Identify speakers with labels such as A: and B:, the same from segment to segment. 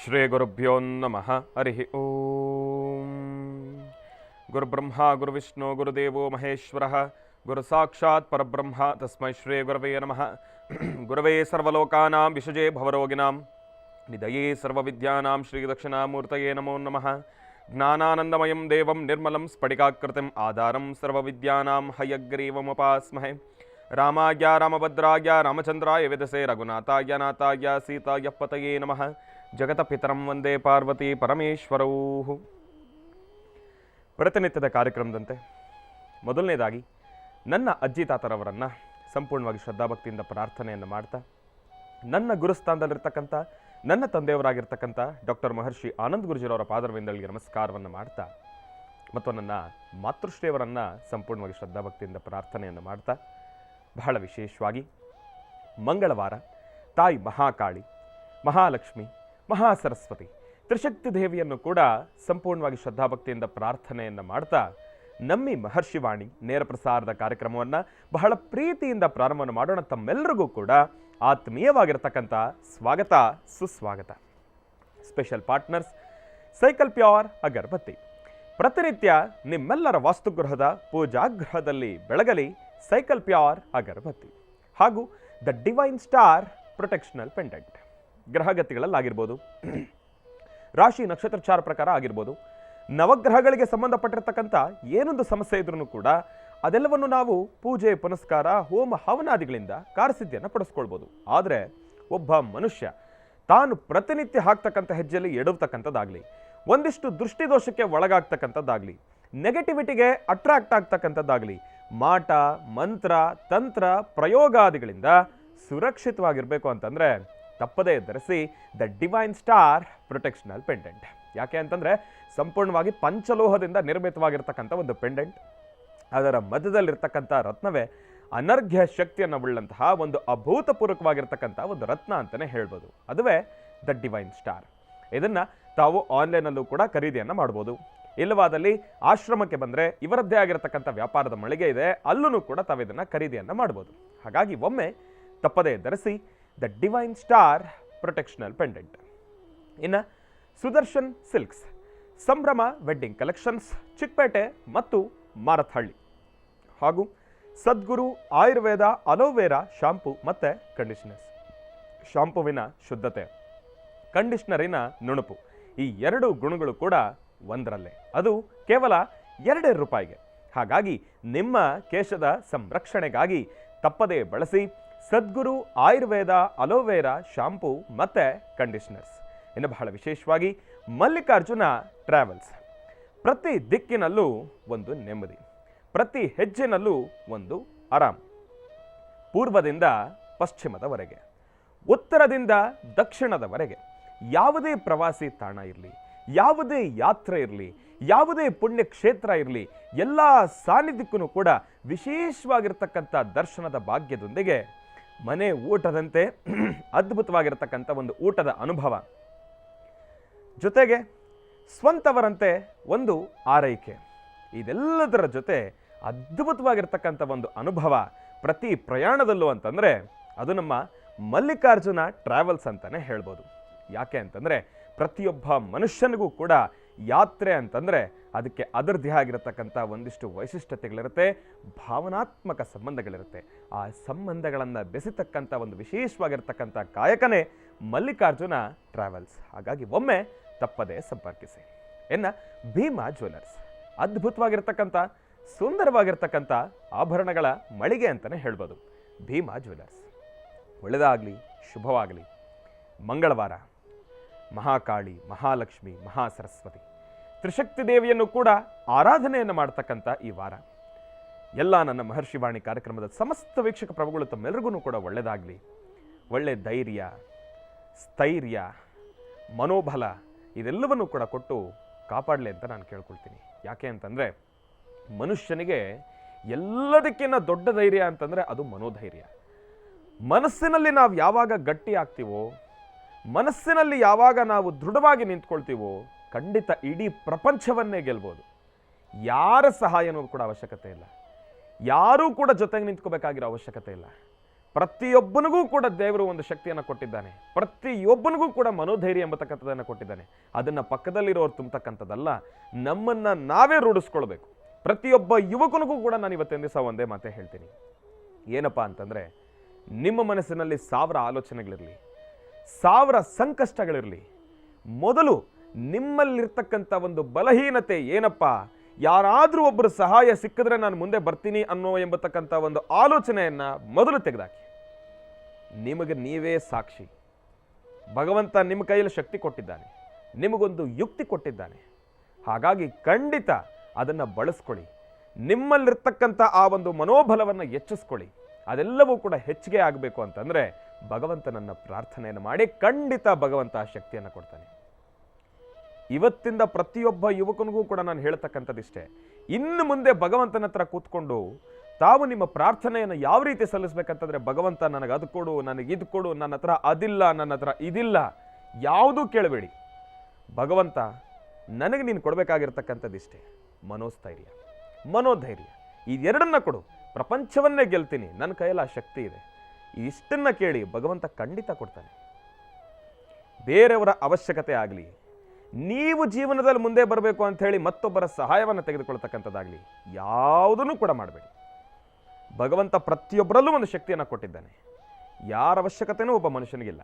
A: ಶ್ರೀ ಗುರುಭ್ಯೋ ನಮಃ. ಹರಿ ಓಂ. ಗುರುಬ್ರಹ್ಮ ಗುರುವಿಷ್ಣು ಗುರುದೇವೋ ಮಹೇಶ್ವರಃ ಗುರು ಸಾಕ್ಷಾತ್ ಪರಬ್ರಹ್ಮ ತಸ್ಮೈ ಶ್ರೀ ಗುರವೇ ನಮಃ. ಗುರವೇ ಸರ್ವಲೋಕಾನಾಂ ವಿಷಜೇ ಭವರೋಗಿಣಾಂ ನಿಧಯೇ ಸರ್ವವಿದ್ಯಾನಾಂ ಶ್ರೀ ದಕ್ಷಿಣಾಮೂರ್ತಯೇ ನಮೋ ನಮಃ. ಜ್ಞಾನಾನಂದಮಯಂ ದೇವಂ ನಿರ್ಮಲಂ ಸ್ಫಟಿಕಾಕೃತಿಂ ಆಧಾರಂ ಸರ್ವವಿದ್ಯಾನಾಂ ಹಯಗ್ರೀವಮುಪಾಸ್ಮಹೇ. ರಾಮಾಯ ರಾಮಭದ್ರಾಯ ರಾಮಚಂದ್ರಾಯ ವೇದಸೇ ರಘುನಾಥಾಯ ನಾಥಾಯ ಸೀತಾಯ ಪತಯೇ ನಮಃ. ಜಗತಪಿತರಂ ವಂದೇ ಪಾರ್ವತಿ ಪರಮೇಶ್ವರೌ. ಪ್ರತಿನಿತ್ಯದ ಕಾರ್ಯಕ್ರಮದಂತೆ ಮೊದಲನೇದಾಗಿ ನನ್ನ ಅಜ್ಜಿ ತಾತರವರನ್ನು ಸಂಪೂರ್ಣವಾಗಿ ಶ್ರದ್ಧಾಭಕ್ತಿಯಿಂದ ಪ್ರಾರ್ಥನೆಯನ್ನು ಮಾಡ್ತಾ, ನನ್ನ ಗುರುಸ್ಥಾನದಲ್ಲಿರ್ತಕ್ಕಂಥ ನನ್ನ ತಂದೆಯವರಾಗಿರ್ತಕ್ಕಂಥ ಡಾಕ್ಟರ್ ಮಹರ್ಷಿ ಆನಂದ್ ಗುರುಜಿರವರ ಪಾದರವಿಂದಳಿಗೆ ನಮಸ್ಕಾರವನ್ನು ಮಾಡ್ತಾ, ಮತ್ತು ನನ್ನ ಮಾತೃಶ್ರೀಯವರನ್ನು ಸಂಪೂರ್ಣವಾಗಿ ಶ್ರದ್ಧಾಭಕ್ತಿಯಿಂದ ಪ್ರಾರ್ಥನೆಯನ್ನು ಮಾಡ್ತಾ, ಬಹಳ ವಿಶೇಷವಾಗಿ ಮಂಗಳವಾರ ತಾಯಿ ಮಹಾಕಾಳಿ, ಮಹಾಲಕ್ಷ್ಮಿ, ಮಹಾಸರಸ್ವತಿ, ತ್ರಿಶಕ್ತಿ ದೇವಿಯನ್ನು ಕೂಡ ಸಂಪೂರ್ಣವಾಗಿ ಶ್ರದ್ಧಾಭಕ್ತಿಯಿಂದ ಪ್ರಾರ್ಥನೆಯನ್ನು ಮಾಡ್ತಾ, ನಮ್ಮಿ ಮಹರ್ಷಿವಾಣಿ ನೇರ ಪ್ರಸಾರದ ಕಾರ್ಯಕ್ರಮವನ್ನು ಬಹಳ ಪ್ರೀತಿಯಿಂದ ಪ್ರಾರಂಭವನ್ನು ಮಾಡೋಣ. ತಮ್ಮೆಲ್ಲರಿಗೂ ಕೂಡ ಆತ್ಮೀಯವಾಗಿರ್ತಕ್ಕಂಥ ಸ್ವಾಗತ, ಸುಸ್ವಾಗತ. ಸ್ಪೆಷಲ್ ಪಾರ್ಟ್ನರ್ಸ್ ಸೈಕಲ್ ಪ್ಯೂರ್ ಅಗರಬತ್ತಿ. ಪ್ರತಿನಿತ್ಯ ನಿಮ್ಮೆಲ್ಲರ ವಾಸ್ತುಗೃಹದ ಪೂಜಾಗೃಹದಲ್ಲಿ ಬೆಳಗಲಿ ಸೈಕಲ್ ಪ್ಯೂರ್ ಅಗರಬತ್ತಿ ಹಾಗೂ ದ ಡಿವೈನ್ ಸ್ಟಾರ್ ಪ್ರೊಟೆಕ್ಷನಲ್ ಪೆಂಡೆಂಟ್. ಗ್ರಹಗತಿಗಳಲ್ಲಾಗಿರ್ಬೋದು, ರಾಶಿ ನಕ್ಷತ್ರಚಾರ ಪ್ರಕಾರ ಆಗಿರ್ಬೋದು, ನವಗ್ರಹಗಳಿಗೆ ಸಂಬಂಧಪಟ್ಟಿರ್ತಕ್ಕಂಥ ಏನೊಂದು ಸಮಸ್ಯೆ ಇದ್ರೂ ಕೂಡ ಅದೆಲ್ಲವನ್ನು ನಾವು ಪೂಜೆ ಪುನಸ್ಕಾರ ಹೋಮ ಹವನಾದಿಗಳಿಂದ ಕಾರ್ಯಸಿದ್ಧಿಯನ್ನು ಪಡಿಸ್ಕೊಳ್ಬೋದು. ಆದರೆ ಒಬ್ಬ ಮನುಷ್ಯ ತಾನು ಪ್ರತಿನಿತ್ಯ ಹಾಕ್ತಕ್ಕಂಥ ಹೆಜ್ಜೆಯಲ್ಲಿ ಎಡುವತಕ್ಕಂಥದ್ದಾಗಲಿ, ಒಂದಿಷ್ಟು ದೃಷ್ಟಿದೋಷಕ್ಕೆ ಒಳಗಾಗ್ತಕ್ಕಂಥದ್ದಾಗಲಿ, ನೆಗೆಟಿವಿಟಿಗೆ ಅಟ್ರಾಕ್ಟ್ ಆಗ್ತಕ್ಕಂಥದ್ದಾಗಲಿ, ಮಾಟ ಮಂತ್ರ ತಂತ್ರ ಪ್ರಯೋಗಾದಿಗಳಿಂದ ಸುರಕ್ಷಿತವಾಗಿರಬೇಕು ಅಂತಂದರೆ ತಪ್ಪದೇ ಧರಿಸಿ ದ ಡಿವೈನ್ ಸ್ಟಾರ್ ಪ್ರೊಟೆಕ್ಷನಲ್ ಪೆಂಡೆಂಟ್. ಯಾಕೆ ಅಂತಂದರೆ ಸಂಪೂರ್ಣವಾಗಿ ಪಂಚಲೋಹದಿಂದ ನಿರ್ಮಿತವಾಗಿರ್ತಕ್ಕಂಥ ಒಂದು ಪೆಂಡೆಂಟ್. ಅದರ ಮಧ್ಯದಲ್ಲಿರ್ತಕ್ಕಂಥ ರತ್ನವೇ ಅನರ್ಘ್ಯ ಶಕ್ತಿಯನ್ನು ಉಳ್ಳಂತಹ ಒಂದು ಅಭೂತಪೂರ್ವಕವಾಗಿರ್ತಕ್ಕಂಥ ಒಂದು ರತ್ನ ಅಂತಲೇ ಹೇಳ್ಬೋದು. ಅದುವೇ ದ ಡಿವೈನ್ ಸ್ಟಾರ್. ಇದನ್ನು ತಾವು ಆನ್ಲೈನಲ್ಲೂ ಕೂಡ ಖರೀದಿಯನ್ನು ಮಾಡ್ಬೋದು. ಇಲ್ಲವಾದಲ್ಲಿ ಆಶ್ರಮಕ್ಕೆ ಬಂದರೆ ಇವರದ್ದೇ ಆಗಿರತಕ್ಕಂಥ ವ್ಯಾಪಾರದ ಮಳಿಗೆ ಇದೆ, ಅಲ್ಲೂ ಕೂಡ ತಾವು ಇದನ್ನು ಖರೀದಿಯನ್ನು ಮಾಡ್ಬೋದು. ಹಾಗಾಗಿ ಒಮ್ಮೆ ತಪ್ಪದೇ ಧರಿಸಿ ದ ಡಿವೈನ್ ಸ್ಟಾರ್ ಪ್ರೊಟೆಕ್ಷನಲ್ ಪೆಂಡೆಂಟ್. ಇನ್ನು ಸುದರ್ಶನ್ ಸಿಲ್ಕ್ಸ್, ಸಂಭ್ರಮ ವೆಡ್ಡಿಂಗ್ ಕಲೆಕ್ಷನ್ಸ್, ಚಿಕ್ಕಪೇಟೆ ಮತ್ತು ಮಾರತ್ಹಳ್ಳಿ, ಹಾಗೂ ಸದ್ಗುರು ಆಯುರ್ವೇದ ಅಲೋವೆರಾ ಶಾಂಪೂ ಮತ್ತು ಕಂಡೀಷನರ್ಸ್. ಶಾಂಪೂವಿನ ಶುದ್ಧತೆ, ಕಂಡೀಷನರಿನ ನುಣುಪು, ಈ ಎರಡು ಗುಣಗಳು ಕೂಡ ಒಂದರಲ್ಲೇ, ಅದು ಕೇವಲ 2 ರೂಪಾಯಿಗೆ. ಹಾಗಾಗಿ ನಿಮ್ಮ ಕೇಶದ ಸಂರಕ್ಷಣೆಗಾಗಿ ತಪ್ಪದೇ ಬಳಸಿ ಸದ್ಗುರು ಆಯುರ್ವೇದ ಅಲೋವೆರಾ ಶಾಂಪೂ ಮತ್ತು ಕಂಡೀಷನರ್ಸ್. ಇನ್ನು ಬಹಳ ವಿಶೇಷವಾಗಿ ಮಲ್ಲಿಕಾರ್ಜುನ ಟ್ರಾವೆಲ್ಸ್. ಪ್ರತಿ ದಿಕ್ಕಿನಲ್ಲೂ ಒಂದು ನೆಮ್ಮದಿ, ಪ್ರತಿ ಹೆಜ್ಜೆನಲ್ಲೂ ಒಂದು ಆರಾಮ್. ಪೂರ್ವದಿಂದ ಪಶ್ಚಿಮದವರೆಗೆ, ಉತ್ತರದಿಂದ ದಕ್ಷಿಣದವರೆಗೆ ಯಾವುದೇ ಪ್ರವಾಸಿ ತಾಣ ಇರಲಿ, ಯಾವುದೇ ಯಾತ್ರೆ ಇರಲಿ, ಯಾವುದೇ ಪುಣ್ಯ ಕ್ಷೇತ್ರ ಇರಲಿ, ಎಲ್ಲ ಸಾನ್ನಿಧ್ಯಕ್ಕೂ ಕೂಡ ವಿಶೇಷವಾಗಿರ್ತಕ್ಕಂಥ ದರ್ಶನದ ಭಾಗ್ಯದೊಂದಿಗೆ ಮನೆ ಊಟದಂತೆ ಅದ್ಭುತವಾಗಿರ್ತಕ್ಕಂಥ ಒಂದು ಊಟದ ಅನುಭವ, ಜೊತೆಗೆ ಸ್ವಂತವರಂತೆ ಒಂದು ಆರೈಕೆ, ಇದೆಲ್ಲದರ ಜೊತೆ ಅದ್ಭುತವಾಗಿರ್ತಕ್ಕಂಥ ಒಂದು ಅನುಭವ ಪ್ರತಿ ಪ್ರಯಾಣದಲ್ಲೂ ಅಂತಂದರೆ ಅದು ನಮ್ಮ ಮಲ್ಲಿಕಾರ್ಜುನ ಟ್ರಾವೆಲ್ಸ್ ಅಂತಲೇ ಹೇಳ್ಬೋದು. ಯಾಕೆ ಅಂತಂದರೆ ಪ್ರತಿಯೊಬ್ಬ ಮನುಷ್ಯನಿಗೂ ಕೂಡ ಯಾತ್ರೆ ಅಂತಂದರೆ ಅದಕ್ಕೆ ಅದರದ್ದೇ ಆಗಿರತಕ್ಕಂಥ ಒಂದಿಷ್ಟು ವೈಶಿಷ್ಟ್ಯತೆಗಳಿರುತ್ತೆ, ಭಾವನಾತ್ಮಕ ಸಂಬಂಧಗಳಿರುತ್ತೆ. ಆ ಸಂಬಂಧಗಳನ್ನು ಬೆಸೆತಕ್ಕಂಥ ಒಂದು ವಿಶೇಷವಾಗಿರ್ತಕ್ಕಂಥ ಕಾಯಕನೇ ಮಲ್ಲಿಕಾರ್ಜುನ ಟ್ರಾವೆಲ್ಸ್. ಹಾಗಾಗಿ ಒಮ್ಮೆ ತಪ್ಪದೇ ಸಂಪರ್ಕಿಸಿ. ಇನ್ನು ಭೀಮಾ ಜ್ಯುವೆಲರ್ಸ್, ಅದ್ಭುತವಾಗಿರ್ತಕ್ಕಂಥ ಸುಂದರವಾಗಿರ್ತಕ್ಕಂಥ ಆಭರಣಗಳ ಮಳಿಗೆ ಅಂತಲೇ ಹೇಳ್ಬೋದು. ಭೀಮಾ ಜ್ಯುವೆಲರ್ಸ್. ಒಳ್ಳೆಯದಾಗಲಿ, ಶುಭವಾಗಲಿ. ಮಂಗಳವಾರ ಮಹಾಕಾಳಿ, ಮಹಾಲಕ್ಷ್ಮಿ, ಮಹಾಸರಸ್ವತಿ, ತ್ರಿಶಕ್ತಿ ದೇವಿಯನ್ನು ಕೂಡ ಆರಾಧನೆಯನ್ನು ಮಾಡ್ತಕ್ಕಂಥ ಈ ವಾರ ಎಲ್ಲ ನನ್ನ ಮಹರ್ಷಿವಾಣಿ ಕಾರ್ಯಕ್ರಮದ ಸಮಸ್ತ ವೀಕ್ಷಕ ಪ್ರಭುಗಳು ತಮ್ಮೆಲ್ಲರಿಗೂ ಕೂಡ ಒಳ್ಳೆಯದಾಗಲಿ, ಒಳ್ಳೆಯ ಧೈರ್ಯ, ಸ್ಥೈರ್ಯ, ಮನೋಬಲ ಇದೆಲ್ಲವನ್ನು ಕೂಡ ಕೊಟ್ಟು ಕಾಪಾಡಲಿ ಅಂತ ನಾನು ಕೇಳ್ಕೊಳ್ತೀನಿ. ಯಾಕೆ ಅಂತಂದರೆ ಮನುಷ್ಯನಿಗೆ ಎಲ್ಲದಕ್ಕಿಂತ ದೊಡ್ಡ ಧೈರ್ಯ ಅಂತಂದರೆ ಅದು ಮನೋಧೈರ್ಯ. ಮನಸ್ಸಿನಲ್ಲಿ ನಾವು ಯಾವಾಗ ಗಟ್ಟಿ ಆಗ್ತೀವೋ, ಮನಸ್ಸಿನಲ್ಲಿ ಯಾವಾಗ ನಾವು ದೃಢವಾಗಿ ನಿಂತ್ಕೊಳ್ತೀವೋ, ಖಂಡಿತ ಇಡೀ ಪ್ರಪಂಚವನ್ನೇ ಗೆಲ್ಬೋದು. ಯಾರ ಸಹಾಯನೂ ಕೂಡ ಅವಶ್ಯಕತೆ ಇಲ್ಲ, ಯಾರೂ ಕೂಡ ಜೊತೆಗೆ ನಿಂತ್ಕೋಬೇಕಾಗಿರೋ ಅವಶ್ಯಕತೆ ಇಲ್ಲ. ಪ್ರತಿಯೊಬ್ಬನಿಗೂ ಕೂಡ ದೇವರು ಒಂದು ಶಕ್ತಿಯನ್ನು ಕೊಟ್ಟಿದ್ದಾನೆ. ಪ್ರತಿಯೊಬ್ಬನಿಗೂ ಕೂಡ ಮನೋಧೈರ್ಯ ಎಂಬತಕ್ಕಂಥದ್ದನ್ನು ಕೊಟ್ಟಿದ್ದಾನೆ. ಅದನ್ನು ಪಕ್ಕದಲ್ಲಿರೋರು ತುಂಬತಕ್ಕಂಥದ್ದಲ್ಲ, ನಮ್ಮನ್ನು ನಾವೇ ರೂಢಿಸ್ಕೊಳ್ಬೇಕು. ಪ್ರತಿಯೊಬ್ಬ ಯುವಕನಿಗೂ ಕೂಡ ನಾನು ಇವತ್ತಿನ ದಿವಸ ಒಂದೇ ಮಾತೇ ಹೇಳ್ತೀನಿ. ಏನಪ್ಪ ಅಂತಂದರೆ, ನಿಮ್ಮ ಮನಸ್ಸಿನಲ್ಲಿ 1000 ಆಲೋಚನೆಗಳಿರಲಿ, 1000 ಸಂಕಷ್ಟಗಳಿರಲಿ, ಮೊದಲು ನಿಮ್ಮಲ್ಲಿರ್ತಕ್ಕಂಥ ಒಂದು ಬಲಹೀನತೆ ಏನಪ್ಪ, ಯಾರಾದರೂ ಒಬ್ಬರು ಸಹಾಯ ಸಿಕ್ಕಿದ್ರೆ ನಾನು ಮುಂದೆ ಬರ್ತೀನಿ ಅನ್ನೋ ಎಂಬತಕ್ಕಂಥ ಒಂದು ಆಲೋಚನೆಯನ್ನು ಮೊದಲು ತೆಗೆದಾಕಿ. ನಿಮಗೆ ನೀವೇ ಸಾಕ್ಷಿ. ಭಗವಂತ ನಿಮ್ಮ ಕೈಯಲ್ಲಿ ಶಕ್ತಿ ಕೊಟ್ಟಿದ್ದಾನೆ, ನಿಮಗೊಂದು ಯುಕ್ತಿ ಕೊಟ್ಟಿದ್ದಾನೆ. ಹಾಗಾಗಿ ಖಂಡಿತ ಅದನ್ನು ಬಳಸ್ಕೊಳ್ಳಿ. ನಿಮ್ಮಲ್ಲಿರ್ತಕ್ಕಂಥ ಆ ಒಂದು ಮನೋಬಲವನ್ನು ಹೆಚ್ಚಿಸ್ಕೊಳ್ಳಿ. ಅದೆಲ್ಲವೂ ಕೂಡ ಹೆಚ್ಚಿಗೆ ಆಗಬೇಕು ಅಂತಂದರೆ ಭಗವಂತನನ್ನು ಪ್ರಾರ್ಥನೆಯನ್ನು ಮಾಡಿ ಖಂಡಿತ ಭಗವಂತ ಆ ಶಕ್ತಿಯನ್ನು ಕೊಡ್ತಾನೆ. ಇವತ್ತಿಂದ ಪ್ರತಿಯೊಬ್ಬ ಯುವಕನಿಗೂ ಕೂಡ ನಾನು ಹೇಳ್ತಕ್ಕಂಥದ್ದಿಷ್ಟೇ, ಇನ್ನು ಮುಂದೆ ಭಗವಂತನ ಹತ್ರ ಕೂತ್ಕೊಂಡು ತಾವು ನಿಮ್ಮ ಪ್ರಾರ್ಥನೆಯನ್ನು ಯಾವ ರೀತಿ ಸಲ್ಲಿಸ್ಬೇಕಂತಂದರೆ, ಭಗವಂತ ನನಗೆ ಅದು ಕೊಡು, ನನಗೆ ಇದು ಕೊಡು, ನನ್ನ ಹತ್ರ ಅದಿಲ್ಲ, ನನ್ನ ಹತ್ರ ಇದಿಲ್ಲ, ಯಾವುದೂ ಕೇಳಬೇಡಿ. ಭಗವಂತ ನನಗೆ ನೀನು ಕೊಡಬೇಕಾಗಿರ್ತಕ್ಕಂಥದ್ದಿಷ್ಟೇ, ಮನೋಸ್ಥೈರ್ಯ, ಮನೋಧೈರ್ಯ, ಇದೆರಡನ್ನ ಕೊಡು, ಪ್ರಪಂಚವನ್ನೇ ಗೆಲ್ತೀನಿ, ನನ್ನ ಕೈಯಲ್ಲಿ ಆ ಶಕ್ತಿ ಇದೆ. ಇಷ್ಟನ್ನು ಕೇಳಿ ಭಗವಂತ ಖಂಡಿತ ಕೊಡ್ತಾನೆ. ಬೇರೆಯವರ ಅವಶ್ಯಕತೆ ಆಗಲಿ, ನೀವು ಜೀವನದಲ್ಲಿ ಮುಂದೆ ಬರಬೇಕು ಅಂತ ಹೇಳಿ ಮತ್ತೊಬ್ಬರ ಸಹಾಯವನ್ನು ತೆಗೆದುಕೊಳ್ತಕ್ಕಂಥದ್ದಾಗಲಿ, ಯಾವುದನ್ನು ಕೂಡ ಮಾಡಬೇಡಿ. ಭಗವಂತ ಪ್ರತಿಯೊಬ್ಬರಲ್ಲೂ ಒಂದು ಶಕ್ತಿಯನ್ನು ಕೊಟ್ಟಿದ್ದಾನೆ. ಯಾರ ಅವಶ್ಯಕತೆಯೂ ಒಬ್ಬ ಮನುಷ್ಯನಿಗಿಲ್ಲ.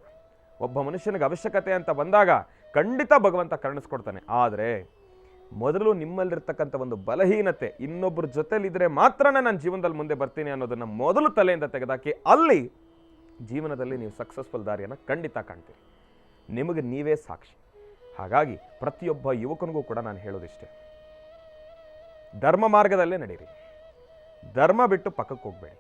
A: ಒಬ್ಬ ಮನುಷ್ಯನಿಗೆ ಅವಶ್ಯಕತೆ ಅಂತ ಬಂದಾಗ ಖಂಡಿತ ಭಗವಂತ ಕರುಣಿಸ್ಕೊಡ್ತಾನೆ. ಆದರೆ ಮೊದಲು ನಿಮ್ಮಲ್ಲಿರ್ತಕ್ಕಂಥ ಒಂದು ಬಲಹೀನತೆ, ಇನ್ನೊಬ್ಬರ ಜೊತೆಲಿದ್ರೆ ಮಾತ್ರನೇ ನಾನು ಜೀವನದಲ್ಲಿ ಮುಂದೆ ಬರ್ತೀನಿ ಅನ್ನೋದನ್ನು ಮೊದಲು ತಲೆಯಿಂದ ತೆಗೆದಾಕಿ, ಅಲ್ಲಿ ಜೀವನದಲ್ಲಿ ನೀವು ಸಕ್ಸಸ್ಫುಲ್ ದಾರಿಯನ್ನು ಖಂಡಿತ ಕಾಣ್ತೀರಿ. ನಿಮಗೆ ನೀವೇ ಸಾಕ್ಷಿ. ಹಾಗಾಗಿ ಪ್ರತಿಯೊಬ್ಬ ಯುವಕನಿಗೂ ಕೂಡ ನಾನು ಹೇಳೋದಿಷ್ಟೇ, ಧರ್ಮ ಮಾರ್ಗದಲ್ಲೇ ನಡೀರಿ. ಧರ್ಮ ಬಿಟ್ಟು ಪಕ್ಕಕ್ಕೆ ಹೋಗಬೇಡಿ.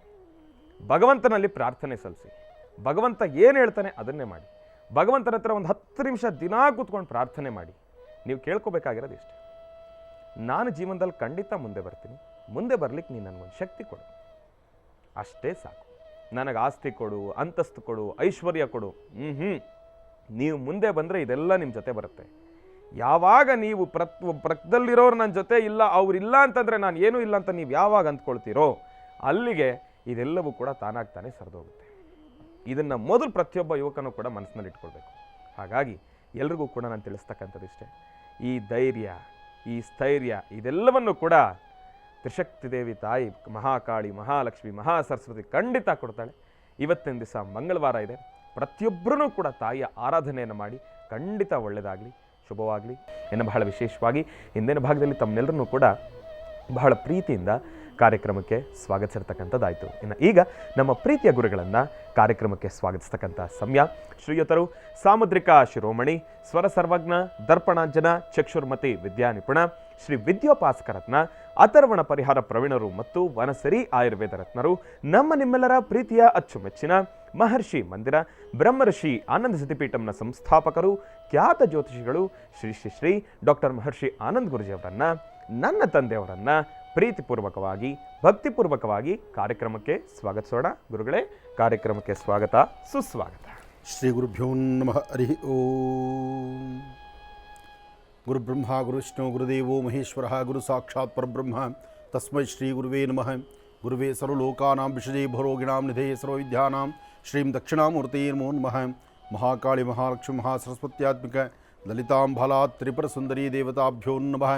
A: ಭಗವಂತನಲ್ಲಿ ಪ್ರಾರ್ಥನೆ ಸಲ್ಲಿಸಿ. ಭಗವಂತ ಏನು ಹೇಳ್ತಾನೆ ಅದನ್ನೇ ಮಾಡಿ. ಭಗವಂತನ ಹತ್ರ ಒಂದು 10 ನಿಮಿಷ ದಿನಾ ಕೂತ್ಕೊಂಡು ಪ್ರಾರ್ಥನೆ ಮಾಡಿ. ನೀವು ಕೇಳ್ಕೋಬೇಕಾಗಿರೋದು ಇಷ್ಟೇ, ನಾನು ಜೀವನದಲ್ಲಿ ಖಂಡಿತ ಮುಂದೆ ಬರ್ತೀನಿ, ಮುಂದೆ ಬರ್ಲಿಕ್ಕೆ ನೀನು ನನಗೊಂದು ಶಕ್ತಿ ಕೊಡು, ಅಷ್ಟೇ ಸಾಕು. ನನಗೆ ಆಸ್ತಿ ಕೊಡು, ಅಂತಸ್ತು ಕೊಡು, ಐಶ್ವರ್ಯ ಕೊಡು, ನೀವು ಮುಂದೆ ಬಂದರೆ ಇದೆಲ್ಲ ನಿಮ್ಮ ಜೊತೆ ಬರುತ್ತೆ. ಯಾವಾಗ ನೀವು ಪ್ರಕ್ಕದಲ್ಲಿರೋರು ನನ್ನ ಜೊತೆ ಇಲ್ಲ, ಅವರಿಲ್ಲ ಅಂತಂದರೆ ನಾನು ಏನೂ ಇಲ್ಲ ಅಂತ ನೀವು ಯಾವಾಗ ಅಂದ್ಕೊಳ್ತೀರೋ, ಅಲ್ಲಿಗೆ ಇದೆಲ್ಲವೂ ಕೂಡ ತಾನಾಗ್ತಾನೆ ಸರಿದೋಗುತ್ತೆ. ಇದನ್ನು ಮೊದಲು ಪ್ರತಿಯೊಬ್ಬ ಯುವಕನೂ ಕೂಡ ಮನಸ್ಸಿನಲ್ಲಿ ಇಟ್ಕೊಳ್ಬೇಕು. ಹಾಗಾಗಿ ಎಲ್ರಿಗೂ ಕೂಡ ನಾನು ತಿಳಿಸ್ತಕ್ಕಂಥದ್ದಿಷ್ಟೇ, ಈ ಧೈರ್ಯ, ಈ ಸ್ಥೈರ್ಯ, ಇದೆಲ್ಲವನ್ನು ಕೂಡ ತ್ರಿಶಕ್ತಿ ದೇವಿ ತಾಯಿ ಮಹಾಕಾಳಿ, ಮಹಾಲಕ್ಷ್ಮಿ, ಮಹಾಸರಸ್ವತಿ ಖಂಡಿತ ಕೊಡ್ತಾಳೆ. ಇವತ್ತಿನ ದಿವಸ ಮಂಗಳವಾರ ಇದೆ, ಪ್ರತಿಯೊಬ್ಬರೂ ಕೂಡ ತಾಯಿಯ ಆರಾಧನೆಯನ್ನು ಮಾಡಿ ಖಂಡಿತ ಒಳ್ಳೆಯದಾಗಲಿ, ಶುಭವಾಗಲಿ. ಇನ್ನು ಬಹಳ ವಿಶೇಷವಾಗಿ ಹಿಂದಿನ ಭಾಗದಲ್ಲಿ ತಮ್ಮೆಲ್ಲರನ್ನೂ ಕೂಡ ಬಹಳ ಪ್ರೀತಿಯಿಂದ ಕಾರ್ಯಕ್ರಮಕ್ಕೆ ಸ್ವಾಗತಿಸಿರ್ತಕ್ಕಂಥದ್ದಾಯಿತು. ಇನ್ನು ಈಗ ನಮ್ಮ ಪ್ರೀತಿಯ ಗುರುಗಳನ್ನು ಕಾರ್ಯಕ್ರಮಕ್ಕೆ ಸ್ವಾಗತಿಸ್ತಕ್ಕಂಥ ಸಮಯ. ಶ್ರೀಯುತರು ಸಾಮುದ್ರಿಕ ಶಿರೋಮಣಿ, ಸ್ವರ ಸರ್ವಜ್ಞ, ದರ್ಪಣಾಂಜನ, ಚಕ್ಷುರ್ಮತಿ ವಿದ್ಯಾ ನಿಪುಣ, ಶ್ರೀ ವಿದ್ಯೋಪಾಸಕ ರತ್ನ, ಅಥರ್ವಣ ಪರಿಹಾರ ಪ್ರವೀಣರು ಮತ್ತು ವನಸರಿ ಆಯುರ್ವೇದ ರತ್ನರು, ನಮ್ಮ ನಿಮ್ಮೆಲ್ಲರ ಪ್ರೀತಿಯ ಅಚ್ಚುಮೆಚ್ಚಿನ ಮಹರ್ಷಿ ಮಂದಿರ ಬ್ರಹ್ಮರ್ಷಿ ಆನಂದ ಸಿದ್ಧಿಪೀಠಂನ ಸಂಸ್ಥಾಪಕರು, ಖ್ಯಾತ ಜ್ಯೋತಿಷಿಗಳು ಶ್ರೀ ಶ್ರೀ ಶ್ರೀ ಡಾಕ್ಟರ್ ಮಹರ್ಷಿ ಆನಂದ್ ಗುರುಜಿಯವರನ್ನ, ನನ್ನ ತಂದೆಯವರನ್ನ ಪ್ರೀತಿಪೂರ್ವಕವಾಗಿ, ಭಕ್ತಿಪೂರ್ವಕವಾಗಿ ಕಾರ್ಯಕ್ರಮಕ್ಕೆ ಸ್ವಾಗತಿಸೋಣ. ಗುರುಗಳೇ, ಕಾರ್ಯಕ್ರಮಕ್ಕೆ ಸ್ವಾಗತ, ಸುಸ್ವಾಗತ.
B: ಶ್ರೀ ಗುರುಭ್ಯೋ ನಮಃ. ಹರಿ ಓಂ. ಗುರುಬ್ರಹ್ಮ ಗುರುವಿಷ್ಣು ಗುರುದೇವೋ ಮಹೇಶ್ವರ ಗುರು ಸಾಕ್ಷಾತ್ ಪರಬ್ರಹ್ಮ ತಸ್ಮೈ ಶ್ರೀ ಗುರುವೇ ನಮಃ. ಗುರುವೇ ಸರ್ವಲೋಕಾನಾಂ ವಿಷಜೇ ಭರೋಗಿಣಾಂ ನಿಧೇ ಸರ್ವವಿದ್ಯಾನಾಂ ಶ್ರೀಂ ದಕ್ಷಿಣಾಮೂರ್ತಿ ನಮೋ ನಮಃ. ಮಹಾಕಾಳಿ ಮಹಾಲಕ್ಷ್ಮಿ ಮಹಾಸರಸ್ವತ್ಯಾತ್ಮಿಕ ಲಲಿತಾಂ ಫಲಾತ್ ತ್ರಿಪುರ ಸುಂದರಿ ದೇವತಾಭ್ಯೋ ನಮಃ.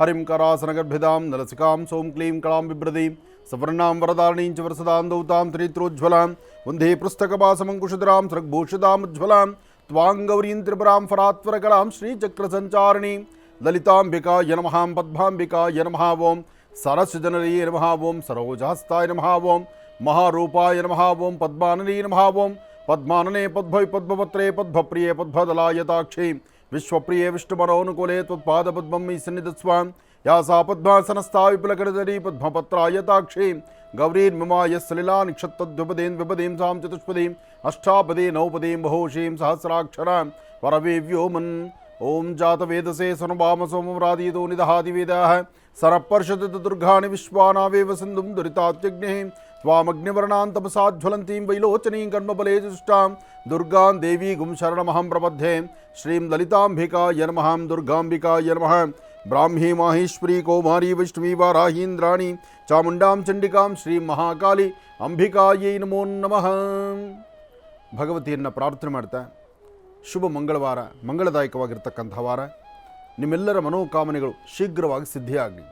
B: ಹರಿಂ ಕರಾಸನಗರ್ಭಿದಾಂ ನಲಸಿಕಾಂ ಸೋಂ ಕ್ಲೀಂ ಕಳಾಂ ಬಿಭ್ರದೀಂ ಸವರ್ಣಾಂ ವರದಾರಣೀಂ ಚ ವರಸದಾಂ ದೌತಾಂ ತ್ರಿತ್ರೋಜ್ವಲಾಂ ವಂದೇ ಪುಸ್ತಕಪಾಸಮಂಕುಶಧರಾಂ ಸೃಗ್ಭೂಷಿತಾಮುಜ್ವಲಾಂ ತ್ವಾಂಗೌರೀಂ ತ್ರಿಪುರಾಂ ಫರಾತ್ವರಕಲಾಂ ಶ್ರೀಚಕ್ರಸಂಚಾರಿಣೀಂ ಲಲಿತಾಂಬಿಕಾಯ ನಮಃ. ಪದ್ಮಾಂಬಿಕಾಯ ನಮಃ. ಓಂ ಸರಸ್ವಜನರೇ ನಮಃ. ಓಂ ಸರೋಜಹಸ್ತಾಯ ನಮಃ. ಓಂ ಮಹಾರೂಪಾಯ ನಮಃ. ಓಂ ಪದ್ಮಾನನೇ ನಮಃ. ಓಂ ಪದ್ಮಾನನೇ ಪದ್ಭವಿ ಪದ್ಮಪತ್ರೇ ಪದ್ಮಪ್ರಿಯೇ ಪದ್ಮದಲಾಯತಾಕ್ಷೇ ವಿಶ್ವಪ್ರಿಯೇ ವಿಷ್ಣುಮನೋನುಕೂಲೆ ತ್ವತ್ಪಾದಪದ್ಮಂ ಮಯಿ ಸನ್ನಿಧತ್ಸ್ವ. ಯಾ ಸಾ ಪದ್ಮಾಸನಸ್ಥಾ ವಿಪುಲಕರಧರಿ ಪದ್ಮಪತ್ರಾಯತಾಕ್ಷೇ ಗೌರೀರ್ಮಿಮಾಯ ಸಲಿಲಾ ನಿಕ್ಷತ್ತದ್ವಿಪದೇನ್ ವಿಪದೀಂ ಸಾಂ ಚತುಷ್ಪದೀಂ ಅಷ್ಟಾಪದೇ ನೌಪದೀಂ ಬಹೋಷೀಂ ಸಹಸ್ರಾಕ್ಷರ ವರವೇ ವ್ಯೋಮನ್. ಓಂ ಜಾತವೇದಸೇ ಸನುಭಾಮ ಸೋಮರಾದೀತೋ ನಿದಹಾದಿವೇದಾಃ ಸರಪರ್ಷದ ದುರ್ಗಾಣಿ ವಿಶ್ವಾನಾವೇವ ಸಿಂಧುಂ ದುರಿತಾತ್ಯಗ್ನೇ ತ್ವಾಮಗ್ನಿವರ್ಣಾಂ ತಪಸಾಜ್ವಲಂತೀಂ ವೈಲೋಚನೀಂ ಕರ್ಮಬಲೇ ದುಷ್ಟಾಂ ದುರ್ಗಾಂ ದೇವೀಗುಂ ಶರಣಮಹಂ ಪ್ರಪದ್ಯೆ. ಶ್ರೀಂ ಲಲಿತಾಂಬಿಕಾಯ ನಮಃ. ದುರ್ಗಾಂಬಿಕಾಯ ನಮಃ. ಬ್ರಾಹ್ಮೀ ಮಾಹೇಶ್ವರಿ ಕೌಮಾರಿ ವೈಷ್ಣವಿ ವಾರಾಹೀಂದ್ರಾಣಿ ಚಾಮುಂಡಾಂ ಚಂಡಿಕಾಂ ಶ್ರೀ ಮಹಾಕಾಳಿ ಅಂಬಿಕಾಯೈ ನಮೋ ನಮಃ. ಭಗವತಿಯನ್ನು ಪ್ರಾರ್ಥನೆ ಮಾಡ್ತಾ ಶುಭ ಮಂಗಳವಾರ, ಮಂಗಳದಾಯಕವಾಗಿರ್ತಕ್ಕಂಥ ವಾರ, ನಿಮ್ಮೆಲ್ಲರ ಮನೋಕಾಮನೆಗಳು ಶೀಘ್ರವಾಗಿ ಸಿದ್ಧಿಯಾಗಲಿ.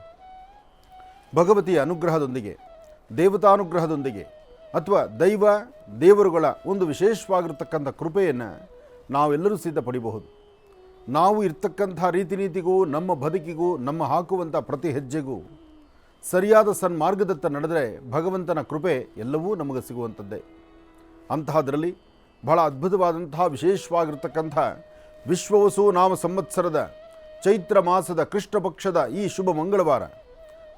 B: ಭಗವತಿಯ ಅನುಗ್ರಹದೊಂದಿಗೆ, ದೇವತಾನುಗ್ರಹದೊಂದಿಗೆ ಅಥವಾ ದೇವರುಗಳ ಒಂದು ವಿಶೇಷವಾಗಿರ್ತಕ್ಕಂಥ ಕೃಪೆಯನ್ನು ನಾವೆಲ್ಲರೂ ಸಿದ್ಧ ಪಡಿಬಹುದು. ನಾವು ಇರ್ತಕ್ಕಂಥ ರೀತಿ ನೀತಿಗೂ, ನಮ್ಮ ಬದುಕಿಗೂ, ನಮ್ಮ ಹಾಕುವಂಥ ಪ್ರತಿ ಹೆಜ್ಜೆಗೂ ಸರಿಯಾದ ಸನ್ಮಾರ್ಗದತ್ತ ನಡೆದರೆ ಭಗವಂತನ ಕೃಪೆ ಎಲ್ಲವೂ ನಮಗೆ ಸಿಗುವಂಥದ್ದೇ. ಅಂತಹದರಲ್ಲಿ ಬಹಳ ಅದ್ಭುತವಾದಂತಹ ವಿಶೇಷವಾಗಿರ್ತಕ್ಕಂಥ ವಿಶ್ವವಸು ನಾಮ ಸಂವತ್ಸರದ ಚೈತ್ರ ಮಾಸದ ಕೃಷ್ಣ ಪಕ್ಷದ ಈ ಶುಭ ಮಂಗಳವಾರ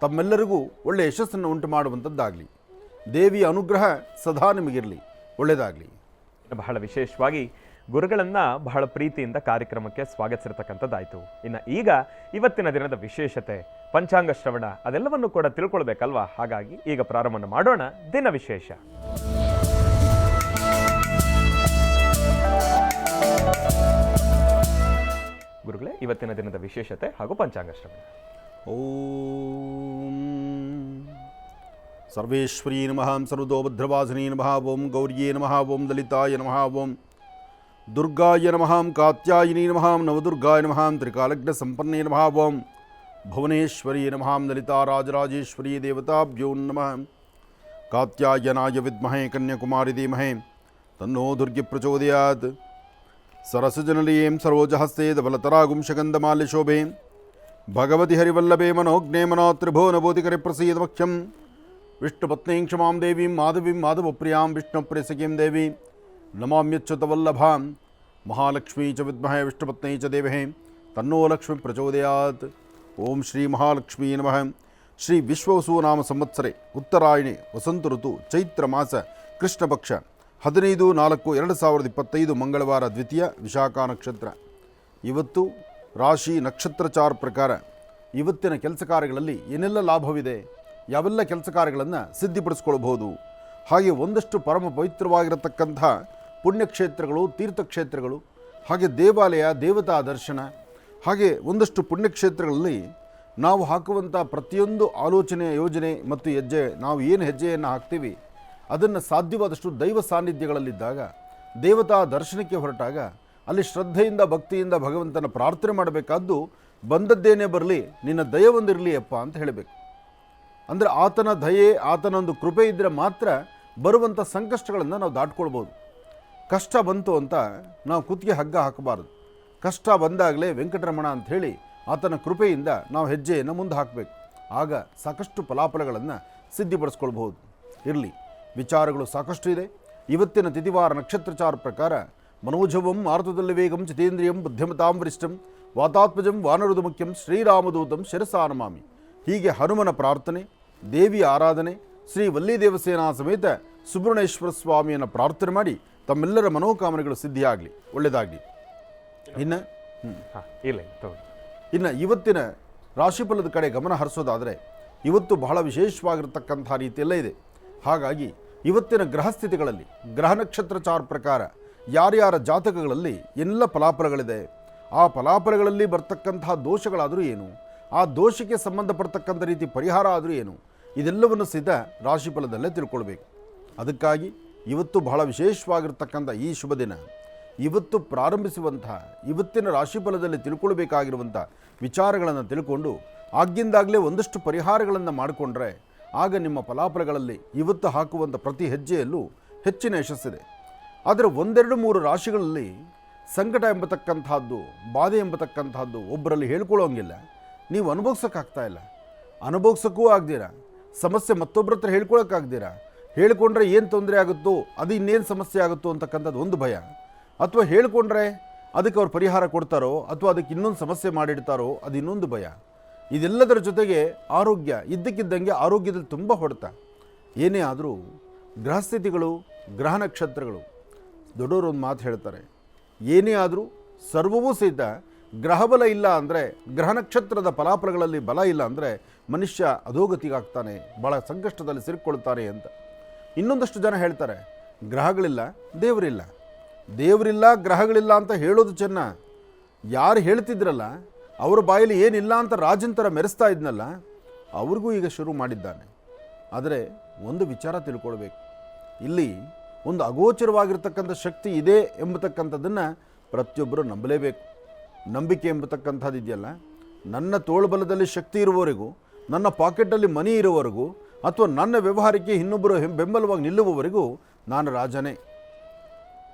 B: ತಮ್ಮೆಲ್ಲರಿಗೂ ಒಳ್ಳೆಯ ಯಶಸ್ಸನ್ನು ಉಂಟು ಮಾಡುವಂಥದ್ದಾಗಲಿ. ದೇವಿಯ ಅನುಗ್ರಹ ಸದಾ ನಿಮಗಿರಲಿ, ಒಳ್ಳೆಯದಾಗಲಿ.
A: ಬಹಳ ವಿಶೇಷವಾಗಿ ಗುರುಗಳನ್ನು ಬಹಳ ಪ್ರೀತಿಯಿಂದ ಕಾರ್ಯಕ್ರಮಕ್ಕೆ ಸ್ವಾಗತಿಸಿರ್ತಕ್ಕಂಥದ್ದಾಯಿತು. ಇನ್ನು ಈಗ ಇವತ್ತಿನ ದಿನದ ವಿಶೇಷತೆ, ಪಂಚಾಂಗ ಶ್ರವಣ, ಅದೆಲ್ಲವನ್ನು ಕೂಡ ತಿಳ್ಕೊಳ್ಬೇಕಲ್ವಾ? ಹಾಗಾಗಿ ಈಗ ಪ್ರಾರಂಭ ಮಾಡೋಣ ದಿನ ವಿಶೇಷ. ಗುರುಗಳೇ, ಇವತ್ತಿನ ದಿನದ ವಿಶೇಷತೆ ಹಾಗೂ ಪಂಚಾಂಗ ಶ್ರವಣ.
B: ಓಂ ಸರ್ವೇಶ್ವರೀ ನಮಃ, ಸರ್ವತೋಭದ್ರವಾಸಿನಿ ನಮಃ, ಓಂ ಗೌರ್ಯೇ ನಮಃ, ಓಂ ಲಲಿತಾಯ ನಮಃ, ಓಂ ದುರ್ಗಾಯ ನಮಃ, ಕಾತ್ಯಾಯಿನಿ ನಮಃ, ನವದುರ್ಗಾಯ ನಮಃ, ತ್ರಿಕಾಲಗ್ನ ಸಂಪನ್ನೇ ನಮಃ, ಓಂ ಭುವನೇಶ್ವರಿ ನಮಃ, ಲಲಿತಾ ರಾಜರಾಜೇಶ್ವರಿ ದೇವತಾಭ್ಯೋ ನಮಃ. ಕಾತ್ಯಾಯನಾಯ ವಿದ್ಮಹೇ ಕನ್ಯಾಕುಮಾರಿ ಧೀಮಹಿ ತನ್ನೋ ದುರ್ಗೆ ಪ್ರಚೋದಯಾತ್. ಸರಸಜನಲೀಂ ಸರೋಜಹಸ್ತೆ ಧವಲತರಾಗುಂ ಶಗಂಧಮಾಲ್ಯಶೋಭೆ ಭಗವತಿ ಹರಿವಲ್ಲಭೆ ಮನೋಜ್ಞೆ ಮನೋತ್ರಿಭುವನಭೂತಿಕರೆ ಪ್ರಸೀದಮಖ್ಯಂ. ವಿಷ್ಣುಪತ್ನೀಂ ಕ್ಷಮಾಂ ದೇವೀಂ ಮಾಧವೀಂ ಮಾಧವಪ್ರಿಯಾಂ ವಿಷ್ಣುಪ್ರಿಯಸಖೀಂ ದೇವೀಂ ನಮಾಮ್ಯಚ್ಯುತವಲ್ಲಭಾಂ. ಮಹಾಲಕ್ಷ್ಮೀ ಚ ವಿದ್ಮಹೇ ವಿಷ್ಣುಪತ್ನೈ ಚ ದೇವಹೇ ತನ್ನೋ ಲಕ್ಷ್ಮೀ ಪ್ರಚೋದಯಾತ್. ಓಂ ಶ್ರೀ ಮಹಾಲಕ್ಷ್ಮೀ ನಮಃ. ಶ್ರೀ ವಿಶ್ವವಸು ನಾಮ ಸಂವತ್ಸರೆ ಉತ್ತರಾಯಣಿ ವಸಂತ ಋತು ಚೈತ್ರ ಮಾಸ ಕೃಷ್ಣ ಪಕ್ಷ 15/4/2025 ಮಂಗಳವಾರ, ದ್ವಿತೀಯ ವಿಶಾಖ ನಕ್ಷತ್ರ. ಇವತ್ತು ರಾಶಿ ನಕ್ಷತ್ರಚಾರ ಪ್ರಕಾರ ಇವತ್ತಿನ ಕೆಲಸ ಕಾರ್ಯಗಳಲ್ಲಿ ಏನೆಲ್ಲ ಲಾಭವಿದೆ, ಯಾವೆಲ್ಲ ಕೆಲಸ ಕಾರ್ಯಗಳನ್ನು ಸಿದ್ಧಿಪಡಿಸ್ಕೊಳ್ಬೋದು, ಹಾಗೆ ಒಂದಷ್ಟು ಪರಮ ಪವಿತ್ರವಾಗಿರತಕ್ಕಂಥ ಪುಣ್ಯಕ್ಷೇತ್ರಗಳು, ತೀರ್ಥಕ್ಷೇತ್ರಗಳು, ಹಾಗೆ ದೇವಾಲಯ, ದೇವತಾ ದರ್ಶನ, ಹಾಗೆ ಒಂದಷ್ಟು ಪುಣ್ಯಕ್ಷೇತ್ರಗಳಲ್ಲಿ ನಾವು ಹಾಕುವಂಥ ಪ್ರತಿಯೊಂದು ಆಲೋಚನೆ, ಯೋಜನೆ ಮತ್ತು ಹೆಜ್ಜೆ, ನಾವು ಏನು ಹೆಜ್ಜೆಯನ್ನು ಹಾಕ್ತೀವಿ ಅದನ್ನು ಸಾಧ್ಯವಾದಷ್ಟು ದೈವ ಸಾನ್ನಿಧ್ಯಗಳಲ್ಲಿದ್ದಾಗ, ದೇವತಾ ದರ್ಶನಕ್ಕೆ ಹೊರಟಾಗ ಅಲ್ಲಿ ಶ್ರದ್ಧೆಯಿಂದ ಭಕ್ತಿಯಿಂದ ಭಗವಂತನ ಪ್ರಾರ್ಥನೆ ಮಾಡಬೇಕಾದ್ದು, ಬಂದದ್ದೇನೇ ಬರಲಿ ನಿನ್ನ ದಯವೊಂದಿರಲಿ ಅಪ್ಪ ಅಂತ ಹೇಳಬೇಕು. ಅಂದರೆ ಆತನ ದಯೆ, ಆತನ ಒಂದು ಕೃಪೆ ಇದ್ದರೆ ಮಾತ್ರ ಬರುವಂಥ ಸಂಕಷ್ಟಗಳನ್ನು ನಾವು ದಾಟ್ಕೊಳ್ಬೋದು. ಕಷ್ಟ ಬಂತು ಅಂತ ನಾವು ಕುತ್ತಿಗೆ ಹಗ್ಗ ಹಾಕಬಾರ್ದು. ಕಷ್ಟ ಬಂದಾಗಲೇ ವೆಂಕಟರಮಣ ಅಂಥೇಳಿ ಆತನ ಕೃಪೆಯಿಂದ ನಾವು ಹೆಜ್ಜೆಯನ್ನು ಮುಂದೆ ಹಾಕಬೇಕು. ಆಗ ಸಾಕಷ್ಟು ಫಲಾಫಲಗಳನ್ನು ಸಿದ್ಧಿಪಡಿಸ್ಕೊಳ್ಬಹುದು. ಇರಲಿ, ವಿಚಾರಗಳು ಸಾಕಷ್ಟು ಇದೆ. ಇವತ್ತಿನ ತಿಥಿವಾರ ನಕ್ಷತ್ರಚಾರ ಪ್ರಕಾರ ಮನೋಜವಂ ಮಾರುತದಲ್ಲಿ ವೇಗಂ ಜಿತೇಂದ್ರಿಯಂ ಬುದ್ಧಿಮತಾಂ ವರಿಷ್ಠಂ ವಾತಾತ್ಮಜಂ ವಾನರುದು ಮುಖ್ಯಂ ಶ್ರೀರಾಮದೂತಂ ಶಿರಸಾ ನಮಾಮಿ. ಹೀಗೆ ಹನುಮನ ಪ್ರಾರ್ಥನೆ, ದೇವಿಯ ಆರಾಧನೆ, ಶ್ರೀ ವಲ್ಲಿ ದೇವಸೇನಾ ಸಮೇತ ಸುಬ್ರಹ್ಮಣ್ಯೇಶ್ವರ ಸ್ವಾಮಿಯನ್ನು ಪ್ರಾರ್ಥನೆ ಮಾಡಿ ತಮ್ಮೆಲ್ಲರ ಮನೋಕಾಮನೆಗಳು ಸಿದ್ಧಿಯಾಗಲಿ, ಒಳ್ಳೆಯದಾಗಲಿ. ಇನ್ನು ಇವತ್ತಿನ ರಾಶಿಫಲದ ಕಡೆ ಗಮನ ಹರಿಸೋದಾದರೆ ಇವತ್ತು ಬಹಳ ವಿಶೇಷವಾಗಿರ್ತಕ್ಕಂಥ ರೀತಿಯಲ್ಲೇ ಇದೆ. ಹಾಗಾಗಿ ಇವತ್ತಿನ ಗ್ರಹಸ್ಥಿತಿಗಳಲ್ಲಿ, ಗ್ರಹ ನಕ್ಷತ್ರಚಾರ ಪ್ರಕಾರ ಯಾರ್ಯಾರ ಜಾತಕಗಳಲ್ಲಿ ಎಲ್ಲ ಫಲಾಫಲಗಳಿದೆ, ಆ ಫಲಾಫಲಗಳಲ್ಲಿ ಬರ್ತಕ್ಕಂತಹ ದೋಷಗಳಾದರೂ ಏನು, ಆ ದೋಷಕ್ಕೆ ಸಂಬಂಧಪಡ್ತಕ್ಕಂಥ ರೀತಿ ಪರಿಹಾರ ಆದರೂ ಏನು, ಇದೆಲ್ಲವನ್ನು ಸಹಿತ ರಾಶಿಫಲದಲ್ಲೇ ತಿಳ್ಕೊಳ್ಬೇಕು. ಅದಕ್ಕಾಗಿ ಇವತ್ತು ಬಹಳ ವಿಶೇಷವಾಗಿರ್ತಕ್ಕಂಥ ಈ ಶುಭ ದಿನ, ಇವತ್ತು ಪ್ರಾರಂಭಿಸುವಂತಹ ಇವತ್ತಿನ ರಾಶಿಫಲದಲ್ಲಿ ತಿಳ್ಕೊಳ್ಬೇಕಾಗಿರುವಂಥ ವಿಚಾರಗಳನ್ನು ತಿಳ್ಕೊಂಡು ಆಗಿಂದಾಗಲೇ ಒಂದಷ್ಟು ಪರಿಹಾರಗಳನ್ನು ಮಾಡಿಕೊಂಡ್ರೆ ಆಗ ನಿಮ್ಮ ಫಲಾಫಲಗಳಲ್ಲಿ ಇವತ್ತು ಹಾಕುವಂಥ ಪ್ರತಿ ಹೆಜ್ಜೆಯಲ್ಲೂ ಹೆಚ್ಚಿನ ಯಶಸ್ಸಿದೆ. ಆದರೆ 1-2-3 ರಾಶಿಗಳಲ್ಲಿ ಸಂಕಟ ಎಂಬತಕ್ಕಂಥದ್ದು, ಬಾಧೆ ಎಂಬತಕ್ಕಂಥದ್ದು ಒಬ್ಬರಲ್ಲಿ ಹೇಳ್ಕೊಳ್ಳೋಂಗಿಲ್ಲ. ನೀವು ಅನುಭವಿಸೋಕ್ಕಾಗ್ತಾ ಇಲ್ಲ, ಅನುಭವಿಸೋಕ್ಕೂ ಆಗ್ದಿರ, ಸಮಸ್ಯೆ ಮತ್ತೊಬ್ಬರ ಹತ್ರ ಹೇಳ್ಕೊಳಕ್ಕಾಗ್ದಿರ, ಹೇಳ್ಕೊಂಡ್ರೆ ಏನು ತೊಂದರೆ ಆಗುತ್ತೋ, ಅದು ಇನ್ನೇನು ಸಮಸ್ಯೆ ಆಗುತ್ತೋ ಅಂತಕ್ಕಂಥದ್ದು ಒಂದು ಭಯ, ಅಥವಾ ಹೇಳ್ಕೊಂಡ್ರೆ ಅದಕ್ಕೆ ಅವ್ರು ಪರಿಹಾರ ಕೊಡ್ತಾರೋ ಅಥವಾ ಅದಕ್ಕೆ ಇನ್ನೊಂದು ಸಮಸ್ಯೆ ಮಾಡಿಡ್ತಾರೋ ಅದು ಇನ್ನೊಂದು ಭಯ. ಇದೆಲ್ಲದರ ಜೊತೆಗೆ ಆರೋಗ್ಯ, ಇದ್ದಕ್ಕಿದ್ದಂಗೆ ಆರೋಗ್ಯದಲ್ಲಿ ತುಂಬ ಹೊಡೆತ. ಏನೇ ಆದರೂ ಗ್ರಹಸ್ಥಿತಿಗಳು, ಗ್ರಹ ನಕ್ಷತ್ರಗಳು, ದೊಡ್ಡವರು ಒಂದು ಮಾತು ಹೇಳ್ತಾರೆ, ಏನೇ ಆದರೂ ಸರ್ವವೂ ಸಹಿತ ಗ್ರಹಬಲ ಇಲ್ಲ ಅಂದರೆ, ಗ್ರಹ ನಕ್ಷತ್ರದ ಫಲಾಫಲಗಳಲ್ಲಿ ಬಲ ಇಲ್ಲ ಅಂದರೆ ಮನುಷ್ಯ ಅಧೋಗತಿಗಾಗ್ತಾನೆ, ಭಾಳ ಸಂಕಷ್ಟದಲ್ಲಿ ಸಿಲುಕೊಳ್ತಾನೆ ಅಂತ. ಇನ್ನೊಂದಷ್ಟು ಜನ ಹೇಳ್ತಾರೆ ಗ್ರಹಗಳಿಲ್ಲ, ದೇವರಿಲ್ಲ, ದೇವರಿಲ್ಲ, ಗ್ರಹಗಳಿಲ್ಲ ಅಂತ ಹೇಳೋದು ಚೆನ್ನ. ಯಾರು ಹೇಳ್ತಿದ್ರಲ್ಲ ಅವರ ಬಾಯಲ್ಲಿ ಏನಿಲ್ಲ ಅಂತ ರಾಜನ್ ಥರ ಮೆರೆಸ್ತಾ ಇದ್ನಲ್ಲ, ಅವ್ರಿಗೂ ಈಗ ಶುರು ಮಾಡಿದ್ದಾನೆ. ಆದರೆ ಒಂದು ವಿಚಾರ ತಿಳ್ಕೊಳ್ಬೇಕು, ಇಲ್ಲಿ ಒಂದು ಅಗೋಚರವಾಗಿರ್ತಕ್ಕಂಥ ಶಕ್ತಿ ಇದೆ ಎಂಬತಕ್ಕಂಥದ್ದನ್ನು ಪ್ರತಿಯೊಬ್ಬರು ನಂಬಲೇಬೇಕು. ನಂಬಿಕೆ ಎಂಬತಕ್ಕಂಥದ್ದು ಇದೆಯಲ್ಲ, ನನ್ನ ತೋಳ್ಬಲದಲ್ಲಿ ಶಕ್ತಿ ಇರುವವರೆಗೂ, ನನ್ನ ಪಾಕೆಟಲ್ಲಿ ಮನಿ ಇರುವವರೆಗೂ, ಅಥವಾ ನನ್ನ ವ್ಯವಹಾರಕ್ಕೆ ಇನ್ನೊಬ್ಬರು ಬೆಂಬಲವಾಗಿ ನಿಲ್ಲುವವರೆಗೂ ನಾನು ರಾಜನೇ.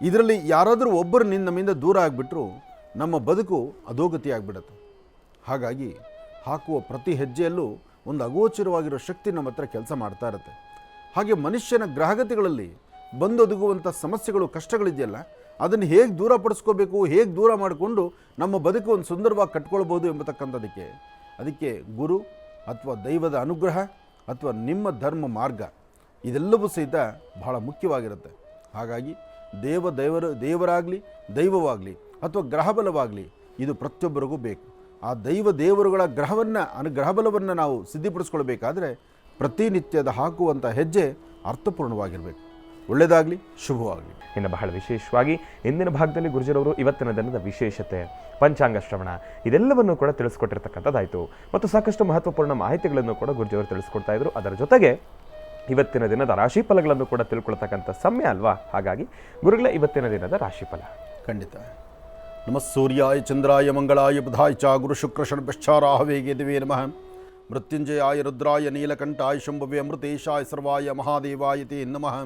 B: ಇದರಲ್ಲಿ ಯಾರಾದರೂ ಒಬ್ಬರು ನಮ್ಮಿಂದ ದೂರ ಆಗಿಬಿಟ್ರು ನಮ್ಮ ಬದುಕು ಅಧೋಗತಿ ಆಗಿಬಿಡುತ್ತೆ. ಹಾಗಾಗಿ ಹಾಕುವ ಪ್ರತಿ ಹೆಜ್ಜೆಯಲ್ಲೂ ಒಂದು ಅಗೋಚರವಾಗಿರೋ ಶಕ್ತಿ ನಮ್ಮ ಹತ್ರ ಕೆಲಸ ಮಾಡ್ತಾ ಇರುತ್ತೆ. ಹಾಗೆ ಮನುಷ್ಯನ ಗ್ರಹಗತಿಗಳಲ್ಲಿ ಬಂದೊದಗುವಂಥ ಸಮಸ್ಯೆಗಳು, ಕಷ್ಟಗಳಿದೆಯಲ್ಲ, ಅದನ್ನು ಹೇಗೆ ದೂರಪಡಿಸ್ಕೋಬೇಕು, ಹೇಗೆ ದೂರ ಮಾಡಿಕೊಂಡು ನಮ್ಮ ಬದುಕು ಒಂದು ಸುಂದರವಾಗಿ ಕಟ್ಕೊಳ್ಬೋದು ಎಂಬತಕ್ಕಂಥದ್ದಕ್ಕೆ ಅದಕ್ಕೆ ಗುರು ಅಥವಾ ದೈವದ ಅನುಗ್ರಹ ಅಥವಾ ನಿಮ್ಮ ಧರ್ಮ ಮಾರ್ಗ ಇದೆಲ್ಲವೂ ಸಹಿತ ಬಹಳ ಮುಖ್ಯವಾಗಿರುತ್ತೆ. ಹಾಗಾಗಿ ದೇವರಾಗಲಿ, ದೈವವಾಗಲಿ ಅಥವಾ ಗ್ರಹಬಲವಾಗಲಿ ಇದು ಪ್ರತಿಯೊಬ್ಬರಿಗೂ ಬೇಕು. ಆ ದೇವರುಗಳ ಗ್ರಹಬಲವನ್ನು ನಾವು ಸಿದ್ಧಿಪಡಿಸ್ಕೊಳ್ಬೇಕಾದ್ರೆ ಪ್ರತಿನಿತ್ಯದ ಹಾಕುವಂಥ ಹೆಜ್ಜೆ ಅರ್ಥಪೂರ್ಣವಾಗಿರಬೇಕು. ಒಳ್ಳೆಯದಾಗಲಿ, ಶುಭವಾಗಲಿ.
A: ಇನ್ನು ಬಹಳ ವಿಶೇಷವಾಗಿ ಇಂದಿನ ಭಾಗದಲ್ಲಿ ಗುರುಜರವರು ಇವತ್ತಿನ ದಿನದ ವಿಶೇಷತೆ, ಪಂಚಾಂಗ ಶ್ರವಣ ಇದೆಲ್ಲವನ್ನು ಕೂಡ ತಿಳಿಸ್ಕೊಟ್ಟಿರ್ತಕ್ಕಂಥದ್ದಾಯಿತು. ಮತ್ತು ಸಾಕಷ್ಟು ಮಹತ್ವಪೂರ್ಣ ಮಾಹಿತಿಗಳನ್ನು ಕೂಡ ಗುರುಜಿಯವರು ತಿಳಿಸ್ಕೊಡ್ತಾ ಇದ್ರು. ಅದರ ಜೊತೆಗೆ ಇವತ್ತಿನ ದಿನದ ರಾಶಿಫಲಗಳನ್ನು ಕೂಡ ತಿಳ್ಕೊಳ್ತಕ್ಕಂಥ ಸಮಯ ಅಲ್ವಾ. ಹಾಗಾಗಿ ಗುರುಗಳೇ, ಇವತ್ತಿನ ದಿನದ ರಾಶಿಫಲ
B: ಖಂಡಿತ. ನಮಃ ಸೂರ್ಯಾಯ ಚಂದ್ರಾಯ ಮಂಗಳಾಯ ಬುಧಾಯ ಚ ಗುರು ಶುಕ್ರ ಶನಶ್ಚಾರಾಹವೇ ಕೇತವೇ ನಮಃ. ಮೃತ್ಯುಂಜಯಾಯ ರುದ್ರಾಯ ನೀಲಕಂಠಾಯ ಶಂಭವೇ ಅಮೃತೇಶಾಯ ಸರ್ವಾಯ ಮಹಾದೇವಾಯ ತೇ ನಮಃ.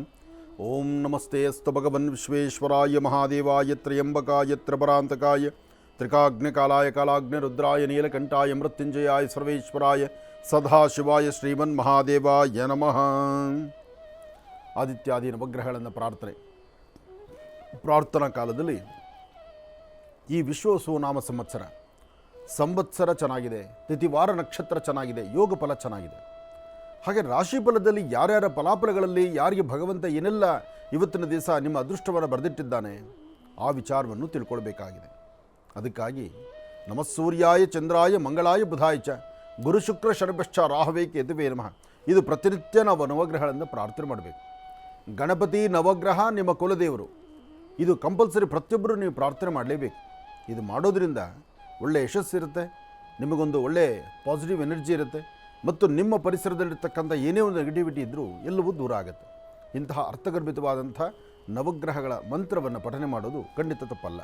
B: ಓಂ ನಮಸ್ತೆ ಅಸ್ತು ಭಗವನ್ ವಿಶ್ವೇಶ್ವರಾಯ ಮಹಾದೇವಾಯ ತ್ರಯಂಬಕಾಯ ತ್ರಿಪರಾಂತಕಾಯ ತ್ರಿಕಾಗ್ನಿಕಾಲಾಯ ಕಾಲಾಗ್ನಿ ರುದ್ರಾಯ ನೀಲಕಂಠಾಯ ಮೃತ್ಯುಂಜಯಾಯ ಸರ್ವೇಶ್ವರಾಯ ಸದಾಶಿವಾಯ ಶ್ರೀಮನ್ ಮಹಾದೇವಾಯ ನಮಃ. ಆದಿತ್ಯಾದಿ ನವಗ್ರಹಗಳನ್ನು ಪ್ರಾರ್ಥನಾ ಕಾಲದಲ್ಲಿ ಈ ವಿಶ್ವಸುನಾಮ ಸಂವತ್ಸರ ಚೆನ್ನಾಗಿದೆ, ತಿಥಿವಾರ ನಕ್ಷತ್ರ ಚೆನ್ನಾಗಿದೆ, ಯೋಗ ಫಲ ಚೆನ್ನಾಗಿದೆ. ಹಾಗೆ ರಾಶಿಫಲದಲ್ಲಿ ಯಾರ್ಯಾರ ಫಲಾಫಲಗಳಲ್ಲಿ ಯಾರಿಗೆ ಭಗವಂತ ಏನೆಲ್ಲ ಇವತ್ತಿನ ದಿವಸ ನಿಮ್ಮ ಅದೃಷ್ಟವನ್ನು ಬರೆದಿಟ್ಟಿದ್ದಾನೆ ಆ ವಿಚಾರವನ್ನು ತಿಳ್ಕೊಳ್ಬೇಕಾಗಿದೆ. ಅದಕ್ಕಾಗಿ ನಮಃ ಸೂರ್ಯಾಯ ಚಂದ್ರಾಯ ಮಂಗಳಾಯ ಬುಧಾಯ ಚ ಗುರು ಶುಕ್ರ ಶನಶ್ಚ ರಾಹವೇ ಕೇತವೇ ನಮಃ. ಇದು ಪ್ರತಿನಿತ್ಯ ನಾವು ನವಗ್ರಹಗಳನ್ನು ಪ್ರಾರ್ಥನೆ ಮಾಡಬೇಕು. ಗಣಪತಿ ನವಗ್ರಹ ನಿಮ್ಮ ಕುಲದೇವರು, ಇದು ಕಂಪಲ್ಸರಿ ಪ್ರತಿಯೊಬ್ಬರು ನೀವು ಪ್ರಾರ್ಥನೆ ಮಾಡಲೇಬೇಕು. ಇದು ಮಾಡೋದ್ರಿಂದ ಒಳ್ಳೆಯ ಯಶಸ್ಸಿರುತ್ತೆ, ನಿಮಗೊಂದು ಒಳ್ಳೆಯ ಪಾಸಿಟಿವ್ ಎನರ್ಜಿ ಇರುತ್ತೆ, ಮತ್ತು ನಿಮ್ಮ ಪರಿಸರದಲ್ಲಿರ್ತಕ್ಕಂಥ ಏನೇ ಒಂದು ನೆಗೆಟಿವಿಟಿ ಇದ್ದರೂ ಎಲ್ಲವೂ ದೂರ ಆಗುತ್ತೆ. ಇಂತಹ ಅರ್ಥಗರ್ಭಿತವಾದಂಥ ನವಗ್ರಹಗಳ ಮಂತ್ರವನ್ನು ಪಠನೆ ಮಾಡೋದು ಖಂಡಿತ ತಪ್ಪಲ್ಲ.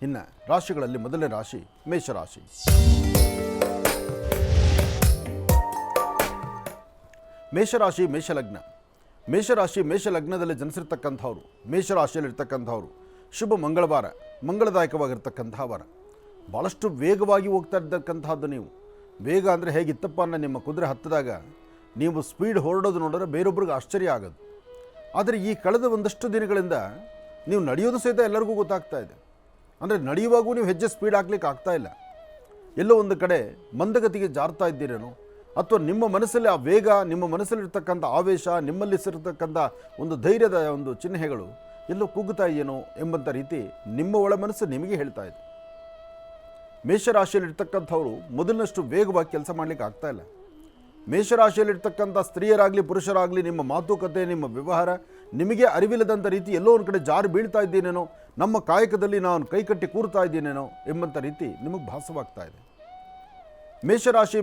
B: ಇನ್ನು ರಾಶಿಗಳಲ್ಲಿ ಮೊದಲನೇ ರಾಶಿ ಮೇಷರಾಶಿ. ಮೇಷರಾಶಿ ಮೇಷಲಗ್ನ. ಮೇಷಲಗ್ನದಲ್ಲಿ ಜನಿಸಿರ್ತಕ್ಕಂಥವ್ರು, ಮೇಷರಾಶಿಯಲ್ಲಿರ್ತಕ್ಕಂಥವ್ರು ಶುಭ ಮಂಗಳವಾರ, ಮಂಗಳದಾಯಕವಾಗಿರ್ತಕ್ಕಂಥ ವಾರ. ಭಾಳಷ್ಟು ವೇಗವಾಗಿ ಹೋಗ್ತಾ ಇರ್ತಕ್ಕಂಥದ್ದು. ನೀವು ವೇಗ ಅಂದರೆ ಹೇಗಿತ್ತಪ್ಪ ಅನ್ನೋ ನಿಮ್ಮ ಕುದುರೆ ಹತ್ತಿದಾಗ ನೀವು ಸ್ಪೀಡ್ ಹೊರಡೋದು ನೋಡಿದ್ರೆ ಬೇರೊಬ್ಬರಿಗೆ ಆಶ್ಚರ್ಯ ಆಗೋದು. ಆದರೆ ಈ ಕಳೆದ ಒಂದಷ್ಟು ದಿನಗಳಿಂದ ನೀವು ನಡೆಯೋದು ಸಹಿತ ಎಲ್ಲರಿಗೂ ಗೊತ್ತಾಗ್ತಾ ಇದೆ. ಅಂದರೆ ನಡೆಯುವಾಗೂ ನೀವು ಹೆಜ್ಜೆ ಸ್ಪೀಡ್ ಹಾಕ್ಲಿಕ್ಕೆ ಆಗ್ತಾ ಇಲ್ಲ. ಎಲ್ಲೋ ಒಂದು ಕಡೆ ಮಂದಗತಿಗೆ ಜಾರ್ತಾ ಇದ್ದೀರೇನೋ, ಅಥವಾ ನಿಮ್ಮ ಮನಸ್ಸಲ್ಲಿ ಆ ವೇಗ, ನಿಮ್ಮ ಮನಸ್ಸಲ್ಲಿರ್ತಕ್ಕಂಥ ಆವೇಶ, ನಿಮ್ಮಲ್ಲಿ ಸಿರ್ತಕ್ಕಂಥ ಒಂದು ಧೈರ್ಯದ ಒಂದು ಚಿಹ್ನೆಗಳು ಎಲ್ಲೋ ಕುಗ್ಗುತ್ತಾ ಇದೆಯೇನೋ ಎಂಬಂಥ ರೀತಿ ನಿಮ್ಮ ಒಳ ಮನಸ್ಸು ನಿಮಗೆ ಹೇಳ್ತಾ ಇದೆ. ಮೇಷರಾಶಿಯಲ್ಲಿರ್ತಕ್ಕಂಥವ್ರು ಮೊದಲಿನಷ್ಟು ವೇಗವಾಗಿ ಕೆಲಸ ಮಾಡಲಿಕ್ಕೆ ಆಗ್ತಾ ಇಲ್ಲ. ಮೇಷರಾಶಿಯಲ್ಲಿರ್ತಕ್ಕಂಥ ಸ್ತ್ರೀಯರಾಗಲಿ ಪುರುಷರಾಗಲಿ ನಿಮ್ಮ ಮಾತುಕತೆ, ನಿಮ್ಮ ವ್ಯವಹಾರ ನಿಮಗೆ ಅರಿವಿಲ್ಲದಂಥ ರೀತಿ ಎಲ್ಲೋ ಒಂದು ಕಡೆ ಜಾರಿ ಬೀಳ್ತಾ ಇದ್ದೀನೇನೋ, ನಮ್ಮ ಕಾಯಕದಲ್ಲಿ ನಾನು ಕೈಕಟ್ಟಿ ಕೂರ್ತಾ ಇದ್ದೀನೇನೋ ಎಂಬಂಥ ರೀತಿ ನಿಮಗೆ ಭಾಸವಾಗ್ತಾ ಇದೆ.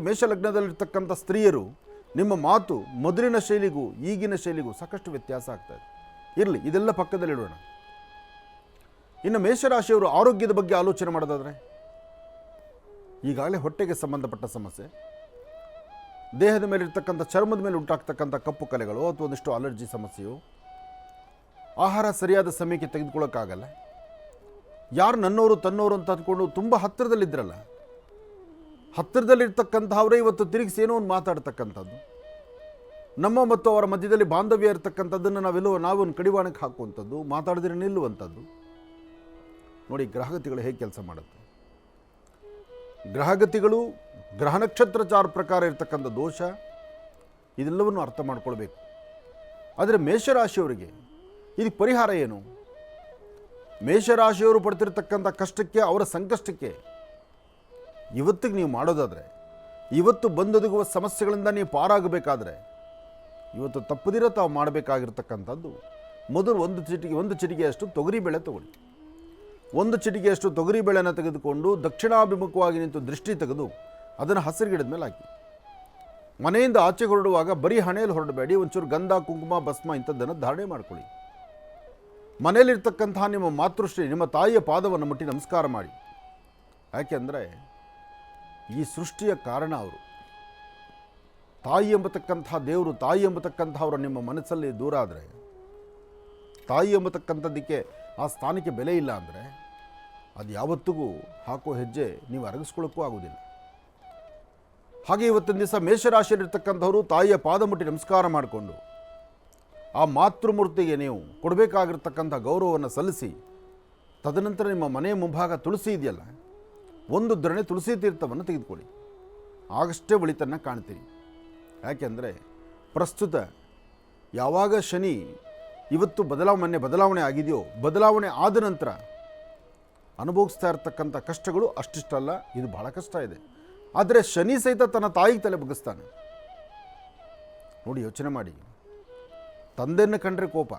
B: ಮೇಷಲಗ್ನದಲ್ಲಿರ್ತಕ್ಕಂಥ ಸ್ತ್ರೀಯರು ನಿಮ್ಮ ಮಾತು ಮೊದಲಿನ ಶೈಲಿಗೂ ಈಗಿನ ಶೈಲಿಗೂ ಸಾಕಷ್ಟು ವ್ಯತ್ಯಾಸ ಆಗ್ತಾ ಇದೆ. ಇರಲಿ, ಇದೆಲ್ಲ ಪಕ್ಕದಲ್ಲಿಡೋಣ. ಇನ್ನು ಮೇಷರಾಶಿಯವರು ಆರೋಗ್ಯದ ಬಗ್ಗೆ ಆಲೋಚನೆ ಮಾಡೋದಾದರೆ, ಈಗಾಗಲೇ ಹೊಟ್ಟೆಗೆ ಸಂಬಂಧಪಟ್ಟ ಸಮಸ್ಯೆ, ದೇಹದ ಮೇಲಿರ್ತಕ್ಕಂಥ ಚರ್ಮದ ಮೇಲೆ ಉಂಟಾಗ್ತಕ್ಕಂಥ ಕಪ್ಪು ಕಲೆಗಳು ಅಥವಾ ಒಂದಿಷ್ಟು ಅಲರ್ಜಿ ಸಮಸ್ಯೆಯು, ಆಹಾರ ಸರಿಯಾದ ಸಮಯಕ್ಕೆ ತೆಗೆದುಕೊಳ್ಳೋಕ್ಕಾಗಲ್ಲ, ಯಾರು ನನ್ನವರು ತನ್ನವರು ಅಂತ ಅಂದ್ಕೊಂಡು ತುಂಬ ಹತ್ತಿರದಲ್ಲಿದ್ದರಲ್ಲ, ಹತ್ತಿರದಲ್ಲಿರ್ತಕ್ಕಂಥವರೇ ಇವತ್ತು ತಿರುಗಿಸಿ ಏನೋ ಒಂದು ಮಾತಾಡ್ತಕ್ಕಂಥದ್ದು, ನಮ್ಮ ಮತ್ತು ಅವರ ಮಧ್ಯದಲ್ಲಿ ಬಾಂಧವ್ಯ ಇರತಕ್ಕಂಥದ್ದನ್ನು ನಾವೊಂದು ಕಡಿವಾಣಕ್ಕೆ ಹಾಕುವಂಥದ್ದು, ಮಾತಾಡಿದ್ರೆ ನಿಲ್ಲುವಂಥದ್ದು. ನೋಡಿ ಗ್ರಹಗತಿಗಳು ಹೇಗೆ ಕೆಲಸ ಮಾಡುತ್ತೆ. ಗ್ರಹಗತಿಗಳು ಗ್ರಹ ನಕ್ಷತ್ರಚಾರ ಪ್ರಕಾರ ಇರತಕ್ಕಂಥ ದೋಷ ಇದೆಲ್ಲವನ್ನು ಅರ್ಥ ಮಾಡ್ಕೊಳ್ಬೇಕು. ಆದರೆ ಮೇಷರಾಶಿಯವರಿಗೆ ಇದಕ್ಕೆ ಪರಿಹಾರ ಏನು? ಮೇಷರಾಶಿಯವರು ಪಡ್ತಿರ್ತಕ್ಕಂಥ ಕಷ್ಟಕ್ಕೆ, ಅವರ ಸಂಕಷ್ಟಕ್ಕೆ ಇವತ್ತಿಗೆ ನೀವು ಮಾಡೋದಾದರೆ, ಇವತ್ತು ಬಂದೊದಗುವ ಸಮಸ್ಯೆಗಳಿಂದ ನೀವು ಪಾರಾಗಬೇಕಾದ್ರೆ ಇವತ್ತು ತಪ್ಪದಿರೋ ತಾವು ಮಾಡಬೇಕಾಗಿರ್ತಕ್ಕಂಥದ್ದು, ಮೊದಲು ಒಂದು ಚಿಟಿಕೆಯಷ್ಟು ತೊಗರಿಬೇಳೆ ತಗೊಳ್ಳಿ. ಒಂದು ಚಿಟಿಕೆಯಷ್ಟು ತೊಗರಿಬೇಳೆಯನ್ನು ತೆಗೆದುಕೊಂಡು ದಕ್ಷಿಣಾಭಿಮುಖವಾಗಿ ನಿಂತು ದೃಷ್ಟಿ ತೆಗೆದು ಅದನ್ನು ಹಸಿರು ಗಿಡದ ಮೇಲೆ ಹಾಕಿ. ಮನೆಯಿಂದ ಆಚೆ ಹೊರಡುವಾಗ ಬರೀ ಹಣೆಯಲ್ಲಿ ಹೊರಡಬೇಡಿ, ಒಂಚೂರು ಗಂಧ ಕುಂಕುಮ ಭಸ್ಮ ಇಂಥದ್ದನ್ನು ಧಾರಣೆ ಮಾಡ್ಕೊಳ್ಳಿ. ಮನೆಯಲ್ಲಿರ್ತಕ್ಕಂತಹ ನಿಮ್ಮ ಮಾತೃಶ್ರೀ, ನಿಮ್ಮ ತಾಯಿಯ ಪಾದವನ್ನು ಮುಟ್ಟಿ ನಮಸ್ಕಾರ ಮಾಡಿ. ಯಾಕೆಂದರೆ ಈ ಸೃಷ್ಟಿಯ ಕಾರಣ ಅವರು. ತಾಯಿ ಎಂಬತಕ್ಕಂತಹ ದೇವರು, ತಾಯಿ ಎಂಬತಕ್ಕಂಥವ್ರು ನಿಮ್ಮ ಮನಸ್ಸಲ್ಲಿ ದೂರ ಆದರೆ, ತಾಯಿ ಎಂಬತಕ್ಕಂಥದ್ದಕ್ಕೆ ಆ ಸ್ಥಾನಕ್ಕೆ ಬೆಲೆ ಇಲ್ಲ ಅಂದರೆ ಅದು ಯಾವತ್ತಿಗೂ ಹಾಕೋ ಹೆಜ್ಜೆ ನೀವು ಅರಗಿಸ್ಕೊಳ್ಳೋಕ್ಕೂ ಆಗೋದಿಲ್ಲ. ಹಾಗೆ ಇವತ್ತಿನ ದಿವಸ ಮೇಷರಾಶಿಯಲ್ಲಿರ್ತಕ್ಕಂಥವರು ತಾಯಿಯ ಪಾದ ಮುಟ್ಟಿ ನಮಸ್ಕಾರ ಮಾಡಿಕೊಂಡು ಆ ಮಾತೃಮೂರ್ತಿಗೆ ನೀವು ಕೊಡಬೇಕಾಗಿರ್ತಕ್ಕಂಥ ಗೌರವವನ್ನು ಸಲ್ಲಿಸಿ, ತದನಂತರ ನಿಮ್ಮ ಮನೆಯ ಮುಂಭಾಗ ತುಳಸಿ ಇದೆಯಲ್ಲ, ಒಂದು ದ್ರಣೆ ತುಳಸಿ ತೀರ್ಥವನ್ನು ತೆಗೆದುಕೊಳ್ಳಿ. ಆಗಷ್ಟೇ ಒಳಿತನ್ನು ಕಾಣ್ತೀರಿ. ಯಾಕೆಂದರೆ ಪ್ರಸ್ತುತ ಯಾವಾಗ ಶನಿ ಇವತ್ತು ಬದಲಾವಣೆ ಆಗಿದೆಯೋ, ಬದಲಾವಣೆ ಆದ ನಂತರ ಅನುಭವಿಸ್ತಾ ಇರ್ತಕ್ಕಂಥ ಕಷ್ಟಗಳು ಅಷ್ಟಿಷ್ಟಲ್ಲ, ಇದು ಬಹಳ ಕಷ್ಟ ಇದೆ. ಆದರೆ ಶನಿ ಸಹಿತ ತನ್ನ ತಾಯಿಗೆ ತಲೆ ಬಗ್ಗಿಸ್ತಾನೆ. ನೋಡಿ, ಯೋಚನೆ ಮಾಡಿ. ತಂದೆಯನ್ನು ಕಂಡ್ರೆ ಕೋಪ,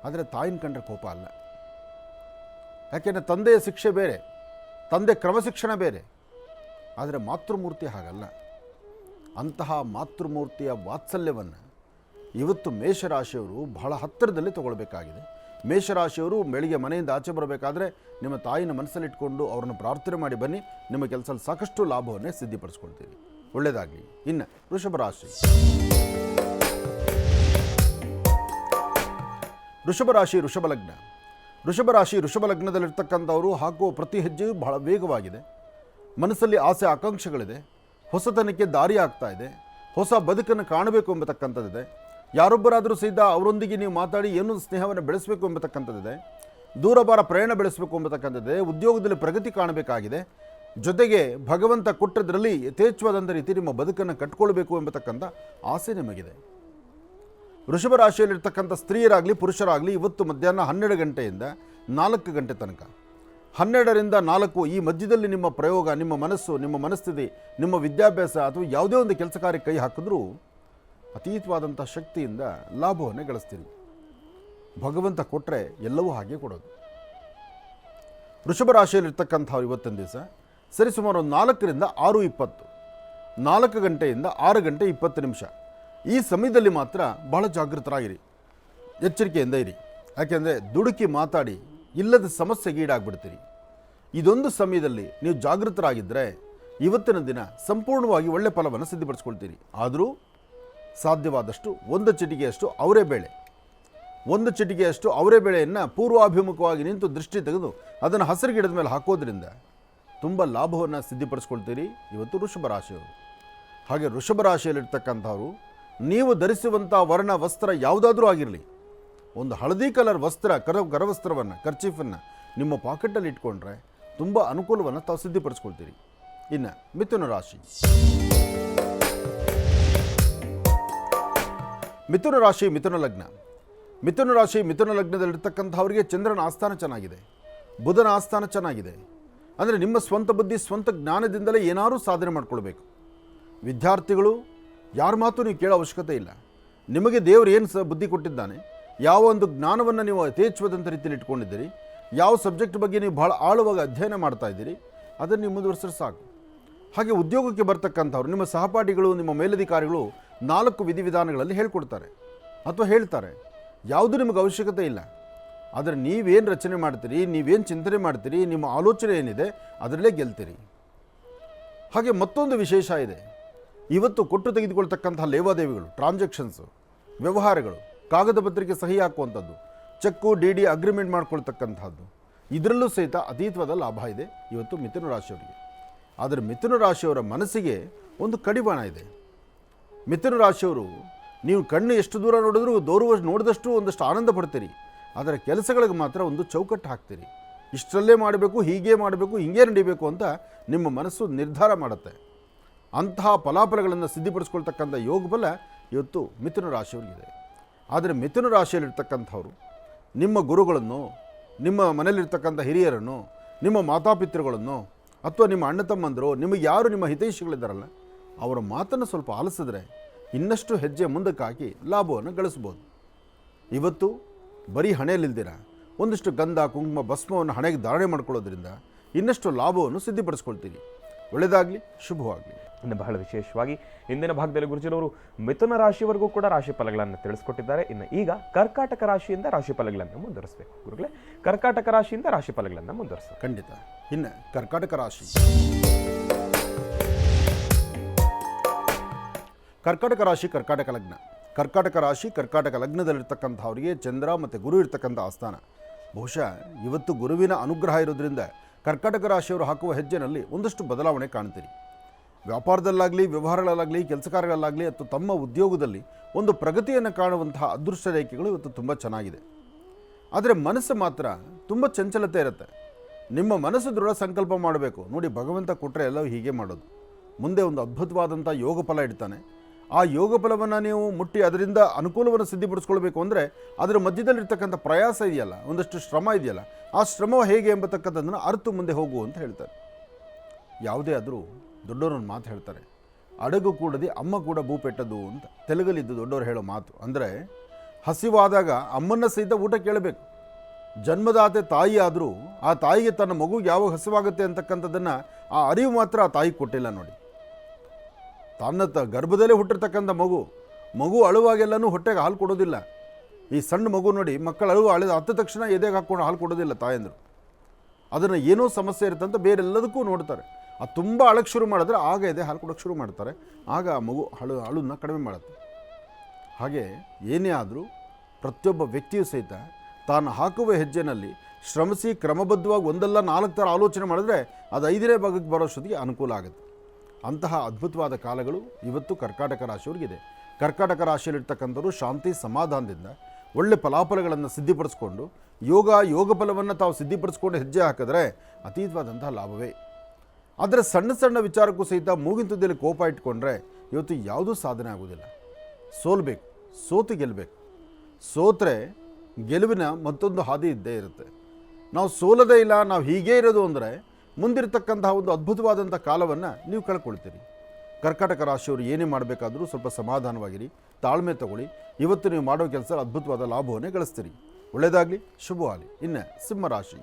B: ಆದರೆ ತಾಯಿನ ಕಂಡ್ರೆ ಕೋಪ ಅಲ್ಲ. ಯಾಕೆಂದರೆ ತಂದೆಯ ಶಿಕ್ಷೆ ಬೇರೆ, ತಂದೆ ಕ್ರಮಶಿಕ್ಷಣ ಬೇರೆ. ಆದರೆ ಮಾತೃಮೂರ್ತಿ ಹಾಗಲ್ಲ. ಅಂತಹ ಮಾತೃಮೂರ್ತಿಯ ವಾತ್ಸಲ್ಯವನ್ನು ಇವತ್ತು ಮೇಷರಾಶಿಯವರು ಬಹಳ ಹತ್ತಿರದಲ್ಲಿ ತಗೊಳ್ಬೇಕಾಗಿದೆ. ಮೇಷರಾಶಿಯವರು ಬೆಳಿಗ್ಗೆ ಮನೆಯಿಂದ ಆಚೆ ಬರಬೇಕಾದ್ರೆ ನಿಮ್ಮ ತಾಯಿನ ಮನಸ್ಸಲ್ಲಿಟ್ಕೊಂಡು ಅವರನ್ನು ಪ್ರಾರ್ಥನೆ ಮಾಡಿ ಬನ್ನಿ. ನಿಮ್ಮ ಕೆಲಸದಲ್ಲಿ ಸಾಕಷ್ಟು ಲಾಭವನ್ನೇ ಸಿದ್ಧಿಪಡಿಸ್ಕೊಳ್ತೀರಿ. ಒಳ್ಳೆಯದಾಗಲಿ. ಇನ್ನು ವೃಷಭ ರಾಶಿ. ವೃಷಭ ರಾಶಿ ವೃಷಭ ಲಗ್ನದಲ್ಲಿರ್ತಕ್ಕಂಥವರು ಹಾಕುವ ಪ್ರತಿ ಹೆಜ್ಜೆಯೂ ಬಹಳ ವೇಗವಾಗಿದೆ. ಮನಸ್ಸಲ್ಲಿ ಆಸೆ ಆಕಾಂಕ್ಷೆಗಳಿದೆ. ಹೊಸತನಕ್ಕೆ ದಾರಿ ಆಗ್ತಾ ಇದೆ. ಹೊಸ ಬದುಕನ್ನು ಕಾಣಬೇಕು ಎಂಬತಕ್ಕಂಥದ್ದಿದೆ. ಯಾರೊಬ್ಬರಾದರೂ ಸಹಿತ ಅವರೊಂದಿಗೆ ನೀವು ಮಾತಾಡಿ ಏನೋ ಸ್ನೇಹವನ್ನು ಬೆಳೆಸಬೇಕು ಎಂಬತಕ್ಕಂಥದ್ದಿದೆ. ದೂರಬಾರ ಪ್ರಯಾಣ ಬೆಳೆಸಬೇಕು ಎಂಬತಕ್ಕಂಥದ್ದಿದೆ. ಉದ್ಯೋಗದಲ್ಲಿ ಪ್ರಗತಿ ಕಾಣಬೇಕಾಗಿದೆ. ಜೊತೆಗೆ ಭಗವಂತ ಕೊಟ್ಟದ್ರಲ್ಲಿ ಯಥೇಚ್ಛವಾದಂಥ ರೀತಿ ನಿಮ್ಮ ಬದುಕನ್ನು ಕಟ್ಕೊಳ್ಬೇಕು ಎಂಬತಕ್ಕಂಥ ಆಸೆ ನಿಮಗಿದೆ. ವೃಷಭ ರಾಶಿಯಲ್ಲಿರ್ತಕ್ಕಂಥ ಸ್ತ್ರೀಯರಾಗಲಿ ಪುರುಷರಾಗಲಿ ಇವತ್ತು ಮಧ್ಯಾಹ್ನ 12 ಗಂಟೆಯಿಂದ 4 ಗಂಟೆ ತನಕ, 12ರಿಂದ 4 ಈ ಮಧ್ಯದಲ್ಲಿ ನಿಮ್ಮ ಪ್ರಯೋಗ, ನಿಮ್ಮ ಮನಸ್ಸು, ನಿಮ್ಮ ಮನಸ್ಥಿತಿ, ನಿಮ್ಮ ವಿದ್ಯಾಭ್ಯಾಸ ಅಥವಾ ಯಾವುದೇ ಒಂದು ಕೆಲಸ ಕಾರ್ಯ ಕೈ ಹಾಕಿದ್ರೂ ಅತೀತವಾದಂಥ ಶಕ್ತಿಯಿಂದ ಲಾಭವನ್ನೇ ಗಳಿಸ್ತೀರಿ. ಭಗವಂತ ಕೊಟ್ಟರೆ ಎಲ್ಲವೂ ಹಾಗೆ ಕೊಡೋದು. ವೃಷಭ ರಾಶಿಯಲ್ಲಿರ್ತಕ್ಕಂಥವ್ರು ಇವತ್ತಿನ ದಿವಸ ಸರಿಸುಮಾರು 4ರಿಂದ 6:20, 4 ಗಂಟೆಯಿಂದ 6 ಗಂಟೆ 20 ನಿಮಿಷ ಈ ಸಮಯದಲ್ಲಿ ಮಾತ್ರ ಬಹಳ ಜಾಗೃತರಾಗಿರಿ, ಎಚ್ಚರಿಕೆಯಿಂದ ಇರಿ. ಯಾಕೆಂದರೆ ದುಡುಕಿ ಮಾತಾಡಿ ಇಲ್ಲದ ಸಮಸ್ಯೆಗೆ ಈಡಾಗ್ಬಿಡ್ತೀರಿ. ಇದೊಂದು ಸಮಯದಲ್ಲಿ ನೀವು ಜಾಗೃತರಾಗಿದ್ದರೆ ಇವತ್ತಿನ ದಿನ ಸಂಪೂರ್ಣವಾಗಿ ಒಳ್ಳೆ ಫಲವನ್ನು ಸಿದ್ಧಪಡಿಸ್ಕೊಳ್ತೀರಿ. ಆದರೂ ಸಾಧ್ಯವಾದಷ್ಟು ಒಂದು ಚಿಟಿಕೆಯಷ್ಟು ಅವರೆಬೇಳೆಯನ್ನು ಪೂರ್ವಾಭಿಮುಖವಾಗಿ ನಿಂತು ದೃಷ್ಟಿ ತೆಗೆದು ಅದನ್ನು ಹಸಿರು ಗಿಡದ ಮೇಲೆ ಹಾಕೋದ್ರಿಂದ ತುಂಬ ಲಾಭವನ್ನು ಸಿದ್ಧಪಡಿಸ್ಕೊಳ್ತೀರಿ ಇವತ್ತು ವೃಷಭ ರಾಶಿಯವರು. ಹಾಗೆ ವೃಷಭ ರಾಶಿಯಲ್ಲಿರ್ತಕ್ಕಂಥವರು ನೀವು ಧರಿಸುವಂಥ ವರ್ಣ ವಸ್ತ್ರ ಯಾವುದಾದ್ರೂ ಆಗಿರಲಿ, ಒಂದು ಹಳದಿ ಕಲರ್ ವಸ್ತ್ರ, ಕರವಸ್ತ್ರವನ್ನು, ಕರ್ಚೀಫನ್ನು ನಿಮ್ಮ ಪಾಕೆಟಲ್ಲಿ ಇಟ್ಕೊಂಡ್ರೆ ತುಂಬ ಅನುಕೂಲವನ್ನು ತಾವು ಸಿದ್ಧಪಡಿಸ್ಕೊಳ್ತೀರಿ. ಇನ್ನು ಮಿಥುನ ರಾಶಿ. ಮಿಥುನ ಲಗ್ನದಲ್ಲಿರ್ತಕ್ಕಂಥವರಿಗೆ ಚಂದ್ರನ ಆಸ್ಥಾನ ಚೆನ್ನಾಗಿದೆ, ಬುಧನ ಆಸ್ಥಾನ ಚೆನ್ನಾಗಿದೆ. ಅಂದರೆ ನಿಮ್ಮ ಸ್ವಂತ ಬುದ್ಧಿ, ಸ್ವಂತ ಜ್ಞಾನದಿಂದಲೇ ಏನಾದರೂ ಸಾಧನೆ ಮಾಡ್ಕೊಳ್ಬೇಕು. ವಿದ್ಯಾರ್ಥಿಗಳು ಯಾರ ಮಾತು ನೀವು ಕೇಳೋ ಅವಶ್ಯಕತೆ ಇಲ್ಲ. ನಿಮಗೆ ದೇವರು ಏನು ಬುದ್ಧಿ ಕೊಟ್ಟಿದ್ದಾನೆ, ಯಾವ ಒಂದು ಜ್ಞಾನವನ್ನು ನೀವು ಯಥೇಚ್ಛವಾದಂಥ ರೀತಿಯಲ್ಲಿ ಇಟ್ಕೊಂಡಿದ್ದೀರಿ, ಯಾವ ಸಬ್ಜೆಕ್ಟ್ ಬಗ್ಗೆ ನೀವು ಭಾಳ ಆಳವಾಗಿ ಅಧ್ಯಯನ ಮಾಡ್ತಾ ಇದ್ದೀರಿ, ಅದನ್ನು ನೀವು ಮುಂದುವರಿಸಿದ್ರೆ ಸಾಕು. ಹಾಗೆ ಉದ್ಯೋಗಕ್ಕೆ ಬರ್ತಕ್ಕಂಥವ್ರು, ನಿಮ್ಮ ಸಹಪಾಠಿಗಳು, ನಿಮ್ಮ ಮೇಲಧಿಕಾರಿಗಳು 4 ವಿಧಿವಿಧಾನಗಳಲ್ಲಿ ಹೇಳ್ಕೊಡ್ತಾರೆ ಅಥವಾ ಹೇಳ್ತಾರೆ. ಯಾವುದೂ ನಿಮಗೆ ಅವಶ್ಯಕತೆ ಇಲ್ಲ. ಆದರೆ ನೀವೇನು ರಚನೆ ಮಾಡ್ತೀರಿ, ನೀವೇನು ಚಿಂತನೆ ಮಾಡ್ತೀರಿ, ನಿಮ್ಮ ಆಲೋಚನೆ ಏನಿದೆ ಅದರಲ್ಲೇ ಗೆಲ್ತೀರಿ. ಹಾಗೆ ಮತ್ತೊಂದು ವಿಶೇಷ ಇದೆ. ಇವತ್ತು ಕೊಟ್ಟು ತೆಗೆದುಕೊಳ್ತಕ್ಕಂಥ ಲೇವಾದೇವಿಗಳು, ಟ್ರಾನ್ಸಾಕ್ಷನ್ಸು, ವ್ಯವಹಾರಗಳು, ಕಾಗದ ಪತ್ರಿಕೆ ಸಹಿ ಹಾಕುವಂಥದ್ದು, ಚೆಕ್ಕು DD ಅಗ್ರಿಮೆಂಟ್ ಮಾಡ್ಕೊಳ್ತಕ್ಕಂಥದ್ದು, ಇದರಲ್ಲೂ ಸಹಿತ ಅತೀತವಾದ ಲಾಭ ಇದೆ ಇವತ್ತು ಮಿಥುನ ರಾಶಿಯವರಿಗೆ. ಆದರೆ ಮಿಥುನ ರಾಶಿಯವರ ಮನಸ್ಸಿಗೆ ಒಂದು ಕಡಿವಾಣ ಇದೆ. ಮಿಥುನ ರಾಶಿಯವರು ನೀವು ಕಣ್ಣು ಎಷ್ಟು ದೂರ ನೋಡಿದ್ರೂ ನೋಡಿದಷ್ಟು ಒಂದಷ್ಟು ಆನಂದ ಪಡ್ತೀರಿ. ಆದರೆ ಕೆಲಸಗಳಿಗೆ ಮಾತ್ರ ಒಂದು ಚೌಕಟ್ಟು ಹಾಕ್ತೀರಿ. ಇಷ್ಟರಲ್ಲೇ ಮಾಡಬೇಕು, ಹೀಗೆ ಮಾಡಬೇಕು, ಹಿಂಗೆ ನಡೀಬೇಕು ಅಂತ ನಿಮ್ಮ ಮನಸ್ಸು ನಿರ್ಧಾರ ಮಾಡುತ್ತೆ. ಅಂತಹ ಫಲಾಫಲಗಳನ್ನು ಸಿದ್ಧಪಡಿಸ್ಕೊಳ್ತಕ್ಕಂಥ ಯೋಗ ಬಲ ಇವತ್ತು ಮಿಥುನ ರಾಶಿಯವರಿಗಿದೆ. ಆದರೆ ಮಿಥುನ ರಾಶಿಯಲ್ಲಿರ್ತಕ್ಕಂಥವ್ರು ನಿಮ್ಮ ಗುರುಗಳನ್ನು, ನಿಮ್ಮ ಮನೆಯಲ್ಲಿರ್ತಕ್ಕಂಥ ಹಿರಿಯರನ್ನು, ನಿಮ್ಮ ಮಾತಾಪಿತೃಗಳನ್ನು ಅಥವಾ ನಿಮ್ಮ ಅಣ್ಣ ತಮ್ಮಂದರು, ನಿಮಗೆ ಯಾರು ನಿಮ್ಮ ಹಿತೈಷಿಗಳಿದ್ದಾರಲ್ಲ ಅವರ ಮಾತನ್ನು ಸ್ವಲ್ಪ ಆಲಿಸಿದ್ರೆ ಇನ್ನಷ್ಟು ಹೆಜ್ಜೆ ಮುಂದಕ್ಕೆ ಹಾಕಿ ಲಾಭವನ್ನು ಗಳಿಸ್ಬೋದು. ಇವತ್ತು ಬರೀ ಹಣೆಯಲ್ಲಿಲ್ದಿರ ಒಂದಿಷ್ಟು ಗಂಧ ಕುಂಕುಮ ಭಸ್ಮವನ್ನು ಹಣೆಗೆ ಧಾರಣೆ ಮಾಡ್ಕೊಳ್ಳೋದ್ರಿಂದ ಇನ್ನಷ್ಟು ಲಾಭವನ್ನು ಸಿದ್ಧಿಪಡಿಸ್ಕೊಳ್ತೀರಿ. ಒಳ್ಳೆಯದಾಗಲಿ, ಶುಭವಾಗಲಿ.
A: ಇನ್ನು ಬಹಳ ವಿಶೇಷವಾಗಿ ಇಂದಿನ ಭಾಗದಲ್ಲಿ ಗುರುಜಿರವರು ಮಿಥುನ ರಾಶಿವರೆಗೂ ಕೂಡ ರಾಶಿ ಫಲಗಳನ್ನು ತಿಳಿಸ್ಕೊಟ್ಟಿದ್ದಾರೆ. ಇನ್ನು ಈಗ ಕರ್ಕಾಟಕ ರಾಶಿಯಿಂದ ರಾಶಿ ಫಲಗಳನ್ನು ಮುಂದುವರಿಸಬೇಕು. ಗುರುಗಳೇ, ಕರ್ಕಾಟಕ ರಾಶಿಯಿಂದ ರಾಶಿ ಫಲಗಳನ್ನು ಮುಂದುವರಿಸ.
B: ಖಂಡಿತ. ಇನ್ನು ಕರ್ಕಾಟಕ ರಾಶಿ. ಕರ್ಕಾಟಕ ರಾಶಿ, ಕರ್ಕಾಟಕ ಲಗ್ನ. ಕರ್ಕಾಟಕ ರಾಶಿ, ಕರ್ಕಾಟಕ ಲಗ್ನದಲ್ಲಿರ್ತಕ್ಕಂಥವರಿಗೆ ಚಂದ್ರ ಮತ್ತು ಗುರು ಇರ್ತಕ್ಕಂಥ ಆಸ್ಥಾನ. ಬಹುಶಃ ಇವತ್ತು ಗುರುವಿನ ಅನುಗ್ರಹ ಇರೋದ್ರಿಂದ ಕರ್ಕಾಟಕ ರಾಶಿಯವರು ಹಾಕುವ ಹೆಜ್ಜೆನಲ್ಲಿ ಒಂದಷ್ಟು ಬದಲಾವಣೆ ಕಾಣ್ತೀರಿ. ವ್ಯಾಪಾರದಲ್ಲಾಗಲಿ, ವ್ಯವಹಾರಗಳಲ್ಲಾಗಲಿ, ಕೆಲಸ ಕಾರ್ಯಗಳಲ್ಲಾಗಲಿ ಅಥವಾ ತಮ್ಮ ಉದ್ಯೋಗದಲ್ಲಿ ಒಂದು ಪ್ರಗತಿಯನ್ನು ಕಾಣುವಂತಹ ಅದೃಷ್ಟ ರೇಖೆಗಳು ಇವತ್ತು ತುಂಬ ಚೆನ್ನಾಗಿದೆ. ಆದರೆ ಮನಸ್ಸು ಮಾತ್ರ ತುಂಬ ಚಂಚಲತೆ ಇರುತ್ತೆ. ನಿಮ್ಮ ಮನಸ್ಸು ದೃಢ ಸಂಕಲ್ಪ ಮಾಡಬೇಕು. ನೋಡಿ, ಭಗವಂತ ಕೊಟ್ಟರೆ ಎಲ್ಲವೂ ಹೀಗೆ ಮಾಡೋದು. ಮುಂದೆ ಒಂದು ಅದ್ಭುತವಾದಂಥ ಯೋಗ ಫಲ ಇಡ್ತಾನೆ. ಆ ಯೋಗ ಫಲವನ್ನು ನೀವು ಮುಟ್ಟಿ ಅದರಿಂದ ಅನುಕೂಲವನ್ನು ಸಿದ್ಧಿಪಡಿಸ್ಕೊಳ್ಬೇಕು ಅಂದರೆ ಅದರ ಮಧ್ಯದಲ್ಲಿರ್ತಕ್ಕಂಥ ಪ್ರಯಾಸ ಇದೆಯಲ್ಲ, ಒಂದಷ್ಟು ಶ್ರಮ ಇದೆಯಲ್ಲ, ಆ ಶ್ರಮ ಹೇಗೆ ಎಂಬತಕ್ಕಂಥದ್ದನ್ನು ಅರ್ತು ಮುಂದೆ ಹೋಗು ಅಂತ ಹೇಳ್ತಾರೆ. ಯಾವುದೇ ಆದರೂ ದೊಡ್ಡವರೊಂದು ಮಾತು ಹೇಳ್ತಾರೆ, ಅಡಗು ಕೂಡದೆ ಅಮ್ಮ ಕೂಡ ಭೂಪೆಟ್ಟದು ಅಂತ. ತೆಲುಗಲ್ಲಿದ್ದು ದೊಡ್ಡವರು ಹೇಳೋ ಮಾತು. ಅಂದರೆ ಹಸಿವಾದಾಗ ಅಮ್ಮನ್ನ ಸಹಿತ ಊಟ ಕೇಳಬೇಕು. ಜನ್ಮದಾತೆ ತಾಯಿ ಆದರೂ ಆ ತಾಯಿಗೆ ತನ್ನ ಮಗುಗೆ ಯಾವಾಗ ಹಸಿವಾಗುತ್ತೆ ಅಂತಕ್ಕಂಥದ್ದನ್ನು ಆ ಅರಿವು ಮಾತ್ರ ಆ ತಾಯಿ ಕೊಟ್ಟಿಲ್ಲ. ನೋಡಿ, ತನ್ನ ಗರ್ಭದಲ್ಲೇ ಹುಟ್ಟಿರ್ತಕ್ಕಂಥ ಮಗು ಅಳುವಾಗೆಲ್ಲನೂ ಹೊಟ್ಟೆಗೆ ಹಾಲು ಕೊಡೋದಿಲ್ಲ. ಈ ಸಣ್ಣ ಮಗು ನೋಡಿ, ಮಕ್ಕಳು ಹತ್ತ ತಕ್ಷಣ ಎದೆಗೆ ಹಾಕ್ಕೊಂಡು ಹಾಲು ಕೊಡೋದಿಲ್ಲ ತಾಯಂದರು. ಅದನ್ನು ಏನೋ ಸಮಸ್ಯೆ ಇರುತ್ತಂತ ಬೇರೆಲ್ಲದಕ್ಕೂ ನೋಡ್ತಾರೆ. ಅದು ತುಂಬ ಅಳಕ್ಕೆ ಶುರು ಮಾಡಿದ್ರೆ ಆಗ ಎದೆ ಹಾಲು ಕೊಡೋಕ್ಕೆ ಶುರು ಮಾಡ್ತಾರೆ. ಆಗ ಆ ಮಗು ಅಳನ್ನ ಕಡಿಮೆ ಮಾಡುತ್ತೆ. ಹಾಗೆ ಏನೇ ಆದರೂ ಪ್ರತಿಯೊಬ್ಬ ವ್ಯಕ್ತಿಯೂ ಸಹಿತ ತಾನು ಹಾಕುವ ಹೆಜ್ಜೆನಲ್ಲಿ ಶ್ರಮಿಸಿ ಕ್ರಮಬದ್ಧವಾಗಿ ಒಂದಲ್ಲ 4 ಥರ ಆಲೋಚನೆ ಮಾಡಿದ್ರೆ ಅದು 5ನೇ ಭಾಗಕ್ಕೆ ಬರೋಷ್ಟೊತ್ತಿಗೆ ಅನುಕೂಲ ಆಗುತ್ತೆ. ಅಂತಹ ಅದ್ಭುತವಾದ ಕಾಲಗಳು ಇವತ್ತು ಕರ್ಕಾಟಕ ರಾಶಿಯವರಿಗಿದೆ. ಕರ್ಕಾಟಕ ರಾಶಿಯಲ್ಲಿರ್ತಕ್ಕಂಥವ್ರು ಶಾಂತಿ ಸಮಾಧಾನದಿಂದ ಒಳ್ಳೆ ಫಲಾಫಲಗಳನ್ನು ಸಿದ್ಧಿಪಡಿಸ್ಕೊಂಡು ಯೋಗ ಫಲವನ್ನು ತಾವು ಸಿದ್ಧಿಪಡಿಸ್ಕೊಂಡು ಹೆಜ್ಜೆ ಹಾಕಿದ್ರೆ ಅತೀತವಾದಂತಹ ಲಾಭವೇ. ಆದರೆ ಸಣ್ಣ ಸಣ್ಣ ವಿಚಾರಕ್ಕೂ ಸಹಿತ ಮೂಗಿನ ತುದಿಯಲ್ಲಿ ಕೋಪ ಇಟ್ಕೊಂಡ್ರೆ ಇವತ್ತು ಯಾವುದೂ ಸಾಧನೆ ಆಗೋದಿಲ್ಲ. ಸೋಲ್ಬೇಕು, ಸೋತು ಗೆಲ್ಲಬೇಕು. ಸೋತ್ರೆ ಗೆಲುವಿನ ಮತ್ತೊಂದು ಹಾದಿ ಇದ್ದೇ ಇರುತ್ತೆ. ನಾವು ಸೋಲದೇ ಇಲ್ಲ, ನಾವು ಹೀಗೇ ಇರೋದು ಅಂದರೆ ಮುಂದಿರತಕ್ಕಂತಹ ಒಂದು ಅದ್ಭುತವಾದಂಥ ಕಾಲವನ್ನು ನೀವು ಕಳ್ಕೊಳ್ತೀರಿ. ಕರ್ಕಾಟಕ ರಾಶಿಯವರು ಏನೇ ಮಾಡಬೇಕಾದ್ರೂ ಸ್ವಲ್ಪ ಸಮಾಧಾನವಾಗಿರಿ, ತಾಳ್ಮೆ ತಗೊಳ್ಳಿ. ಇವತ್ತು ನೀವು ಮಾಡೋ ಕೆಲಸ ಅದ್ಭುತವಾದ ಲಾಭವನ್ನೇ ಗಳಿಸ್ತೀರಿ. ಒಳ್ಳೆಯದಾಗಲಿ, ಶುಭವಾಗಲಿ. ಇನ್ನು ಸಿಂಹರಾಶಿ.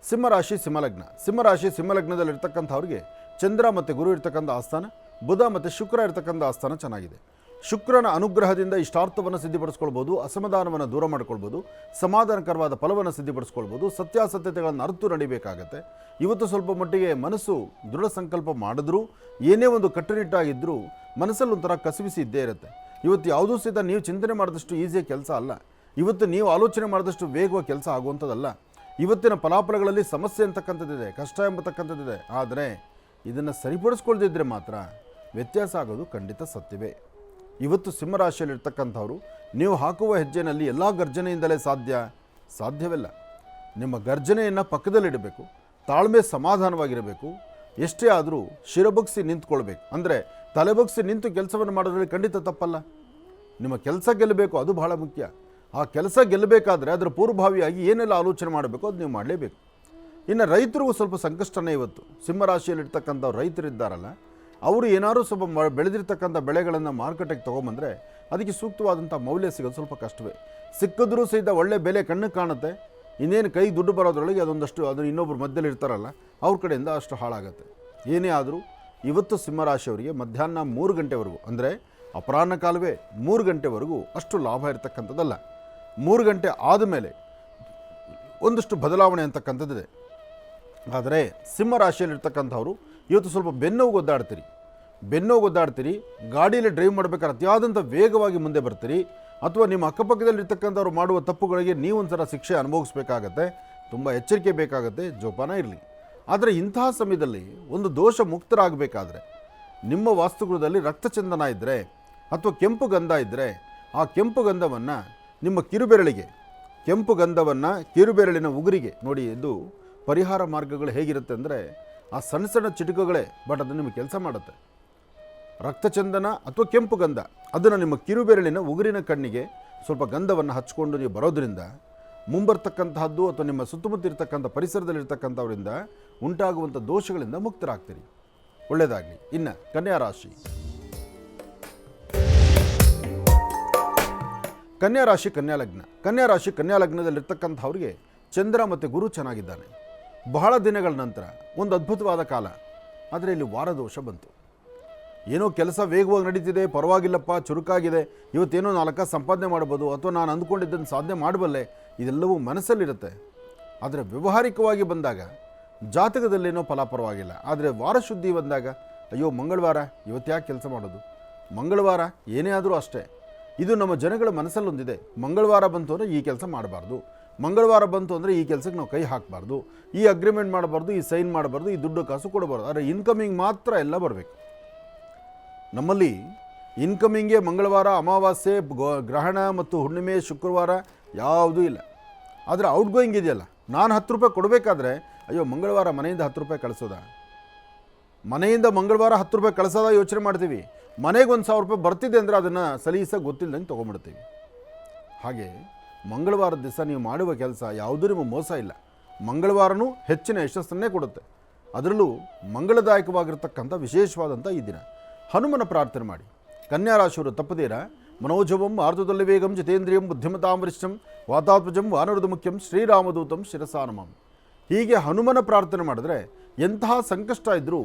B: ಸಿಂಹರಾಶಿ, ಸಿಂಹಲಗ್ನ. ಸಿಂಹರಾಶಿ, ಸಿಂಹಲಗ್ನದಲ್ಲಿರ್ತಕ್ಕಂಥವ್ರಿಗೆ ಚಂದ್ರ ಮತ್ತು ಗುರು ಇರ್ತಕ್ಕಂಥ ಆಸ್ಥಾನ, ಬುಧ ಮತ್ತು ಶುಕ್ರ ಇರ್ತಕ್ಕಂಥ ಆಸ್ಥಾನ ಚೆನ್ನಾಗಿದೆ. ಶುಕ್ರನ ಅನುಗ್ರಹದಿಂದ ಇಷ್ಟಾರ್ಥವನ್ನು ಸಿದ್ಧಿಪಡಿಸ್ಕೊಳ್ಬೋದು, ಅಸಮಾಧಾನವನ್ನು ದೂರ ಮಾಡ್ಕೊಳ್ಬೋದು, ಸಮಾಧಾನಕರವಾದ ಫಲವನ್ನು ಸಿದ್ಧಿಪಡಿಸ್ಕೊಳ್ಬೋದು, ಸತ್ಯಾಸತ್ಯತೆಗಳನ್ನು ಅರಿತು ನಡಿಬೇಕಾಗತ್ತೆ. ಇವತ್ತು ಸ್ವಲ್ಪ ಮಟ್ಟಿಗೆ ಮನಸ್ಸು ದೃಢ ಸಂಕಲ್ಪ ಮಾಡಿದ್ರೂ, ಏನೇ ಒಂದು ಕಟ್ಟುನಿಟ್ಟಾಗಿದ್ದರೂ ಮನಸ್ಸಲ್ಲಿ ಒಂಥರ ಕಸಿವಿಸಿ ಇದ್ದೇ ಇರುತ್ತೆ. ಇವತ್ತು ಯಾವುದೂ ಸಹಿತ ನೀವು ಚಿಂತನೆ ಮಾಡಿದಷ್ಟು ಈಸಿಯಾಗಿ ಕೆಲಸ ಅಲ್ಲ. ಇವತ್ತು ನೀವು ಆಲೋಚನೆ ಮಾಡಿದಷ್ಟು ವೇಗವಾಗಿ ಕೆಲಸ ಆಗುವಂಥದ್ದಲ್ಲ. ಇವತ್ತಿನ ಫಲಾಫಲಗಳಲ್ಲಿ ಸಮಸ್ಯೆ ಅಂತಕ್ಕಂಥದ್ದಿದೆ, ಕಷ್ಟ ಎಂಬತಕ್ಕಂಥದ್ದಿದೆ. ಆದರೆ ಇದನ್ನು ಸರಿಪಡಿಸ್ಕೊಳ್ದಿದ್ರೆ ಮಾತ್ರ ವ್ಯತ್ಯಾಸ ಆಗೋದು ಖಂಡಿತ ಸತ್ಯವೇ. ಇವತ್ತು ಸಿಂಹರಾಶಿಯಲ್ಲಿರ್ತಕ್ಕಂಥವ್ರು ನೀವು ಹಾಕುವ ಹೆಜ್ಜೆನಲ್ಲಿ ಎಲ್ಲ ಗರ್ಜನೆಯಿಂದಲೇ ಸಾಧ್ಯವಿಲ್ಲ. ನಿಮ್ಮ ಗರ್ಜನೆಯನ್ನು ಪಕ್ಕದಲ್ಲಿಡಬೇಕು, ತಾಳ್ಮೆ ಸಮಾಧಾನವಾಗಿರಬೇಕು. ಎಷ್ಟೇ ಆದರೂ ಶಿರಬಗ್ಸಿ ನಿಂತ್ಕೊಳ್ಬೇಕು. ಅಂದರೆ ತಲೆಬಗ್ಸಿ ನಿಂತು ಕೆಲಸವನ್ನು ಮಾಡೋದ್ರಲ್ಲಿ ಖಂಡಿತ ತಪ್ಪಲ್ಲ. ನಿಮ್ಮ ಕೆಲಸ ಗೆಲ್ಲಬೇಕು, ಅದು ಬಹಳ ಮುಖ್ಯ. ಆ ಕೆಲಸ ಗೆಲ್ಲಬೇಕಾದ್ರೆ ಅದರ ಪೂರ್ವಭಾವಿಯಾಗಿ ಏನೆಲ್ಲ ಆಲೋಚನೆ ಮಾಡಬೇಕು ಅದು ನೀವು ಮಾಡಲೇಬೇಕು. ಇನ್ನು ರೈತರಿಗೂ ಸ್ವಲ್ಪ ಸಂಕಷ್ಟನೇ. ಇವತ್ತು ಸಿಂಹರಾಶಿಯಲ್ಲಿರ್ತಕ್ಕಂಥ ರೈತರಿದ್ದಾರಲ್ಲ, ಅವರು ಏನಾದರೂ ಸ್ವಲ್ಪ ಬೆಳೆದಿರ್ತಕ್ಕಂಥ ಬೆಳೆಗಳನ್ನು ಮಾರುಕಟ್ಟೆಗೆ ತೊಗೊಂಬಂದರೆ ಅದಕ್ಕೆ ಸೂಕ್ತವಾದಂಥ ಮೌಲ್ಯ ಸಿಗೋದು ಸ್ವಲ್ಪ ಕಷ್ಟವೇ. ಸಿಕ್ಕಿದ್ರೂ ಸಹಿತ ಒಳ್ಳೆ ಬೆಲೆ ಕಣ್ಣಿಗೆ ಕಾಣುತ್ತೆ. ಇನ್ನೇನು ಕೈ ದುಡ್ಡು ಬರೋದ್ರೊಳಗೆ ಅದೊಂದಷ್ಟು ಅದು ಇನ್ನೊಬ್ಬರು ಮಧ್ಯದಲ್ಲಿ ಇರ್ತಾರಲ್ಲ ಅವ್ರ ಕಡೆಯಿಂದ ಅಷ್ಟು ಹಾಳಾಗುತ್ತೆ. ಏನೇ ಆದರೂ ಇವತ್ತು ಸಿಂಹರಾಶಿಯವರಿಗೆ ಮಧ್ಯಾಹ್ನ 3 ಗಂಟೆವರೆಗೂ, ಅಂದರೆ ಅಪರಾಹ್ನ ಕಾಲವೇ 3 ಗಂಟೆವರೆಗೂ ಅಷ್ಟು ಲಾಭ ಇರತಕ್ಕಂಥದ್ದಲ್ಲ. 3 ಗಂಟೆ ಆದಮೇಲೆ ಒಂದಷ್ಟು ಬದಲಾವಣೆ ಅಂತಕ್ಕಂಥದ್ದಿದೆ. ಆದರೆ ಸಿಂಹರಾಶಿಯಲ್ಲಿರ್ತಕ್ಕಂಥವ್ರು ಇವತ್ತು ಸ್ವಲ್ಪ ಬೆನ್ನೋವು ಒದ್ದಾಡ್ತೀರಿ. ಗಾಡಿಯಲ್ಲಿ ಡ್ರೈವ್ ಮಾಡಬೇಕಾದ್ರೆ ಅತಿಯಾದಂಥ ವೇಗವಾಗಿ ಮುಂದೆ ಬರ್ತೀರಿ. ಅಥವಾ ನಿಮ್ಮ ಅಕ್ಕಪಕ್ಕದಲ್ಲಿರ್ತಕ್ಕಂಥವ್ರು ಮಾಡುವ ತಪ್ಪುಗಳಿಗೆ ನೀವೊಂಥರ ಶಿಕ್ಷೆ ಅನುಭವಿಸ್ಬೇಕಾಗತ್ತೆ. ತುಂಬ ಎಚ್ಚರಿಕೆ ಬೇಕಾಗತ್ತೆ, ಜೋಪಾನ ಇರಲಿ. ಆದರೆ ಇಂತಹ ಸಮಯದಲ್ಲಿ ಒಂದು ದೋಷ ಮುಕ್ತರಾಗಬೇಕಾದ್ರೆ ನಿಮ್ಮ ವಾಸ್ತುಗೃಹದಲ್ಲಿ ರಕ್ತಚಂದನ ಇದ್ದರೆ ಅಥವಾ ಕೆಂಪು ಗಂಧ ಇದ್ದರೆ ಆ ಕೆಂಪು ಗಂಧವನ್ನು ನಿಮ್ಮ ಕಿರುಬೆರಳಿನ ಉಗುರಿಗೆ ನೋಡಿ. ಇದು ಪರಿಹಾರ ಮಾರ್ಗಗಳು ಹೇಗಿರುತ್ತೆ ಅಂದರೆ ಆ ಸಣ್ಣ ಸಣ್ಣ ಚಿಟುಕುಗಳೇ, ಬಟ್ ಅದು ನಿಮಗೆ ಕೆಲಸ ಮಾಡುತ್ತೆ. ರಕ್ತಚಂದನ ಅಥವಾ ಕೆಂಪು ಗಂಧ ಅದನ್ನು ನಿಮ್ಮ ಕಿರುಬೆರಳಿನ ಉಗುರಿನ ಕಣ್ಣಿಗೆ ಸ್ವಲ್ಪ ಗಂಧವನ್ನು ಹಚ್ಕೊಂಡು ನೀವು ಬರೋದ್ರಿಂದ ಮುಂಬರ್ತಕ್ಕಂತಹದ್ದು ಅಥವಾ ನಿಮ್ಮ ಸುತ್ತಮುತ್ತ ಇರತಕ್ಕಂಥ ಪರಿಸರದಲ್ಲಿರ್ತಕ್ಕಂಥವರಿಂದ ಉಂಟಾಗುವಂಥ ದೋಷಗಳಿಂದ ಮುಕ್ತರಾಗ್ತೀರಿ. ಒಳ್ಳೆಯದಾಗಲಿ. ಇನ್ನು ಕನ್ಯಾ ರಾಶಿ. ಕನ್ಯಾ ರಾಶಿ ಕನ್ಯಾ ಲಗ್ನ. ಕನ್ಯಾ ರಾಶಿ ಕನ್ಯಾ ಲಗ್ನದಲ್ಲಿರ್ತಕ್ಕಂಥವ್ರಿಗೆ ಚಂದ್ರ ಮತ್ತು ಗುರು ಚೆನ್ನಾಗಿದ್ದಾನೆ. ಬಹಳ ದಿನಗಳ ನಂತರ ಒಂದು ಅದ್ಭುತವಾದ ಕಾಲ. ಆದರೆ ಇಲ್ಲಿ ವಾರದೋಷ ಬಂತು. ಏನೋ ಕೆಲಸ ವೇಗವಾಗಿ ನಡೀತಿದೆ, ಪರವಾಗಿಲ್ಲಪ್ಪ, ಚುರುಕಾಗಿದೆ, ಇವತ್ತೇನೋ 4 ಸಂಪಾದನೆ ಮಾಡ್ಬೋದು, ಅಥವಾ ನಾನು ಅಂದ್ಕೊಂಡಿದ್ದನ್ನು ಸಾಧನೆ ಮಾಡಬಲ್ಲೆ, ಇದೆಲ್ಲವೂ ಮನಸ್ಸಲ್ಲಿರುತ್ತೆ. ಆದರೆ ವ್ಯಾವಹಾರಿಕವಾಗಿ ಬಂದಾಗ ಜಾತಕದಲ್ಲೇನೋ ಫಲಾಪರವಾಗಿಲ್ಲ. ಆದರೆ ವಾರಶುದ್ಧಿ ಬಂದಾಗ ಅಯ್ಯೋ ಮಂಗಳವಾರ ಇವತ್ತು ಯಾಕೆ ಕೆಲಸ ಮಾಡೋದು, ಮಂಗಳವಾರ ಏನೇ ಆದರೂ ಅಷ್ಟೇ. ಇದು ನಮ್ಮ ಜನಗಳ ಮನಸ್ಸಲ್ಲೊಂದಿದೆ. ಮಂಗಳವಾರ ಬಂತು ಅಂದರೆ ಈ ಕೆಲಸ ಮಾಡಬಾರ್ದು, ಮಂಗಳವಾರ ಬಂತು ಅಂದರೆ ಈ ಕೆಲಸಕ್ಕೆ ನಾವು ಕೈ ಹಾಕಬಾರ್ದು, ಈ ಅಗ್ರಿಮೆಂಟ್ ಮಾಡಬಾರ್ದು, ಈ ಸೈನ್ ಮಾಡಬಾರ್ದು, ಈ ದುಡ್ಡು ಕಾಸು ಕೊಡಬಾರ್ದು. ಆದರೆ ಇನ್ಕಮಿಂಗ್ ಮಾತ್ರ ಎಲ್ಲ ಬರಬೇಕು. ನಮ್ಮಲ್ಲಿ ಇನ್ಕಮಿಂಗ್ಗೆ ಮಂಗಳವಾರ, ಅಮಾವಾಸ್ಯೆ, ಗ್ರಹಣ ಮತ್ತು ಹುಣ್ಣಿಮೆ, ಶುಕ್ರವಾರ ಯಾವುದೂ ಇಲ್ಲ. ಆದರೆ ಔಟ್ಗೋಯಿಂಗ್ ಇದೆಯಲ್ಲ, ನಾನು 10 ರೂಪಾಯಿ ಕೊಡಬೇಕಾದ್ರೆ ಅಯ್ಯೋ ಮಂಗಳವಾರ ಮನೆಯಿಂದ 10 ರೂಪಾಯಿ ಕಳಿಸೋದ, ಮನೆಯಿಂದ ಮಂಗಳವಾರ 10 ರೂಪಾಯಿ ಕಳಿಸೋದ ಯೋಚನೆ ಮಾಡ್ತೀವಿ. ಮನೆಗೆ 1,000 ರೂಪಾಯಿ ಬರ್ತಿದೆ ಅಂದರೆ ಅದನ್ನು ಸಲೀಸಾಗಿ ಗೊತ್ತಿಲ್ಲದಂಗೆ ತೊಗೊಂಡ್ಬಿಡ್ತೀವಿ. ಹಾಗೆ ಮಂಗಳವಾರದ ದಿವಸ ನೀವು ಮಾಡುವ ಕೆಲಸ ಯಾವುದೂ ನಿಮಗೆ ಮೋಸ ಇಲ್ಲ. ಮಂಗಳವಾರನೂ ಹೆಚ್ಚಿನ ಯಶಸ್ಸನ್ನೇ ಕೊಡುತ್ತೆ. ಅದರಲ್ಲೂ ಮಂಗಳದಾಯಕವಾಗಿರ್ತಕ್ಕಂಥ ವಿಶೇಷವಾದಂಥ ಈ ದಿನ ಹನುಮನ ಪ್ರಾರ್ಥನೆ ಮಾಡಿ. ಕನ್ಯಾ ರಾಶಿಯವರು ತಪ್ಪದೇರ ಮನೋಜವಂ ಆರ್ಧದಲ್ಲಿ ವೇಗಂ ಜಿತೇಂದ್ರಿಯಂ ಬುದ್ಧಿಮತಾಂ ವರಿಷ್ಠಂ ವಾತಾತ್ಮಜಂ ವಾನರದ ಮುಖ್ಯಂ ಶ್ರೀರಾಮದೂತಂ ಶಿರಸಾನಮಂ. ಹೀಗೆ ಹನುಮನ ಪ್ರಾರ್ಥನೆ ಮಾಡಿದ್ರೆ ಎಂತಹ ಸಂಕಷ್ಟ ಇದ್ದರೂ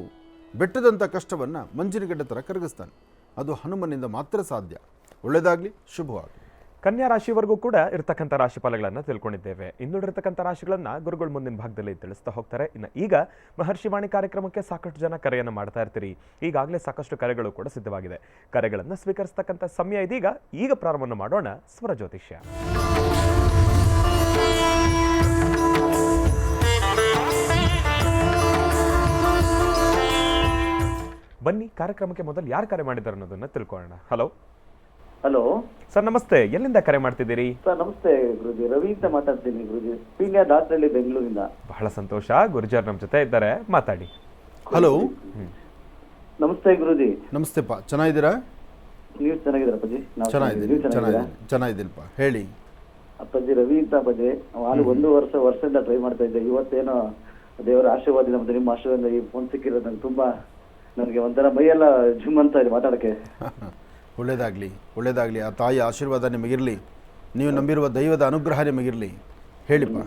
B: ಬೆಟ್ಟದಂಥ ಕಷ್ಟವನ್ನು ಮಂಜಿನಗಡ್ಡೆ ಥರ ಕರಗಿಸ್ತಾನೆ. ಅದು ಹನುಮನಿಂದ ಮಾತ್ರ ಸಾಧ್ಯ. ಒಳ್ಳೆಯದಾಗಲಿ, ಶುಭವಾಗಲಿ.
A: ಕನ್ಯಾ ರಾಶಿವರೆಗೂ ಕೂಡ ಇರತಕ್ಕಂಥ ರಾಶಿ ಫಲಗಳನ್ನು ತಿಳ್ಕೊಂಡಿದ್ದೇವೆ. ಇನ್ನುಳಿರತಕ್ಕಂಥ ರಾಶಿಗಳನ್ನು ಗುರುಗಳು ಮುಂದಿನ ಭಾಗದಲ್ಲಿ ತಿಳಿಸ್ತಾ ಹೋಗ್ತಾರೆ. ಇನ್ನು ಈಗ ಮಹರ್ಷಿವಾಣಿ ಕಾರ್ಯಕ್ರಮಕ್ಕೆ ಸಾಕಷ್ಟು ಜನ ಕರೆಯನ್ನು ಮಾಡ್ತಾ ಇರ್ತೀರಿ. ಈಗಾಗಲೇ ಸಾಕಷ್ಟು ಕರೆಗಳು ಕೂಡ ಸಿದ್ಧವಾಗಿದೆ. ಕರೆಗಳನ್ನು ಸ್ವೀಕರಿಸತಕ್ಕಂಥ ಸಮಯ ಇದೀಗ. ಈಗ ಪ್ರಾರಂಭವನ್ನು ಮಾಡೋಣ ಸ್ವರ ಜ್ಯೋತಿಷ್ಯ. ಬನ್ನಿ, ಕಾರ್ಯಕ್ರಮಕ್ಕೆ ಮೊದಲು ಯಾರು ಕರೆ ಮಾಡಿದ್ದಾರೆ ಅನ್ನೋದನ್ನ ತಿಳ್ಕೊಳ್ಳೋಣ. ಹಲೋ
C: ಹಲೋ
A: ಸರ್, ನಮಸ್ತೆ. ಎಲ್ಲಿಂದ ಕರೆ ಮಾಡ್ತಿದ್ದೀರಿ?
C: ಸರ್ ನಮಸ್ತೆ ಗುರುಜಿ, ರವಿ ಅಂತ ಮಾತಾಡ್ತೀನಿ ಗುರುಜಿ, ಪೀಣ್ಯ ದಾಸರಳ್ಳಿ, ಬೆಂಗಳೂರಿಂದ.
A: ಬಹಳ ಸಂತೋಷ, ಗುರುಜಾರ್ ನಮ್ಮ ಜೊತೆ ಇದ್ದಾರೆ, ಮಾತಾಡಿ.
B: ಹಲೋ,
C: ನಮಸ್ತೆ ಗುರುಜಿ.
B: ನಮಸ್ತೆಪ್ಪ, ಚೆನ್ನಾಗಿದ್ದೀರಾ?
C: ನೀವು ಚೆನ್ನಾಗಿದ್ದೀರಾ ಅಪ್ಪಾಜಿ?
B: ಚೆನ್ನಾಗಿದ್ದೀನಪ್ಪ, ಹೇಳಿ.
C: ಅಪ್ಪಾಜಿ ರವಿ ಅಂತ ಅಪ್ಪಾಜಿ, ನಾನು 1 ವರ್ಷದಿಂದ ಟ್ರೈ ಮಾಡ್ತಾ ಇದ್ದೆ. ಇವತ್ತೇನೋ ದೇವರ ಆಶೀರ್ವಾದ ಮತ್ತೆ ನಿಮ್ಮ ಆಶೀರ್ವಾದ ಈ ಫೋನ್ ಸಿಕ್ಕಿರೋದು ನಂಗೆ ತುಂಬಾ, ನನಗೆ ಒಂಥರ ಮೈಯೆಲ್ಲ ಜಿಮ್ ಅಂತ ಇದೆ ಮಾತಾಡಕ್ಕೆ.
B: ಒಳ್ಳೇದಾಗಲಿ. ಆ ತಾಯಿ ಆಶೀರ್ವಾದ ನಿಮಗಿರಲಿ, ನೀವು ನಂಬಿರುವ ದೈವದ ಅನುಗ್ರಹ ನಿಮಗಿರಲಿ. ಹೇಳಿಪ್ಪ.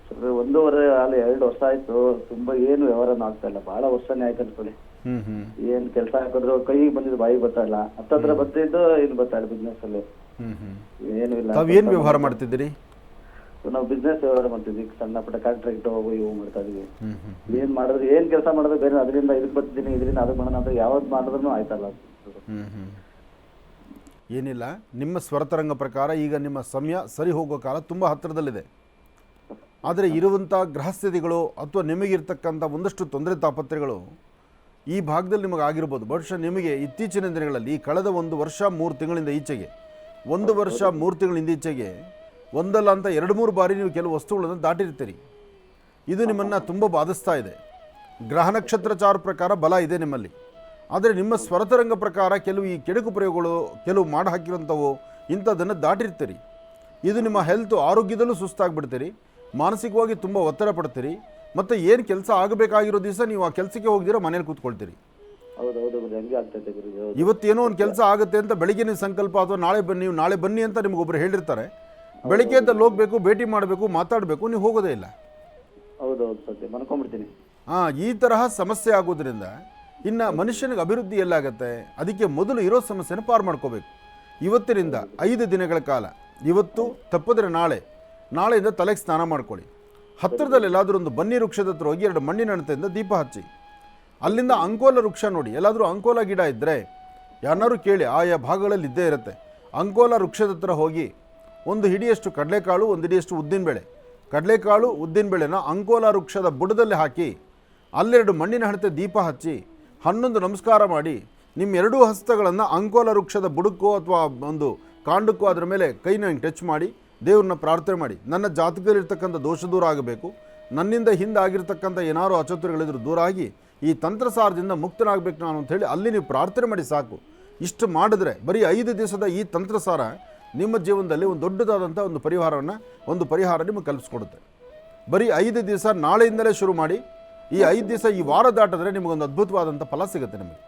C: ಸರ್ 1.5 ಅಲ್ಲಿ 2 ವರ್ಷ ಆಯ್ತು, ತುಂಬಾ ಏನು ವ್ಯವಹಾರನೂ ಆಗ್ತಾ ಇಲ್ಲ. ಬಹಳ ವರ್ಷನೇ ಆಯ್ತು ಅನ್ಕೊಳ್ಳಿ. ಏನ್ ಕೆಲಸ ಹಾಕಿದ್ರು ಕೈಗೆ ಬಂದಿದ್ದು ಬಾಯಿಗೆ ಬರ್ತಾ ಇಲ್ಲ, ಹತ್ತತ್ರ ಬರ್ತಿದ್ದು ಇನ್ನು ಬರ್ತಾ ಇಲ್ಲ. ಬಿಸ್ನೆಸ್ ಅಲ್ಲಿ ಏನು ಇಲ್ಲ.
B: ತಾವೇನು ವ್ಯವಹಾರ ಮಾಡ್ತಿದ್ದೀರಿ?
C: ನಾವು ಬಿಸ್ನೆಸ್ ವ್ಯವಹಾರ ಮಾಡ್ತಿದ್ವಿ, ಸಣ್ಣ ಪುಟ್ಟ ಕಾಂಟ್ರಾಕ್ಟ್ ಇವು ಮಾಡ್ತಾ ಇದೀವಿ. ಏನ್ ಮಾಡಿದ್ರು, ಏನ್ ಕೆಲಸ ಮಾಡಿದ್ರು ಬೇರೆ, ಅದರಿಂದ ಇದಕ್ಕೆ ಬರ್ತಿದ್ದೀನಿ, ಇದರಿಂದ ಅದಕ್ಕೆ ಮಾಡೋಣ ಅಂತ ಯಾವ್ದು ಮಾಡಿದ್ರು ಆಯ್ತಲ್ಲ.
B: ಏನಿಲ್ಲ, ನಿಮ್ಮ ಸ್ವರತರಂಗ ಪ್ರಕಾರ ಈಗ ನಿಮ್ಮ ಸಮಯ ಸರಿ ಹೋಗೋ ಕಾಲ ತುಂಬ ಹತ್ತಿರದಲ್ಲಿದೆ. ಆದರೆ ಇರುವಂಥ ಗ್ರಹಸ್ಥಿತಿಗಳು ಅಥವಾ ನಿಮಗಿರ್ತಕ್ಕಂಥ ಒಂದಷ್ಟು ತೊಂದರೆ ತಾಪತ್ರೆಗಳು ಈ ಭಾಗದಲ್ಲಿ ನಿಮಗೆ ಆಗಿರ್ಬೋದು. ಬಹುಶಃ ನಿಮಗೆ ಇತ್ತೀಚಿನ ದಿನಗಳಲ್ಲಿ ಕಳೆದ 1 ವರ್ಷ 3 ತಿಂಗಳಿಂದ ಈಚೆಗೆ, 1 ವರ್ಷ 3 ತಿಂಗಳಿಂದ ಈಚೆಗೆ ಒಂದಲ್ಲ ಅಂತ 2-3 ಬಾರಿ ನೀವು ಕೆಲವು ವಸ್ತುಗಳನ್ನು ದಾಟಿರ್ತೀರಿ. ಇದು ನಿಮ್ಮನ್ನು ತುಂಬ ಬಾಧಿಸ್ತಾ ಇದೆ. ಗ್ರಹ ನಕ್ಷತ್ರಚಾರ ಪ್ರಕಾರ ಬಲ ಇದೆ ನಿಮ್ಮಲ್ಲಿ. ಆದರೆ ನಿಮ್ಮ ಸ್ವರತರಂಗ ಪ್ರಕಾರ ಕೆಲವು ಈ ಕೆಡುಕು ಪ್ರಯೋಗಗಳು, ಕೆಲವು ಮಾಡಿ ಹಾಕಿರೋಂಥವು, ಇಂಥದ್ದನ್ನು ದಾಟಿರ್ತೀರಿ. ಇದು ನಿಮ್ಮ ಹೆಲ್ತು, ಆರೋಗ್ಯದಲ್ಲೂ ಸುಸ್ತಾಗಿಬಿಡ್ತೀರಿ, ಮಾನಸಿಕವಾಗಿ ತುಂಬ ಒತ್ತಡ ಪಡ್ತೀರಿ. ಮತ್ತು ಏನು ಕೆಲಸ ಆಗಬೇಕಾಗಿರೋ ದಿವಸ ನೀವು ಆ ಕೆಲಸಕ್ಕೆ ಹೋಗ್ದಿರೋ ಮನೇಲಿ ಕೂತ್ಕೊಳ್ತೀರಿ. ಇವತ್ತೇನೋ ಒಂದು ಕೆಲಸ ಆಗುತ್ತೆ ಅಂತ ಬೆಳಿಗ್ಗೆ ನೀವು ಸಂಕಲ್ಪ, ಅಥವಾ ನಾಳೆ ಬನ್ನಿ ಅಂತ ನಿಮಗೊಬ್ಬರು ಹೇಳಿರ್ತಾರೆ. ಬೆಳಿಗ್ಗೆ ಅಂತ ಹೋಗಬೇಕು, ಭೇಟಿ ಮಾಡಬೇಕು, ಮಾತಾಡಬೇಕು, ನೀವು ಹೋಗೋದೇ ಇಲ್ಲ. ಈ ತರಹ ಸಮಸ್ಯೆ ಆಗೋದ್ರಿಂದ ಇನ್ನು ಮನುಷ್ಯನಿಗೆ ಅಭಿವೃದ್ಧಿ ಎಲ್ಲಾಗತ್ತೆ? ಅದಕ್ಕೆ ಮೊದಲು ಇರೋ ಸಮಸ್ಯೆನ ಪಾರು ಮಾಡ್ಕೋಬೇಕು. ಇವತ್ತಿನಿಂದ 5 ದಿನಗಳ ಕಾಲ, ಇವತ್ತು ತಪ್ಪಿದ್ರೆ ನಾಳೆಯಿಂದ ತಲೆಗೆ ಸ್ನಾನ ಮಾಡ್ಕೊಳ್ಳಿ. ಹತ್ತಿರದಲ್ಲಿ ಎಲ್ಲಾದರೂ ಒಂದು ಬನ್ನಿ ವೃಕ್ಷದ ಹತ್ರ ಹೋಗಿ 2 ಮಣ್ಣಿನ ಹಣತೆಯಿಂದ ದೀಪ ಹಚ್ಚಿ. ಅಲ್ಲಿಂದ ಅಂಕೋಲ ವೃಕ್ಷ ನೋಡಿ, ಎಲ್ಲಾದರೂ ಅಂಕೋಲ ಗಿಡ ಇದ್ದರೆ ಯಾರನ್ನಾರು ಕೇಳಿ, ಆಯಾ ಭಾಗಗಳಲ್ಲಿ ಇದ್ದೇ ಇರುತ್ತೆ. ಅಂಕೋಲ ವೃಕ್ಷದ ಹತ್ರ ಹೋಗಿ ಒಂದು ಹಿಡಿಯಷ್ಟು ಕಡಲೆಕಾಳು, ಒಂದು ಹಿಡಿಯಷ್ಟು ಉದ್ದಿನಬೇಳೆ, ಕಡಲೆಕಾಳು ಉದ್ದಿನಬೇಳೆನ ಅಂಕೋಲ ವೃಕ್ಷದ ಬುಡದಲ್ಲಿ ಹಾಕಿ, ಅಲ್ಲೆರಡು ಮಣ್ಣಿನ ಹಣತೆ ದೀಪ ಹಚ್ಚಿ 11 ನಮಸ್ಕಾರ ಮಾಡಿ, ನಿಮ್ಮ 2 ಹಸ್ತಗಳನ್ನು ಅಂಕೋಲ ವೃಕ್ಷದ ಬುಡಕ್ಕೋ ಅಥವಾ ಒಂದು ಕಾಂಡಕ್ಕೋ ಅದರ ಮೇಲೆ ಕೈನ ಟಚ್ ಮಾಡಿ ದೇವ್ರನ್ನ ಪ್ರಾರ್ಥನೆ ಮಾಡಿ, ನನ್ನ ಜಾತಕದಲ್ಲಿರ್ತಕ್ಕಂಥ ದೋಷ ದೂರ ಆಗಬೇಕು, ನನ್ನಿಂದ ಹಿಂದೆ ಆಗಿರ್ತಕ್ಕಂಥ ಏನಾರು ಅಚಾತುರ್ಯಗಳಿದ್ರು ದೂರ ಆಗಿ ಈ ತಂತ್ರಸಾರದಿಂದ ಮುಕ್ತನಾಗಬೇಕು ನಾನು ಅಂಥೇಳಿ ಅಲ್ಲಿ ನೀವು ಪ್ರಾರ್ಥನೆ ಮಾಡಿ ಸಾಕು. ಇಷ್ಟು ಮಾಡಿದ್ರೆ ಬರೀ 5 ದಿವಸದ ಈ ತಂತ್ರಸಾರ ನಿಮ್ಮ ಜೀವನದಲ್ಲಿ ಒಂದು ದೊಡ್ಡದಾದಂಥ ಒಂದು ಪರಿಹಾರ ನಿಮಗೆ ಕಲ್ಪಿಸ್ಕೊಡುತ್ತೆ. ಬರೀ 5 ದಿವಸ ನಾಳೆಯಿಂದಲೇ ಶುರು ಮಾಡಿ, ಈ 5 ದಿವಸ ಈ ವಾರ ದಾಟಿದ್ರೆ ನಿಮಗೊಂದು ಅದ್ಭುತವಾದಂಥ ಫಲ ಸಿಗುತ್ತೆ. ನಿಮಗೆ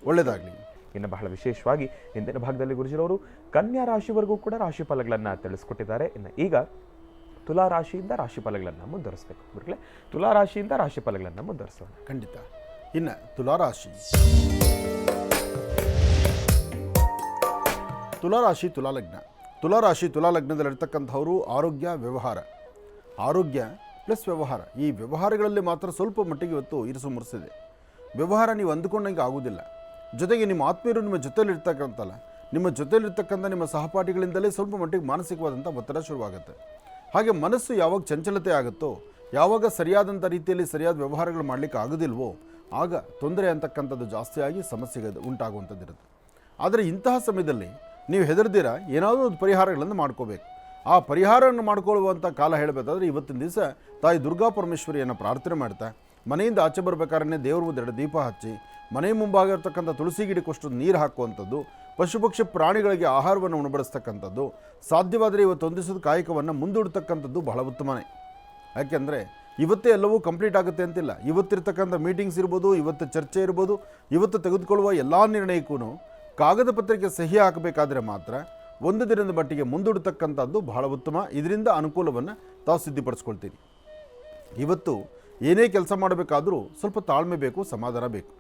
B: ಒಳ್ಳೆಯದಾಗಲಿ.
A: ಇನ್ನು ಬಹಳ ವಿಶೇಷವಾಗಿ ಹಿಂದಿನ ಭಾಗದಲ್ಲಿ ಗುರುಜಿರವರು ಕನ್ಯಾ ರಾಶಿವರೆಗೂ ಕೂಡ ರಾಶಿ ಫಲಗಳನ್ನು ತಿಳಿಸ್ಕೊಟ್ಟಿದ್ದಾರೆ. ಇನ್ನು ಈಗ ತುಲಾ ರಾಶಿಯಿಂದ ರಾಶಿ ಫಲಗಳನ್ನು ಮುಂದುವರಿಸಬೇಕು ಗುರುಗಳೇ. ತುಲಾ ರಾಶಿಯಿಂದ ರಾಶಿ ಫಲಗಳನ್ನು ಮುಂದುವರಿಸೋಣ.
B: ಖಂಡಿತ. ಇನ್ನು ತುಲಾರಾಶಿ, ತುಲಾರಾಶಿ ತುಲಾಲಗ್ನ. ತುಲಾರಾಶಿ ತುಲಾಲಗ್ನದಲ್ಲಿರ್ತಕ್ಕಂಥವರು ಆರೋಗ್ಯ ವ್ಯವಹಾರ, ಆರೋಗ್ಯ ಪ್ಲಸ್ ವ್ಯವಹಾರ, ಈ ವ್ಯವಹಾರಗಳಲ್ಲಿ ಮಾತ್ರ ಸ್ವಲ್ಪ ಮಟ್ಟಿಗೆ ಇವತ್ತು ಇರಿಸು ಮುರಿಸಿದೆ. ವ್ಯವಹಾರ ನೀವು ಅಂದುಕೊಂಡಂಗೆ ಆಗೋದಿಲ್ಲ. ಜೊತೆಗೆ ನಿಮ್ಮ ಆತ್ಮೀಯರು ನಿಮ್ಮ ಜೊತೆಯಲ್ಲಿರ್ತಕ್ಕಂಥಲ್ಲ, ನಿಮ್ಮ ಜೊತೆಯಲ್ಲಿರ್ತಕ್ಕಂಥ ನಿಮ್ಮ ಸಹಪಾಠಿಗಳಿಂದಲೇ ಸ್ವಲ್ಪ ಮಟ್ಟಿಗೆ ಮಾನಸಿಕವಾದಂಥ ಒತ್ತಡ ಶುರುವಾಗುತ್ತೆ. ಹಾಗೆ ಮನಸ್ಸು ಯಾವಾಗ ಚಂಚಲತೆ ಆಗುತ್ತೋ, ಯಾವಾಗ ಸರಿಯಾದಂಥ ರೀತಿಯಲ್ಲಿ ಸರಿಯಾದ ವ್ಯವಹಾರಗಳು ಮಾಡಲಿಕ್ಕೆ ಆಗೋದಿಲ್ವೋ ಆಗ ತೊಂದರೆ ಅಂತಕ್ಕಂಥದ್ದು ಜಾಸ್ತಿಯಾಗಿ ಸಮಸ್ಯೆಗೆ ಉಂಟಾಗುವಂಥದ್ದಿರುತ್ತೆ. ಆದರೆ ಇಂತಹ ಸಮಯದಲ್ಲಿ ನೀವು ಹೆದರ್ದಿರ ಏನಾದರೂ ಒಂದು ಪರಿಹಾರಗಳನ್ನು ಮಾಡ್ಕೋಬೇಕು. ಆ ಪರಿಹಾರವನ್ನು ಮಾಡ್ಕೊಳ್ಳುವಂಥ ಕಾಲ ಹೇಳಬೇಕಾದ್ರೆ ಇವತ್ತಿನ ದಿವಸ ತಾಯಿ ದುರ್ಗಾ ಪರಮೇಶ್ವರಿಯನ್ನು ಪ್ರಾರ್ಥನೆ ಮಾಡ್ತಾ ಮನೆಯಿಂದ ಆಚೆ ಬರಬೇಕಾದ್ರೆ ದೇವ್ರ ಮುಂದೆ 2 ದೀಪ ಹಚ್ಚಿ, ಮನೆ ಮುಂಭಾಗ ಇರತಕ್ಕಂಥ ತುಳಸಿ ಗಿಡಕ್ಕಷ್ಟು ನೀರು ಹಾಕುವಂಥದ್ದು, ಪಶು ಪಕ್ಷಿ ಪ್ರಾಣಿಗಳಿಗೆ ಆಹಾರವನ್ನು ಉಣಬಡಿಸ್ತಕ್ಕಂಥದ್ದು, ಸಾಧ್ಯವಾದರೆ ಇವತ್ತೊಂದು ದಿವಸದ ಕಾಯಕವನ್ನು ಮುಂದೂಡ್ತಕ್ಕಂಥದ್ದು ಬಹಳ ಉತ್ತಮನೇ. ಯಾಕೆಂದರೆ ಇವತ್ತೇ ಎಲ್ಲವೂ ಕಂಪ್ಲೀಟ್ ಆಗುತ್ತೆ ಅಂತಿಲ್ಲ. ಇವತ್ತಿರ್ತಕ್ಕಂಥ ಮೀಟಿಂಗ್ಸ್ ಇರ್ಬೋದು, ಇವತ್ತು ಚರ್ಚೆ ಇರ್ಬೋದು, ಇವತ್ತು ತೆಗೆದುಕೊಳ್ಳುವ ಎಲ್ಲ ನಿರ್ಣಯಕ್ಕೂ ಕಾಗದ ಪತ್ರಕ್ಕೆ ಸಹಿ ಹಾಕಬೇಕಾದ್ರೆ ಮಾತ್ರ ಒಂದು ದಿನದ ಮಟ್ಟಿಗೆ ಮುಂದೂಡ್ತಕ್ಕಂಥದ್ದು ಬಹಳ ಉತ್ತಮ. ಇದರಿಂದ ಅನುಕೂಲವನ್ನು ತಾವು ಸಿದ್ಧಪಡಿಸ್ಕೊಳ್ತೀರಿ. ಇವತ್ತು ಏನೇ ಕೆಲಸ ಮಾಡಬೇಕಾದರೂ ಸ್ವಲ್ಪ ತಾಳ್ಮೆ ಬೇಕು, ಸಮಾಧಾನ ಬೇಕು.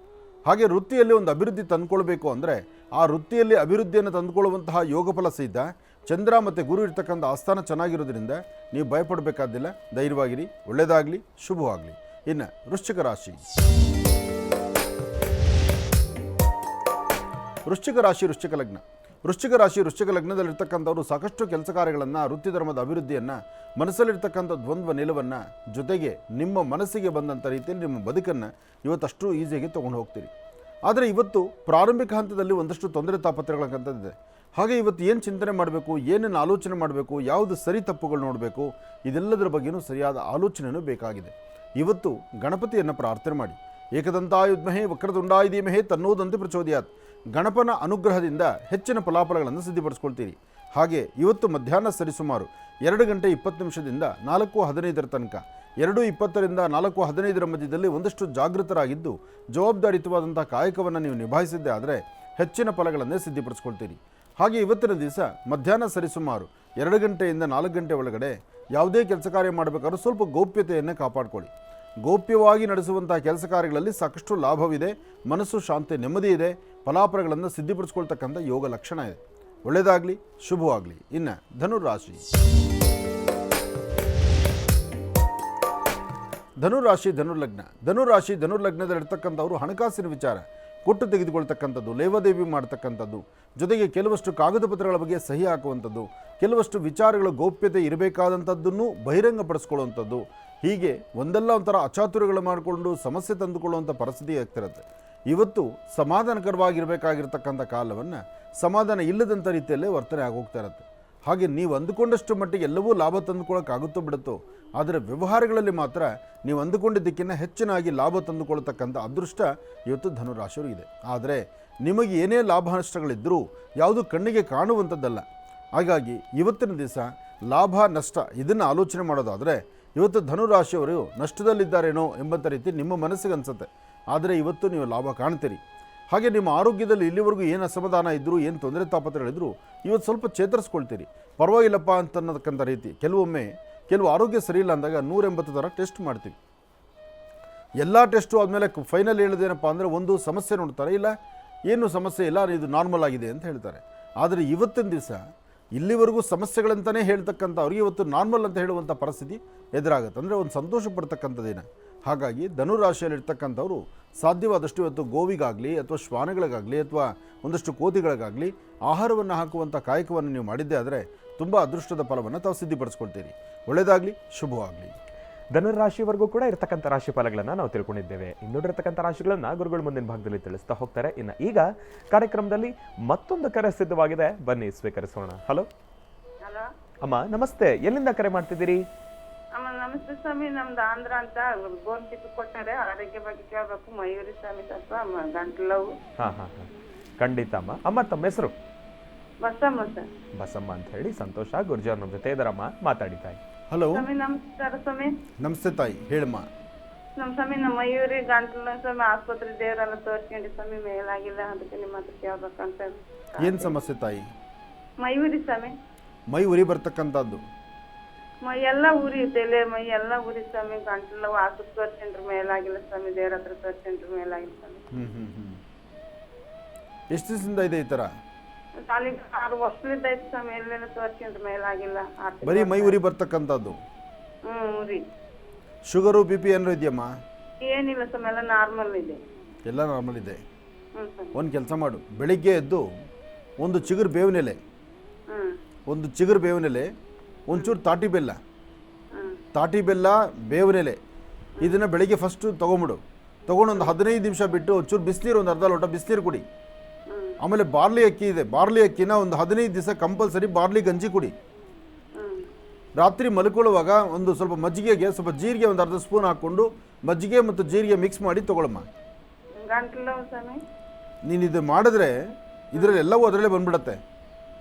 B: ಹಾಗೆ ವೃತ್ತಿಯಲ್ಲಿ ಒಂದು ಅಭಿವೃದ್ಧಿ ತಂದುಕೊಳ್ಬೇಕು ಅಂದರೆ ಆ ವೃತ್ತಿಯಲ್ಲಿ ಅಭಿವೃದ್ಧಿಯನ್ನು ತಂದುಕೊಳ್ಳುವಂತಹ ಯೋಗಫಲ ಸಿದ್ಧ. ಚಂದ್ರ ಮತ್ತು ಗುರು ಇರ್ತಕ್ಕಂಥ ಆಸ್ಥಾನ ಚೆನ್ನಾಗಿರೋದ್ರಿಂದ ನೀವು ಭಯಪಡಬೇಕಾದಿಲ್ಲ. ಧೈರ್ಯವಾಗಿರಿ, ಒಳ್ಳೆಯದಾಗಲಿ, ಶುಭವಾಗಲಿ. ಇನ್ನು ವೃಶ್ಚಿಕ ರಾಶಿ, ವೃಶ್ಚಿಕ ರಾಶಿ ವೃಶ್ಚಿಕ ಲಗ್ನ. ವೃಶ್ಚಿಕ ರಾಶಿ ವೃಶ್ಚಿಕ ಲಗ್ನದಲ್ಲಿರ್ತಕ್ಕಂಥವರು ಸಾಕಷ್ಟು ಕೆಲಸ ಕಾರ್ಯಗಳನ್ನು, ವೃತ್ತಿ ಧರ್ಮದ ಅಭಿವೃದ್ಧಿಯನ್ನು, ಮನಸ್ಸಲ್ಲಿರ್ತಕ್ಕಂಥ ದ್ವಂದ್ವ ನಿಲುವನ್ನು, ಜೊತೆಗೆ ನಿಮ್ಮ ಮನಸ್ಸಿಗೆ ಬಂದಂಥ ರೀತಿಯಲ್ಲಿ ನಿಮ್ಮ ಬದುಕನ್ನು ಇವತ್ತಷ್ಟು ಈಸಿಯಾಗಿ ತೊಗೊಂಡು ಹೋಗ್ತೀರಿ. ಆದರೆ ಇವತ್ತು ಪ್ರಾರಂಭಿಕ ಹಂತದಲ್ಲಿ ಒಂದಷ್ಟು ತೊಂದರೆ ತಾಪತ್ರಗಳಂತದ್ದಿದೆ. ಹಾಗೆ ಇವತ್ತು ಏನು ಚಿಂತನೆ ಮಾಡಬೇಕು, ಏನನ್ನು ಆಲೋಚನೆ ಮಾಡಬೇಕು, ಯಾವುದು ಸರಿ ತಪ್ಪುಗಳು ನೋಡಬೇಕು, ಇದೆಲ್ಲದರ ಬಗ್ಗೆಯೂ ಸರಿಯಾದ ಆಲೋಚನೆಯೂ ಬೇಕಾಗಿದೆ. ಇವತ್ತು ಗಣಪತಿಯನ್ನು ಪ್ರಾರ್ಥನೆ ಮಾಡಿ. ಏಕದಂತಾಯುಧ್ಮಹೇ ವಕ್ರತುಂಡಾಯ ಧೀಮಹಿ ತನ್ನೋದಂತೆ ಪ್ರಚೋದಯಾತ್. ಗಣಪನ ಅನುಗ್ರಹದಿಂದ ಹೆಚ್ಚಿನ ಫಲಾಫಲಗಳನ್ನು ಸಿದ್ಧಪಡಿಸ್ಕೊಳ್ತೀರಿ. ಹಾಗೆ ಇವತ್ತು ಮಧ್ಯಾಹ್ನ ಸರಿಸುಮಾರು 2:20 4:15 ತನಕ, 2:20 4:15 ಮಧ್ಯದಲ್ಲಿ ಒಂದಷ್ಟು ಜಾಗೃತರಾಗಿದ್ದು ಜವಾಬ್ದಾರಿಯುತವಾದಂಥ ಕಾಯಕವನ್ನು ನೀವು ನಿಭಾಯಿಸಿದ್ದೆ ಆದರೆ ಹೆಚ್ಚಿನ ಫಲಗಳನ್ನೇ ಸಿದ್ಧಪಡಿಸ್ಕೊಳ್ತೀರಿ. ಹಾಗೆ ಇವತ್ತಿನ ದಿವಸ ಮಧ್ಯಾಹ್ನ ಸರಿಸುಮಾರು 2 4 ಒಳಗಡೆ ಯಾವುದೇ ಕೆಲಸ ಕಾರ್ಯ ಮಾಡಬೇಕಾದ್ರೂ ಸ್ವಲ್ಪ ಗೌಪ್ಯತೆಯನ್ನು ಕಾಪಾಡಿಕೊಳ್ಳಿ. ಗೌಪ್ಯವಾಗಿ ನಡೆಸುವಂಥ ಕೆಲಸ ಕಾರ್ಯಗಳಲ್ಲಿ ಸಾಕಷ್ಟು ಲಾಭವಿದೆ, ಮನಸ್ಸು ಶಾಂತಿ, ನೆಮ್ಮದಿ ಇದೆ, ಫಲಾಫಲಗಳನ್ನು ಸಿದ್ಧಪಡಿಸ್ಕೊಳ್ತಕ್ಕಂಥ ಯೋಗ ಲಕ್ಷಣ ಇದೆ. ಒಳ್ಳೆಯದಾಗಲಿ, ಶುಭವಾಗಲಿ. ಇನ್ನು ಧನುರಾಶಿ, ಧನುರಾಶಿ ಧನುರ್ಲಗ್ನ. ಧನುರಾಶಿ ಧನುರ್ಲಗ್ನದಲ್ಲಿರ್ತಕ್ಕಂಥವರು ಹಣಕಾಸಿನ ವಿಚಾರ ಕೊಟ್ಟು ತೆಗೆದುಕೊಳ್ತಕ್ಕಂಥದ್ದು, ಲೇವಾದೇವಿ ಮಾಡ್ತಕ್ಕಂಥದ್ದು, ಜೊತೆಗೆ ಕೆಲವಷ್ಟು ಕಾಗದ ಪತ್ರಗಳ ಬಗ್ಗೆ ಸಹಿ ಹಾಕುವಂಥದ್ದು, ಕೆಲವಷ್ಟು ವಿಚಾರಗಳ ಗೌಪ್ಯತೆ ಇರಬೇಕಾದಂಥದ್ದನ್ನು ಬಹಿರಂಗಪಡಿಸ್ಕೊಳ್ಳುವಂಥದ್ದು, ಹೀಗೆ ಒಂದಲ್ಲ ಒಂಥರ ಅಚಾತುರ್ಯಗಳು ಮಾಡಿಕೊಂಡು ಸಮಸ್ಯೆ ತಂದುಕೊಳ್ಳುವಂಥ ಪರಿಸ್ಥಿತಿ ಆಗ್ತಿರುತ್ತೆ. ಇವತ್ತು ಸಮಾಧಾನಕರವಾಗಿರಬೇಕಾಗಿರ್ತಕ್ಕಂಥ ಕಾಲವನ್ನು ಸಮಾಧಾನ ಇಲ್ಲದಂಥ ರೀತಿಯಲ್ಲೇ ವರ್ತನೆ ಆಗೋಗ್ತಾ ಇರುತ್ತೆ. ಹಾಗೆ ನೀವು ಅಂದುಕೊಂಡಷ್ಟು ಮಟ್ಟಿಗೆ ಎಲ್ಲವೂ ಲಾಭ ತಂದುಕೊಳ್ಳೋಕ್ಕಾಗುತ್ತೋ ಬಿಡುತ್ತೋ, ಆದರೆ ವ್ಯವಹಾರಗಳಲ್ಲಿ ಮಾತ್ರ ನೀವು ಅಂದುಕೊಂಡಿದ್ದಕ್ಕಿಂತ ಹೆಚ್ಚಿನಾಗಿ ಲಾಭ ತಂದುಕೊಳ್ತಕ್ಕಂಥ ಅದೃಷ್ಟ ಇವತ್ತು ಧನುರಾಶಿಯವರಿಗೆ ಇದೆ. ಆದರೆ ನಿಮಗೆ ಏನೇ ಲಾಭ ನಷ್ಟಗಳಿದ್ದರೂ ಯಾವುದು ಕಣ್ಣಿಗೆ ಕಾಣುವಂಥದ್ದಲ್ಲ. ಹಾಗಾಗಿ ಇವತ್ತಿನ ದಿವಸ ಲಾಭ ನಷ್ಟ ಇದನ್ನು ಆಲೋಚನೆ ಮಾಡೋದಾದರೆ ಇವತ್ತು ಧನುರಾಶಿಯವರು ನಷ್ಟದಲ್ಲಿದ್ದಾರೇನೋ ಎಂಬಂಥ ರೀತಿ ನಿಮ್ಮ ಮನಸ್ಸಿಗೆ ಅನಿಸುತ್ತೆ. ಆದರೆ ಇವತ್ತು ನೀವು ಲಾಭ ಕಾಣ್ತೀರಿ. ಹಾಗೆ ನಿಮ್ಮ ಆರೋಗ್ಯದಲ್ಲಿ ಇಲ್ಲಿವರೆಗೂ ಏನು ಅಸಮಾಧಾನ ಇದ್ದರೂ, ಏನು ತೊಂದರೆ ತಾಪತ್ರಗಳಿದ್ದರೂ ಇವತ್ತು ಸ್ವಲ್ಪ ಚೇತರಿಸ್ಕೊಳ್ತೀರಿ. ಪರವಾಗಿಲ್ಲಪ್ಪ ಅಂತನ್ನತಕ್ಕಂಥ ರೀತಿ. ಕೆಲವು ಆರೋಗ್ಯ ಸರಿ ಇಲ್ಲ ಅಂದಾಗ 180 ಥರ ಟೆಸ್ಟ್ ಮಾಡ್ತೀವಿ. ಎಲ್ಲ ಟೆಸ್ಟು ಆದಮೇಲೆ ಫೈನಲ್ ಹೇಳೋದೇನಪ್ಪ ಅಂದರೆ ಒಂದು ಸಮಸ್ಯೆ ನೋಡ್ತಾರೆ, ಇಲ್ಲ ಏನು ಸಮಸ್ಯೆ ಇಲ್ಲ, ಇದು ನಾರ್ಮಲ್ ಆಗಿದೆ ಅಂತ ಹೇಳ್ತಾರೆ. ಆದರೆ ಇವತ್ತಿನ ದಿವಸ ಇಲ್ಲಿವರೆಗೂ ಸಮಸ್ಯೆಗಳಂತಲೇ ಹೇಳ್ತಕ್ಕಂಥ ಅವ್ರಿಗೆ ಇವತ್ತು ನಾರ್ಮಲ್ ಅಂತ ಹೇಳುವಂಥ ಪರಿಸ್ಥಿತಿ ಎದುರಾಗುತ್ತೆ. ಅಂದರೆ ಒಂದು ಸಂತೋಷ ಪಡ್ತಕ್ಕಂಥದ್ದೇನ. ಹಾಗಾಗಿ ಧನುರಾಶಿಯಲ್ಲಿರ್ತಕ್ಕಂಥವ್ರು ಸಾಧ್ಯವಾದಷ್ಟು ಇವತ್ತು ಗೋವಿಗಾಗಲಿ ಅಥವಾ ಶ್ವಾನಗಳಿಗಾಗಲಿ ಅಥವಾ ಒಂದಷ್ಟು ಕೋತಿಗಳಿಗಾಗಲಿ ಆಹಾರವನ್ನು ಹಾಕುವಂಥ ಕಾಯಕವನ್ನು ನೀವು ಮಾಡಿದ್ದೇ ಆದರೆ ತುಂಬ ಅದೃಷ್ಟದ ಫಲವನ್ನು ತಾವು ಸಿದ್ಧಪಡಿಸ್ಕೊಳ್ತೀರಿ. ಒಳ್ಳೆಯದಾಗಲಿ, ಶುಭವಾಗಲಿ.
A: ಧನುರಾಶಿವರೆಗೂ ಕೂಡ ಇರತಕ್ಕಂಥ ರಾಶಿ ಫಲಗಳನ್ನು ನಾವು ತಿಳ್ಕೊಂಡಿದ್ದೇವೆ. ಇನ್ನುಳಿರತಕ್ಕಂಥ ರಾಶಿಗಳನ್ನು ಗುರುಗಳು ಮುಂದಿನ ಭಾಗದಲ್ಲಿ ತಿಳಿಸ್ತಾ ಹೋಗ್ತಾರೆ. ಇನ್ನು ಈಗ ಕಾರ್ಯಕ್ರಮದಲ್ಲಿ ಮತ್ತೊಂದು ಕರೆ ಸಿದ್ಧವಾಗಿದೆ, ಬನ್ನಿ ಸ್ವೀಕರಿಸೋಣ. ಹಲೋ ಅಮ್ಮ, ನಮಸ್ತೆ. ಎಲ್ಲಿಂದ ಕರೆ ಮಾಡ್ತಿದ್ದೀರಿ?
D: ಅಮ್ಮ ನಮಸ್ತೆ ಸ್ವಾಮಿ, ನಮ್ದು ಆಂಧ್ರ ಅಂತ ಗೋನ್ ಟಿಪ್ಪು ಕೊಟ್ಟಾರೆ. ಆರೋಗ್ಯ ಬಗ್ಗೆ ಕೇಳಬೇಕು. ಮಯೂರಿ ಸ್ವಾಮಿ ತತ್ವ ಗಂಟ್ಲವು.
A: ಹಾ ಹಾ ಹಾ, ಖಂಡಿತ ಅಮ್ಮ. ಅಮ್ಮ ತಮ್ಮ ಹೆಸರು?
D: ಬಸಮ್ಮ ಸರ್.
A: ಬಸಮ್ಮ ಅಂತ ಹೇಳಿ. ಸಂತೋಷ. ಗುರುಜಿ ಅವ್ರ ನಮ್ಮ ಜೊತೆ ಇದಾರಮ್ಮ, ಮಾತಾಡಿ ತಾಯಿ.
B: ಹಲೋ
D: ಸ್ವಾಮಿ ನಮಸ್ಕಾರ ಸ್ವಾಮಿ.
B: ನಮಸ್ತೆ ತಾಯಿ, ಹೇಳಮ್ಮ.
D: ನಮ್ಮ ಸ್ವಾಮಿ ನಮ್ಮ ಮಯೂರಿ ಗಂಟ್ಲು ಸ್ವಾಮಿ ಆಸ್ಪತ್ರೆ ದೇವರೆಲ್ಲ ತೋರ್ಸ್ಕೊಂಡಿ ಸ್ವಾಮಿ ಮೇಲಾಗಿಲ್ಲ, ಅದಕ್ಕೆ ನಿಮ್ಮ ಹತ್ರ ಕೇಳ್ಬೇಕಂತ.
B: ಏನು ಸಮಸ್ಯೆ ತಾಯಿ?
D: ಮಯೂರಿ ಸ್ವಾಮಿ
B: ಮೈ ಉರಿ ಬರ್ತಕ್ಕಂಥದ್ದು.
D: ಮೈ ಎಲ್ಲ ಉರಿಯುತ್ತೆ, ಎಲೆ ಮೈ ಎಲ್ಲ ಉರಿ ಸ್ವಾಮಿ. ಗಂಟ್ಲು ಆಸ್ಪತ್ರೆ ತೋರ್ಸ್ಕೊಂಡ್ರು ಮೇಲಾಗಿಲ್ಲ ಸ್ವಾಮಿ, ದೇವ್ರ ಹತ್ರ ತೋರ್ಸ್ಕೊಂಡ್ರು ಮೇಲಾಗಿಲ್ಲ ಸ್ವಾಮಿ.
B: ಎಷ್ಟು ದಿವಸದಿಂದ ಇದೆ ಈ ಥರ?
D: ಅಲ್ಲಿಗೆ 6 ವರ್ಷದಿಂದ ಐತೆ ಸ್ವಾಮಿ, ಎಲ್ಲೆಲ್ಲ ತೋರ್ಸ್ಕೊಂಡ್ರು ಮೇಲಾಗಿಲ್ಲ.
B: ಬರೀ ಮೈ ಉರಿ ಬರ್ತಕ್ಕಂಥದ್ದು.
D: ಉರಿ.
B: ಶುಗರು ಬಿ ಪಿ ಏನಾರು ಇದೆಯಮ್ಮ?
D: ಏನಿಲ್ಲ ಸ್ವಾಮಿ, ಎಲ್ಲ ನಾರ್ಮಲ್ ಇದೆ.
B: ಎಲ್ಲ ನಾರ್ಮಲ್ ಇದೆ.
D: ಸ್ವಾಮಿ.
B: ಒಂದು ಕೆಲಸ ಮಾಡು, ಬೆಳಿಗ್ಗೆ ಎದ್ದು ಒಂದು ಚಿಗುರು ಬೇವಿನೆಲೆ, ಒಂಚೂರು ತಾಟಿ ಬೆಲ್ಲ, ಬೇವಿನೆಲೆ ಇದನ್ನು ಬೆಳಿಗ್ಗೆ ಫಸ್ಟು ತೊಗೊಂಬಿಡು. ತೊಗೊಂಡು ಒಂದು 15 ನಿಮಿಷ ಬಿಟ್ಟು ಒಂಚೂರು ಬಿಸಿನೀರು, ಒಂದು ಅರ್ಧ ಲೋಟ ಬಿಸಿನೀರು ಕುಡಿ. ಆಮೇಲೆ ಬಾರ್ಲಿ ಅಕ್ಕಿ ಇದೆ, ಬಾರ್ಲಿ ಅಕ್ಕಿನ ಒಂದು 15 ದಿವಸ ಕಂಪಲ್ಸರಿ ಬಾರ್ಲಿ ಗಂಜಿ ಕುಡಿ. ರಾತ್ರಿ ಮಲ್ಕೊಳ್ಳುವಾಗ ಒಂದು ಸ್ವಲ್ಪ ಮಜ್ಜಿಗೆಗೆ ಸ್ವಲ್ಪ ಜೀರಿಗೆ ಒಂದು ಅರ್ಧ ಸ್ಪೂನ್ ಹಾಕ್ಕೊಂಡು ಮಜ್ಜಿಗೆ ಮತ್ತು ಜೀರಿಗೆ ಮಿಕ್ಸ್ ಮಾಡಿ ತೊಗೊಳಮ್ಮ. ನೀನು ಇದು ಮಾಡಿದ್ರೆ ಇದರಲ್ಲಿ ಎಲ್ಲವೂ ಅದರಲ್ಲೇ ಬಂದ್ಬಿಡತ್ತೆ.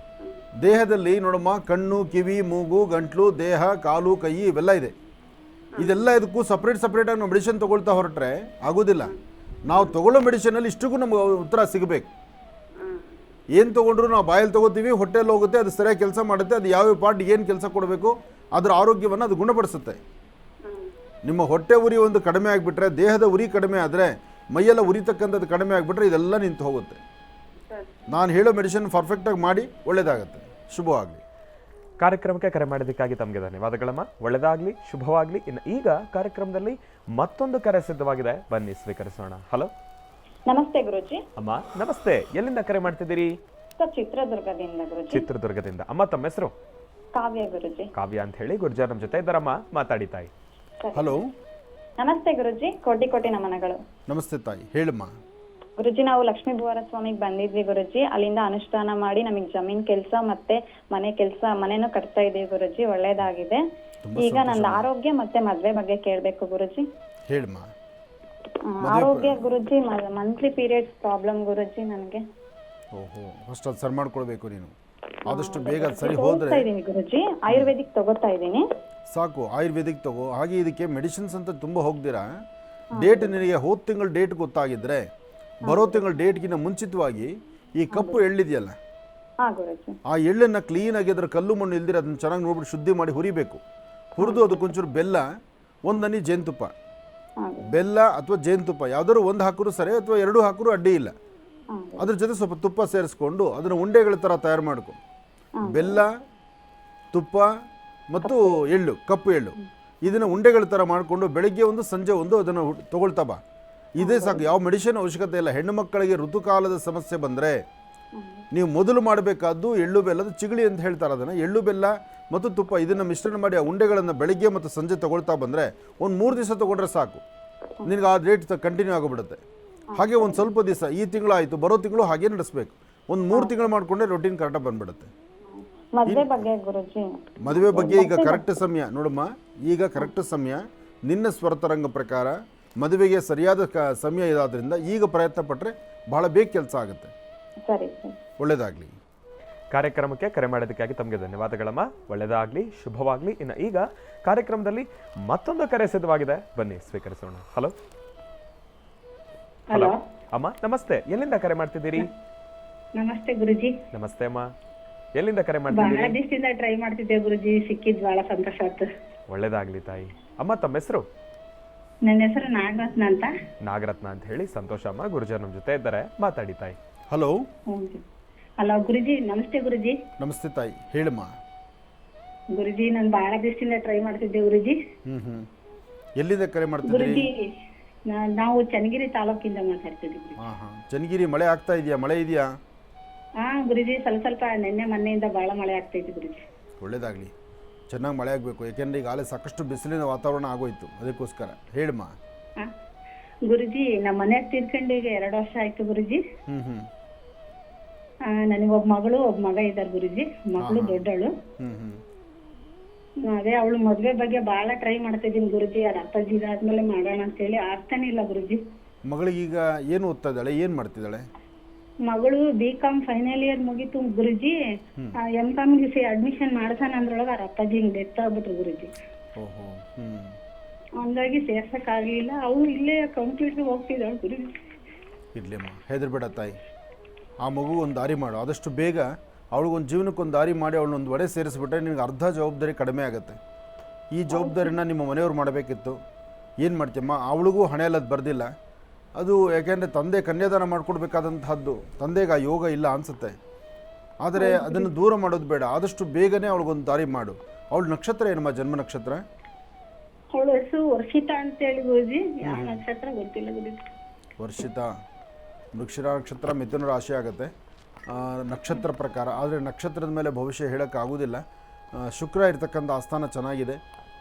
B: ದೇಹದಲ್ಲಿ ನೋಡಮ್ಮ, ಕಣ್ಣು, ಕಿವಿ, ಮೂಗು, ಗಂಟ್ಲು, ದೇಹ, ಕಾಲು, ಕೈ ಇವೆಲ್ಲ ಇದೆ. ಇದೆಲ್ಲ ಇದಕ್ಕೂ ಸಪ್ರೇಟಾಗಿ ನಾವು ಮೆಡಿಸಿನ್ ತೊಗೊಳ್ತಾ ಹೊರಟ್ರೆ ಆಗೋದಿಲ್ಲ. ನಾವು ತೊಗೊಳ್ಳೋ ಮೆಡಿಸಿನಲ್ಲಿ ಇಷ್ಟಕ್ಕೂ ನಮ್ಗೆ ಉತ್ತರ ಸಿಗಬೇಕು. ಏನು ತೊಗೊಂಡ್ರು ನಾವು ಬಾಯಲ್ಲಿ ತೊಗೋತೀವಿ, ಹೊಟ್ಟೆಯಲ್ಲಿ ಹೋಗುತ್ತೆ, ಅದು ಸರಿಯಾಗಿ ಕೆಲಸ ಮಾಡುತ್ತೆ. ಅದು ಯಾವ ಪಾರ್ಟ್ ಏನು ಕೆಲಸ ಕೊಡಬೇಕು ಅದರ ಆರೋಗ್ಯವನ್ನು ಅದು ಗುಣಪಡಿಸುತ್ತೆ. ನಿಮ್ಮ ಹೊಟ್ಟೆ ಉರಿ ಒಂದು ಕಡಿಮೆ ಆಗಿಬಿಟ್ರೆ, ದೇಹದ ಉರಿ ಕಡಿಮೆ ಆದರೆ, ಮೈಯೆಲ್ಲ ಉರಿತಕ್ಕಂಥದ್ದು ಕಡಿಮೆ ಆಗಿಬಿಟ್ರೆ ಇದೆಲ್ಲ ನಿಂತು ಹೋಗುತ್ತೆ. ನಾನು ಹೇಳೋ ಮೆಡಿಸಿನ್ ಪರ್ಫೆಕ್ಟಾಗಿ ಮಾಡಿ, ಒಳ್ಳೆಯದಾಗತ್ತೆ. ಶುಭವಾಗಲಿ.
A: ಕಾರ್ಯಕ್ರಮಕ್ಕೆ ಕರೆ ಮಾಡಿದ್ದಕ್ಕಾಗಿ ತಮಗೆ ಧನ್ಯವಾದಗಳಮ್ಮ. ಒಳ್ಳೆಯದಾಗಲಿ, ಶುಭವಾಗಲಿ. ಇನ್ನು ಈಗ ಕಾರ್ಯಕ್ರಮದಲ್ಲಿ ಮತ್ತೊಂದು ಕರೆ ಸಿದ್ಧವಾಗಿದೆ, ಬನ್ನಿ ಸ್ವೀಕರಿಸೋಣ. ಹಲೋ,
E: ನಮಸ್ತೆ ಗುರುಜಿ.
A: ಅಮ್ಮ ನಮಸ್ತೆ. ಎಲ್ಲಿಂದ ಕರೆ ಮಾಡ್ತಿದ್ದೀರಿ?
E: ಚಿತ್ರದುರ್ಗದಿಂದ ಗುರುಜಿ.
A: ಚಿತ್ರದುರ್ಗದಿಂದ. ಅಮ್ಮ ತಮ್ಮ ಹೆಸರು?
E: ಕಾವ್ಯ ಗುರುಜಿ.
A: ಕಾವ್ಯ ಅಂತ ಹೇಳಿ. ಗುರುಜಾರ್ ನಮ್ಮ ಜೊತೆ ಇದ್ದಾರಮ್ಮ, ಮಾತಾಡಿ ತಾಯಿ.
B: ಹಲೋ,
E: ನಮಸ್ತೆ ಗುರುಜಿ. ಕೋಟಿ ನಮನಗಳು.
B: ನಮಸ್ತೆ ತಾಯಿ, ಹೇಳಮ್ಮ.
E: ಗುರುಜಿ, ನಾವು ಲಕ್ಷ್ಮೀ ಭುವರ ಸ್ವಾಮಿಗೆ ಬಂದಿದ್ವಿ ಗುರುಜಿ. ಅಲ್ಲಿಂದ ಅನುಷ್ಠಾನ ಮಾಡಿ ನಮಗೆ ಜಮೀನ್ ಕೆಲಸ ಮತ್ತೆ ಮನೆನೂ ಕಟ್ತಾ ಇದೀವಿ ಗುರುಜಿ. ಒಳ್ಳೇದಾಗಿದೆ. ಈಗ ನಂದು ಆರೋಗ್ಯ ಮತ್ತೆ ಮದ್ವೆ ಬಗ್ಗೆ ಕೇಳ್ಬೇಕು ಗುರುಜಿ.
B: ಹೇಳಮ್ಮ.
E: ಆರೋಗ್ಯ ಗುರುಜಿ, ಮಂತ್ಲಿ ಪೀರಿಯಡ್ಸ್ ಪ್ರಾಬ್ಲಮ್ ಗುರುಜಿ ನನಗೆ.
B: ಓಹೋ, ಫಸ್ಟ್ ಅದು ಸರಿ ಮಾಡ್ಕೊಳ್ಬೇಕು. ನೀನು ಆದಷ್ಟು ಬೇಗ ಅದು ಸರಿ ಹೋದ್ರೆ
E: ಗುರುಜಿ. ಆಯುರ್ವೇದಿಕ್ ತಗೋತಾ ಇದ್ದೀನಿ.
B: ಸಾಕು, ಆಯುರ್ವೇದಿಕ್ ತಗೋ. ಹಾಗೆ ಇದಕ್ಕೆ ಮೆಡಿಸಿನ್ಸ್ ಅಂತ ತುಂಬ ಹೋಗ್ದಿರಾ, ಡೇಟ್ ನಿನಗೆ ಹೋದ ತಿಂಗಳ ಡೇಟ್ ಗೊತ್ತಾಗಿದ್ರೆ ಬರೋ ತಿಂಗಳ ಡೇಟ್ಗಿಂತ ಮುಂಚಿತವಾಗಿ ಈ ಕಪ್ಪು ಎಳ್ಳಿದೆಯಲ್ಲ, ಆ ಎಳ್ಳನ್ನು ಕ್ಲೀನಾಗಿ ಅದರ ಕಲ್ಲು ಮಣ್ಣು ಇಲ್ದಿರ ಅದನ್ನು ಚೆನ್ನಾಗಿ ನೋಡ್ಬಿಟ್ಟು ಶುದ್ಧಿ ಮಾಡಿ ಹುರಿಬೇಕು. ಹುರಿದು ಅದಕ್ಕೊಂಚೂರು ಬೆಲ್ಲ, ಒಂದನಿ ಜೇನುತುಪ್ಪ, ಬೆಲ್ಲ ಅಥವಾ ಜೇನುತುಪ್ಪ ಯಾವುದಾದ್ರು ಒಂದು ಹಾಕಿದ್ರು ಸರಿ, ಅಥವಾ 2 ಹಾಕಿದ್ರು ಅಡ್ಡಿ ಇಲ್ಲ. ಅದ್ರ ಜೊತೆ ಸ್ವಲ್ಪ ತುಪ್ಪ ಸೇರಿಸ್ಕೊಂಡು ಅದನ್ನು ಉಂಡೆಗಳ ಥರ ತಯಾರು ಮಾಡ್ಕೊ. ಬೆಲ್ಲ, ತುಪ್ಪ ಮತ್ತು ಎಳ್ಳು, ಕಪ್ಪು ಎಳ್ಳು, ಇದನ್ನು ಉಂಡೆಗಳ ಥರ ಮಾಡಿಕೊಂಡು ಬೆಳಗ್ಗೆ ಒಂದು ಸಂಜೆ ಒಂದು ಅದನ್ನು ತೊಗೊಳ್ತಾ ಬಾ. ಇದೇ ಸಾಕು, ಯಾವ ಮೆಡಿಸಿನ್ ಅವಶ್ಯಕತೆ ಇಲ್ಲ. ಹೆಣ್ಣು ಮಕ್ಕಳಿಗೆ ಋತುಕಾಲದ ಸಮಸ್ಯೆ ಬಂದರೆ ನೀವು ಮೊದಲು ಮಾಡಬೇಕಾದ್ದು ಎಳ್ಳು ಬೆಲ್ಲದ ಚಿಗಳಿ ಅಂತ ಹೇಳ್ತಾರೆ. ಅದನ್ನು ಎಳ್ಳು ಬೆಲ್ಲ ಮತ್ತು ತುಪ್ಪ ಇದನ್ನು ಮಿಶ್ರಣ ಮಾಡಿ ಆ ಉಂಡೆಗಳನ್ನು ಬೆಳಗ್ಗೆ ಮತ್ತು ಸಂಜೆ ತೊಗೊಳ್ತಾ ಬಂದರೆ ಒಂದು 3 ದಿವಸ ತೊಗೊಂಡ್ರೆ ಸಾಕು, ನಿನಗೆ ಆ ರೇಟ್ ಕಂಟಿನ್ಯೂ ಆಗಿಬಿಡುತ್ತೆ. ಹಾಗೆ ಒಂದು ಸ್ವಲ್ಪ ದಿವಸ, ಈ ತಿಂಗಳು ಆಯಿತು, ಬರೋ ತಿಂಗಳು ಹಾಗೆ ನಡೆಸಬೇಕು. ಒಂದು 3 ತಿಂಗಳು ಮಾಡಿಕೊಂಡ್ರೆ ರೊಟೀನ್ ಕರೆಕ್ಟಾಗಿ ಬಂದ್ಬಿಡುತ್ತೆ. ಮದುವೆ ಬಗ್ಗೆ ಈಗ ಕರೆಕ್ಟ್ ಸಮಯ ನೋಡಮ್ಮ. ಈಗ ಕರೆಕ್ಟ್ ಸಮಯ, ನಿನ್ನ ಸ್ವರತರಂಗ ಪ್ರಕಾರ ಮದುವೆಗೆ ಸರಿಯಾದ ಸಮಯ ಇದಾದ್ರಿಂದ ಈಗ ಪ್ರಯತ್ನ ಪಟ್ಟರೆ ಬಹಳ ಬೇಗ ಕೆಲಸ ಆಗುತ್ತೆ. ಒಳ್ಳೆಯದಾಗಲಿ.
A: ಕಾರ್ಯಕ್ರಮಕ್ಕೆ ಕರೆ ಮಾಡೋದಕ್ಕಾಗಿ ತಮಗೆ ಧನ್ಯವಾದಗಳಮ್ಮ. ಒಳ್ಳೆಯದಾಗಲಿ, ಶುಭವಾಗಲಿ. ಇನ್ನು ಈಗ ಕಾರ್ಯಕ್ರಮದಲ್ಲಿ ಮತ್ತೊಂದು ಕರೆ ಸಿದ್ಧವಾಗಿದೆ, ಬನ್ನಿ ಸ್ವೀಕರಿಸೋಣ. ಹಲೋ.
F: ಹಲೋ
A: ಅಮ್ಮ ನಮಸ್ತೆ. ಎಲ್ಲಿಂದ ಕರೆ ಮಾಡ್ತಿದ್ದೀರಿ?
F: ನಮಸ್ತೆ ಗುರುಜಿ.
A: ನಮಸ್ತೆ ಅಮ್ಮ, ಎಲ್ಲಿಂದ ಕರೆ ಮಾಡ್ತಿದ್ದೀರಿ?
F: ಬಹಳ ದಿವಸದಿಂದ ಟ್ರೈ ಮಾಡ್ತಿದ್ದೆ ಗುರುಜಿ, ಸಿಕ್ಕಿದ್ ಬಹಳ ಸಂತೋಷ ಆಯ್ತು.
A: ಒಳ್ಳೇದಾಗ್ಲಿ ತಾಯಿ. ಅಮ್ಮ ತಮ್ಮ ಹೆಸರು?
F: ನನ್ನ ಹೆಸರು ನಾಗರತ್ನ ಅಂತ.
A: ನಾಗರತ್ನ ಅಂತ ಹೇಳಿ. ಸಂತೋಷ ಅಮ್ಮ. ಗುರುಜಿ ನಮ್ಮ ಜೊತೆ ಇದ್ದಾರೆ, ಮಾತಾಡಿ ತಾಯಿ.
B: ಹಲೋ.
F: ಹಲೋ ಗುರುಜಿ. ನಮಸ್ತೆ ಗುರುಜಿ.
B: ನಮಸ್ತೆ ತಾಯಿ, ಹೇಳಮ್ಮ.
F: ಗುರುಜಿ, ನಾನು ಬಹಳ ದಿವಸದಿಂದ ಟ್ರೈ ಮಾಡ್ತಿದ್ದೆ ಗುರುಜಿ.
B: ಎಲ್ಲಿಂದ ಕರೆ ಮಾಡ್ತಿದ್ದೀರಿ?
F: ಗುರುಜಿ, ನಾವು ಚನ್ನಗಿರಿ ತಾಲೂಕಿಂದ ಮಾತಾಡ್ತಿದ್ದೀವಿ.
B: ಚನ್ನಗಿರಿ ಮಳೆ ಆಗ್ತಾ ಇದೆಯಾ? ಮಳೆ ಇದೆಯಾ?
F: ಹಾ ಗುರುಜಿ, ಸ್ವಲ್ಪ ನಿನ್ನೆ ಮೊನ್ನೆಯಿಂದ ಬಹಳ ಮಳೆ ಆಗ್ತೈತಿ ಗುರುಜಿ.
B: ಒಳ್ಳೇದಾಗಲಿ, ಚೆನ್ನಾಗಿ ಮಳೆ ಆಗಬೇಕು. ಯಾಕೆಂದ್ರೆ ಈಗ ಆಲೆ ಸಾಕಷ್ಟು ಬಿಸಿಲಿನ ವಾತಾವರಣ ಆಗೋಯ್ತು, ಅದಕ್ಕೋಸ್ಕರ ಹೇಳಮ್ಮ.
F: ಗುರುಜಿ, ನಮ್ಮ ಮನೆ ತೀರ್ಕೊಂಡು ಈಗ 2 ವರ್ಷ ಆಯ್ತು ಗುರುಜಿ. ನನಗೆ ಒಬ್ಬ ಮಗಳು ಒಬ್ಬ ಮಗ ಇದ್ದಾರೆ ಗುರುಜಿ. ಮಗಳು ದೊಡ್ಡವಳು. ಅದೇ ಅವಳು ಮದ್ವೆ ಬಗ್ಗೆ ಬಹಳ ಟ್ರೈ ಮಾಡ್ತಿದ್ದೀನಿ ಗುರುಜಿ. ಅದು ಅಪ್ಪಾಜಿ ಆದ್ಮೇಲೆ ಮಾಡೋಣ ಅಂತ ಹೇಳಿ ಆಗ್ತಾನೆ ಇಲ್ಲ ಗುರುಜಿ.
B: ಮಗಳಿಗೀಗ ಏನು ಓದ್ತಾ ಇದ್ದಾಳೆ, ಏನು ಮಾಡ್ತಿದ್ದಾಳೆ?
F: ಮಗಳು BCom ಫೈನಲ್ ಇಯರ್ ಮುಗೀತು ಗುರುಜಿ. MCom ಗೆ ಅಡ್ಮಿಷನ್ ಮಾಡ್ಸಾನ ಅಂದ್ರೊಳಗೆ ಅವ್ರ ಅಪ್ಪಾಜಿ ಡೆತ್ ಆಗ್ಬಿಟ್ರು ಗುರುಜಿ. ಹಂಗಾಗಿ ಸೇರ್ಸಕ್ಕಾಗ್ಲಿಲ್ಲ. ಅವಳು ಇಲ್ಲೇ ಕಂಪ್ಯೂಟರ್ ಹೋಗ್ತಿದ್ದಾಳೆ ಗುರುಜಿ.
B: ಇರಲಿಮ್ಮ, ಹೆದರ್ಬೇಡ ತಾಯಿ. ಆ ಮಗು ಒಂದು ದಾರಿ ಮಾಡು, ಆದಷ್ಟು ಬೇಗ ಅವಳಿಗೊಂದು ಜೀವನಕ್ಕೊಂದು ದಾರಿ ಮಾಡಿ ಅವಳನ್ನೊಂದು ಒಡೆ ಸೇರಿಸ್ಬಿಟ್ರೆ ನಿನಗೆ ಅರ್ಧ ಜವಾಬ್ದಾರಿ ಕಡಿಮೆ ಆಗುತ್ತೆ. ಈ ಜವಾಬ್ದಾರಿನ ನಿಮ್ಮ ಮನೆಯವ್ರು ಮಾಡಬೇಕಿತ್ತು. ಏನು ಮಾಡ್ತೀಯಮ್ಮ, ಅವಳಿಗೂ ಹಣೆಯಲ್ಲದು ಬರೆದಿಲ್ಲ. ಅದು ಯಾಕೆಂದರೆ ತಂದೆ ಕನ್ಯಾದಾನ ಮಾಡಿಕೊಡ್ಬೇಕಾದಂತಹದ್ದು, ತಂದೆಗೆ ಆ ಯೋಗ ಇಲ್ಲ ಅನಿಸುತ್ತೆ. ಆದರೆ ಅದನ್ನು ದೂರ ಮಾಡೋದು ಬೇಡ, ಆದಷ್ಟು ಬೇಗನೆ ಅವಳಿಗೊಂದು ದಾರಿ ಮಾಡು. ಅವಳ ನಕ್ಷತ್ರ ಏನಮ್ಮ, ಜನ್ಮ ನಕ್ಷತ್ರ?
F: ಅವಳ ಹೆಸರು ವರ್ಷಿತಾ ಅಂತೇಳಿ ಗುರುಜಿ. ಯಾವ ನಕ್ಷತ್ರ ಗೊತ್ತಿಲ್ಲ ಗುರುಜಿ.
B: ವರ್ಷಿತಾ ವೃಕ್ಷಿರ ನಕ್ಷತ್ರ, ಮಿಥುನ ರಾಶಿ ಆಗುತ್ತೆ ನಕ್ಷತ್ರ ಪ್ರಕಾರ. ಆದರೆ ನಕ್ಷತ್ರದ ಮೇಲೆ ಭವಿಷ್ಯ ಹೇಳೋಕ್ಕಾಗೋದಿಲ್ಲ. ಶುಕ್ರ ಇರ್ತಕ್ಕಂಥ ಆಸ್ಥಾನ ಚೆನ್ನಾಗಿದೆ.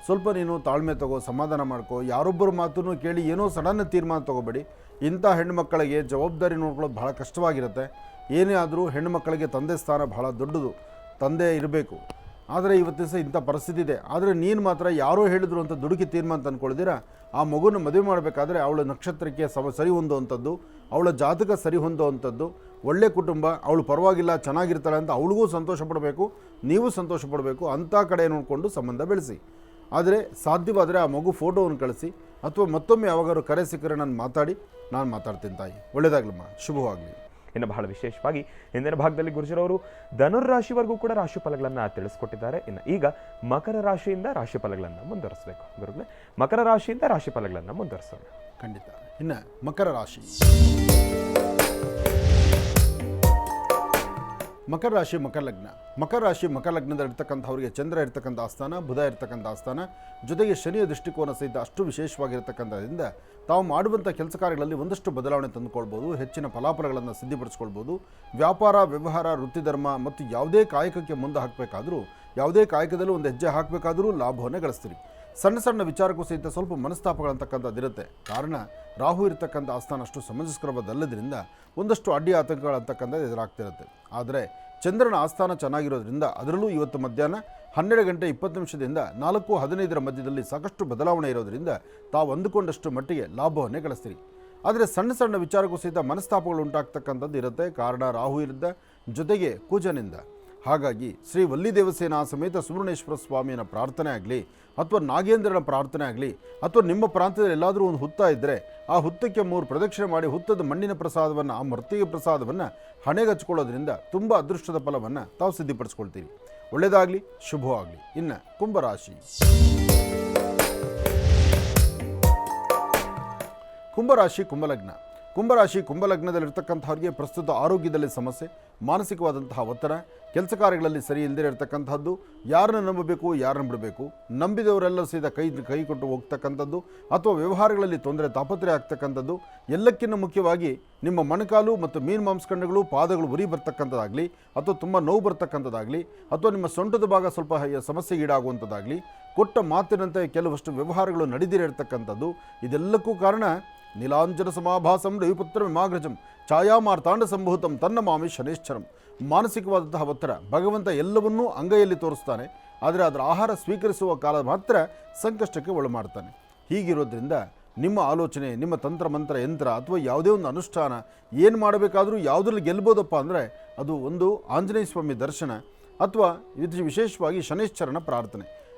B: ಸ್ವಲ್ಪ ನೀನು ತಾಳ್ಮೆ ತಗೋ, ಸಮಾಧಾನ ಮಾಡ್ಕೋ. ಯಾರೊಬ್ಬರ ಮಾತನ್ನು ಕೇಳಿ ಏನೋ ಸಡನ್ ತೀರ್ಮಾನ ತೊಗೋಬೇಡಿ. ಇಂಥ ಹೆಣ್ಣುಮಕ್ಕಳಿಗೆ ಜವಾಬ್ದಾರಿ ನೋಡ್ಕೊಳ್ಳೋದು ಬಹಳ ಕಷ್ಟವಾಗಿರುತ್ತೆ. ಏನೇ ಆದರೂ ಹೆಣ್ಣುಮಕ್ಕಳಿಗೆ ತಂದೆ ಸ್ಥಾನ ಬಹಳ ದೊಡ್ಡದು, ತಂದೆ ಇರಬೇಕು. ಆದರೆ ಇವತ್ತಿನ ಸಹ ಇಂಥ ಪರಿಸ್ಥಿತಿ ಇದೆ. ಆದರೆ ನೀನು ಮಾತ್ರ ಯಾರೋ ಹೇಳಿದ್ರು ಅಂತ ದುಡುಕಿ ತೀರ್ಮಾನ ತಂದ್ಕೊಳ್ದಿರ ಆ ಮಗುನ ಮದುವೆ ಮಾಡಬೇಕಾದ್ರೆ ಅವಳ ನಕ್ಷತ್ರಕ್ಕೆ ಸರಿ ಹೊಂದುವಂಥದ್ದು, ಅವಳ ಜಾತಕ ಸರಿ ಹೊಂದುವಂಥದ್ದು, ಒಳ್ಳೆ ಕುಟುಂಬ, ಅವಳು ಪರವಾಗಿಲ್ಲ ಚೆನ್ನಾಗಿರ್ತಾಳೆ ಅಂತ ಅವಳಿಗೂ ಸಂತೋಷ ಪಡಬೇಕು, ನೀವು ಸಂತೋಷ ಪಡಬೇಕು. ಅಂಥ ಕಡೆ ನೋಡಿಕೊಂಡು ಸಂಬಂಧ ಬೆಳೆಸಿ. ಆದರೆ ಸಾಧ್ಯವಾದರೆ ಆ ಮಗು ಫೋಟೋವನ್ನು ಕಳಿಸಿ, ಅಥವಾ ಮತ್ತೊಮ್ಮೆ ಯಾವಾಗಾದ್ರು ಕರೆ ಸಿಕ್ಕರೆ ನಾನು ಮಾತಾಡ್ತೀನಿ ತಾಯಿ. ಒಳ್ಳೆಯದಾಗಲಮ್ಮ, ಶುಭವಾಗಲಿ.
A: ಇನ್ನು ಬಹಳ ವಿಶೇಷವಾಗಿ ಹಿಂದಿನ ಭಾಗದಲ್ಲಿ ಗುರುಜರವರು ಧನುರ್ರಾಶಿವರೆಗೂ ಕೂಡ ರಾಶಿ ಫಲಗಳನ್ನು ತಿಳಿಸ್ಕೊಟ್ಟಿದ್ದಾರೆ. ಇನ್ನು ಈಗ ಮಕರ ರಾಶಿಯಿಂದ ರಾಶಿ ಫಲಗಳನ್ನು ಮುಂದುವರಿಸಬೇಕು. ಗುರುಗಳೇ, ಮಕರ ರಾಶಿಯಿಂದ ರಾಶಿ ಫಲಗಳನ್ನು ಮುಂದುವರಿಸೋಣ.
B: ಖಂಡಿತ. ಇನ್ನು ಮಕರ ರಾಶಿ, ಮಕರ ರಾಶಿ ಮಕರ ಲಗ್ನ. ಮಕರ ರಾಶಿ ಮಕರ ಲಗ್ನದಲ್ಲಿರ್ತಕ್ಕಂಥವ್ರಿಗೆ ಚಂದ್ರ ಇರ್ತಕ್ಕಂಥ ಆಸ್ಥಾನ, ಬುಧ ಇರ್ತಕ್ಕಂಥ ಆಸ್ಥಾನ, ಜೊತೆಗೆ ಶನಿಯ ದೃಷ್ಟಿಕೋನ ಸಹಿತ ಅಷ್ಟು ವಿಶೇಷವಾಗಿರ್ತಕ್ಕಂಥದ್ರಿಂದ ತಾವು ಮಾಡುವಂಥ ಕೆಲಸ ಕಾರ್ಯಗಳಲ್ಲಿ ಒಂದಷ್ಟು ಬದಲಾವಣೆ ತಂದುಕೊಳ್ಬೋದು, ಹೆಚ್ಚಿನ ಫಲಾಫಲಗಳನ್ನು ಸಿದ್ಧಪಡಿಸ್ಕೊಳ್ಬೋದು. ವ್ಯಾಪಾರ, ವ್ಯವಹಾರ, ವೃತ್ತಿಧರ್ಮ ಮತ್ತು ಯಾವುದೇ ಕಾಯಕಕ್ಕೆ ಮುಂದೆ ಹಾಕಬೇಕಾದ್ರೂ, ಯಾವುದೇ ಕಾಯಕದಲ್ಲೂ ಒಂದು ಹೆಜ್ಜೆ ಹಾಕಬೇಕಾದರೂ ಲಾಭವನ್ನೇ ಗಳಿಸ್ತೀರಿ. ಸಣ್ಣ ಸಣ್ಣ ವಿಚಾರಕ್ಕೂ ಸಹಿತ ಸ್ವಲ್ಪ ಮನಸ್ತಾಪಗಳಂತಕ್ಕಂಥದ್ದಿರುತ್ತೆ. ಕಾರಣ ರಾಹು ಇರ್ತಕ್ಕಂಥ ಆಸ್ಥಾನ ಅಷ್ಟು ಸಮಂಜಸ್ಕರವಾದಲ್ಲದ್ರಿಂದ ಒಂದಷ್ಟು ಅಡ್ಡಿ ಆತಂಕಗಳಂತಕ್ಕಂಥದ್ದು ಎದುರಾಗ್ತಿರುತ್ತೆ. ಆದರೆ ಚಂದ್ರನ ಆಸ್ಥಾನ ಚೆನ್ನಾಗಿರೋದ್ರಿಂದ, ಅದರಲ್ಲೂ ಇವತ್ತು ಮಧ್ಯಾಹ್ನ 12:20 4:15 ಮಧ್ಯದಲ್ಲಿ ಸಾಕಷ್ಟು ಬದಲಾವಣೆ ಇರೋದರಿಂದ ತಾವು ಅಂದುಕೊಂಡಷ್ಟು ಮಟ್ಟಿಗೆ ಲಾಭವನ್ನೇ ಗಳಿಸ್ತೀರಿ. ಆದರೆ ಸಣ್ಣ ಸಣ್ಣ ವಿಚಾರಕ್ಕೂ ಸಹಿತ ಮನಸ್ತಾಪಗಳು ಉಂಟಾಗ್ತಕ್ಕಂಥದ್ದು ಇರುತ್ತೆ. ಕಾರಣ ರಾಹು ಇರಿಂದ, ಜೊತೆಗೆ ಕುಜನಿಂದ. ಹಾಗಾಗಿ ಶ್ರೀ ವಲ್ಲಿ ದೇವಸೇನಾ ಸಮೇತ ಸುಬ್ರಹ್ಮಣ್ಯೇಶ್ವರ ಸ್ವಾಮಿಯ ಪ್ರಾರ್ಥನೆ ಆಗಲಿ, ಅಥವಾ ನಾಗೇಂದ್ರನ ಪ್ರಾರ್ಥನೆ ಆಗಲಿ, ಅಥವಾ ನಿಮ್ಮ ಪ್ರಾಂತ್ಯದಲ್ಲಿ ಎಲ್ಲಾದರೂ ಒಂದು ಹುತ್ತ ಇದ್ದರೆ ಆ ಹುತ್ತಕ್ಕೆ 3 ಪ್ರದಕ್ಷಿಣೆ ಮಾಡಿ ಹುತ್ತದ ಮಣ್ಣಿನ ಪ್ರಸಾದವನ್ನು, ಆ ಮರ್ತಿಗೆ ಪ್ರಸಾದವನ್ನು ಹಣೆಗೆ ಹಚ್ಕೊಳ್ಳೋದ್ರಿಂದ ತುಂಬ ಅದೃಷ್ಟದ ಫಲವನ್ನು ತಾವು ಸಿದ್ಧಪಡಿಸ್ಕೊಳ್ತೀರಿ. ಒಳ್ಳೆಯದಾಗಲಿ, ಶುಭವಾಗಲಿ. ಇನ್ನು ಕುಂಭರಾಶಿ, ಕುಂಭರಾಶಿ ಕುಂಭಲಗ್ನ. ಕುಂಭರಾಶಿ ಕುಂಭಲಗ್ನದಲ್ಲಿರ್ತಕ್ಕಂಥವ್ರಿಗೆ ಪ್ರಸ್ತುತ ಆರೋಗ್ಯದಲ್ಲಿ ಸಮಸ್ಯೆ, ಮಾನಸಿಕವಾದಂತಹ ಒತ್ತಡ, ಕೆಲಸ ಕಾರ್ಯಗಳಲ್ಲಿ ಸರಿ ಇಲ್ಲದೇ ಇರತಕ್ಕಂಥದ್ದು, ಯಾರನ್ನು ನಂಬಬೇಕು ಯಾರನ್ನು ಬಿಡಬೇಕು, ನಂಬಿದವರೆಲ್ಲರೂ ಸಹಿತ ಕೈ ಕೊಟ್ಟು ಹೋಗ್ತಕ್ಕಂಥದ್ದು, ಅಥವಾ ವ್ಯವಹಾರಗಳಲ್ಲಿ ತೊಂದರೆ ತಾಪತ್ರೆ ಆಗ್ತಕ್ಕಂಥದ್ದು, ಎಲ್ಲಕ್ಕಿಂತ ಮುಖ್ಯವಾಗಿ ನಿಮ್ಮ ಮೊಣಕಾಲು ಮತ್ತು ಮೀನು ಮಾಂಸಖಂಡಗಳು, ಪಾದಗಳು ಉರಿ ಬರ್ತಕ್ಕಂಥದ್ದಾಗಲಿ, ಅಥವಾ ತುಂಬ ನೋವು ಬರ್ತಕ್ಕಂಥದ್ದಾಗಲಿ, ಅಥವಾ ನಿಮ್ಮ ಸೊಂಟದ ಭಾಗ ಸ್ವಲ್ಪ ಸಮಸ್ಯೆಗೀಡಾಗುವಂಥದ್ದಾಗಲಿ, ಕೊಟ್ಟ ಮಾತಿನಂತೆ ಕೆಲವಷ್ಟು ವ್ಯವಹಾರಗಳು ನಡೆದಿರತಕ್ಕಂಥದ್ದು. ಇದೆಲ್ಲಕ್ಕೂ ಕಾರಣ ನೀಲಾಂಜನ ಸಮಾಭಾಸಂ ರವಿಪುತ್ರ ವಿಮಾಗ್ರಜಂ ಛಾಯಾಮಾರ್ತಾಂಡ ಸಂಭೂತಂ ತನ್ನ ಮಾಮಿ ಶನೇಶ್ಚರಂ. ಮಾನಸಿಕವಾದಂತಹ ಒತ್ತಡ, ಭಗವಂತ ಎಲ್ಲವನ್ನೂ ಅಂಗೈಯಲ್ಲಿ ತೋರಿಸ್ತಾನೆ, ಆದರೆ ಅದರ ಆಹಾರ ಸ್ವೀಕರಿಸುವ ಕಾಲ ಮಾತ್ರ ಸಂಕಷ್ಟಕ್ಕೆ ಒಳ ಮಾಡ್ತಾನೆ. ಹೀಗಿರೋದ್ರಿಂದ ನಿಮ್ಮ ಆಲೋಚನೆ, ನಿಮ್ಮ ತಂತ್ರ ಮಂತ್ರ ಯಂತ್ರ ಅಥವಾ ಯಾವುದೇ ಒಂದು ಅನುಷ್ಠಾನ ಏನು ಮಾಡಬೇಕಾದರೂ ಯಾವುದರಲ್ಲಿ ಗೆಲ್ಬೋದಪ್ಪ ಅಂದರೆ ಅದು ಒಂದು ಆಂಜನೇಯ ಸ್ವಾಮಿ ದರ್ಶನ, ಅಥವಾ ವಿಶೇಷವಾಗಿ ಶನೇಶ್ಚರನ ಪ್ರಾರ್ಥನೆ.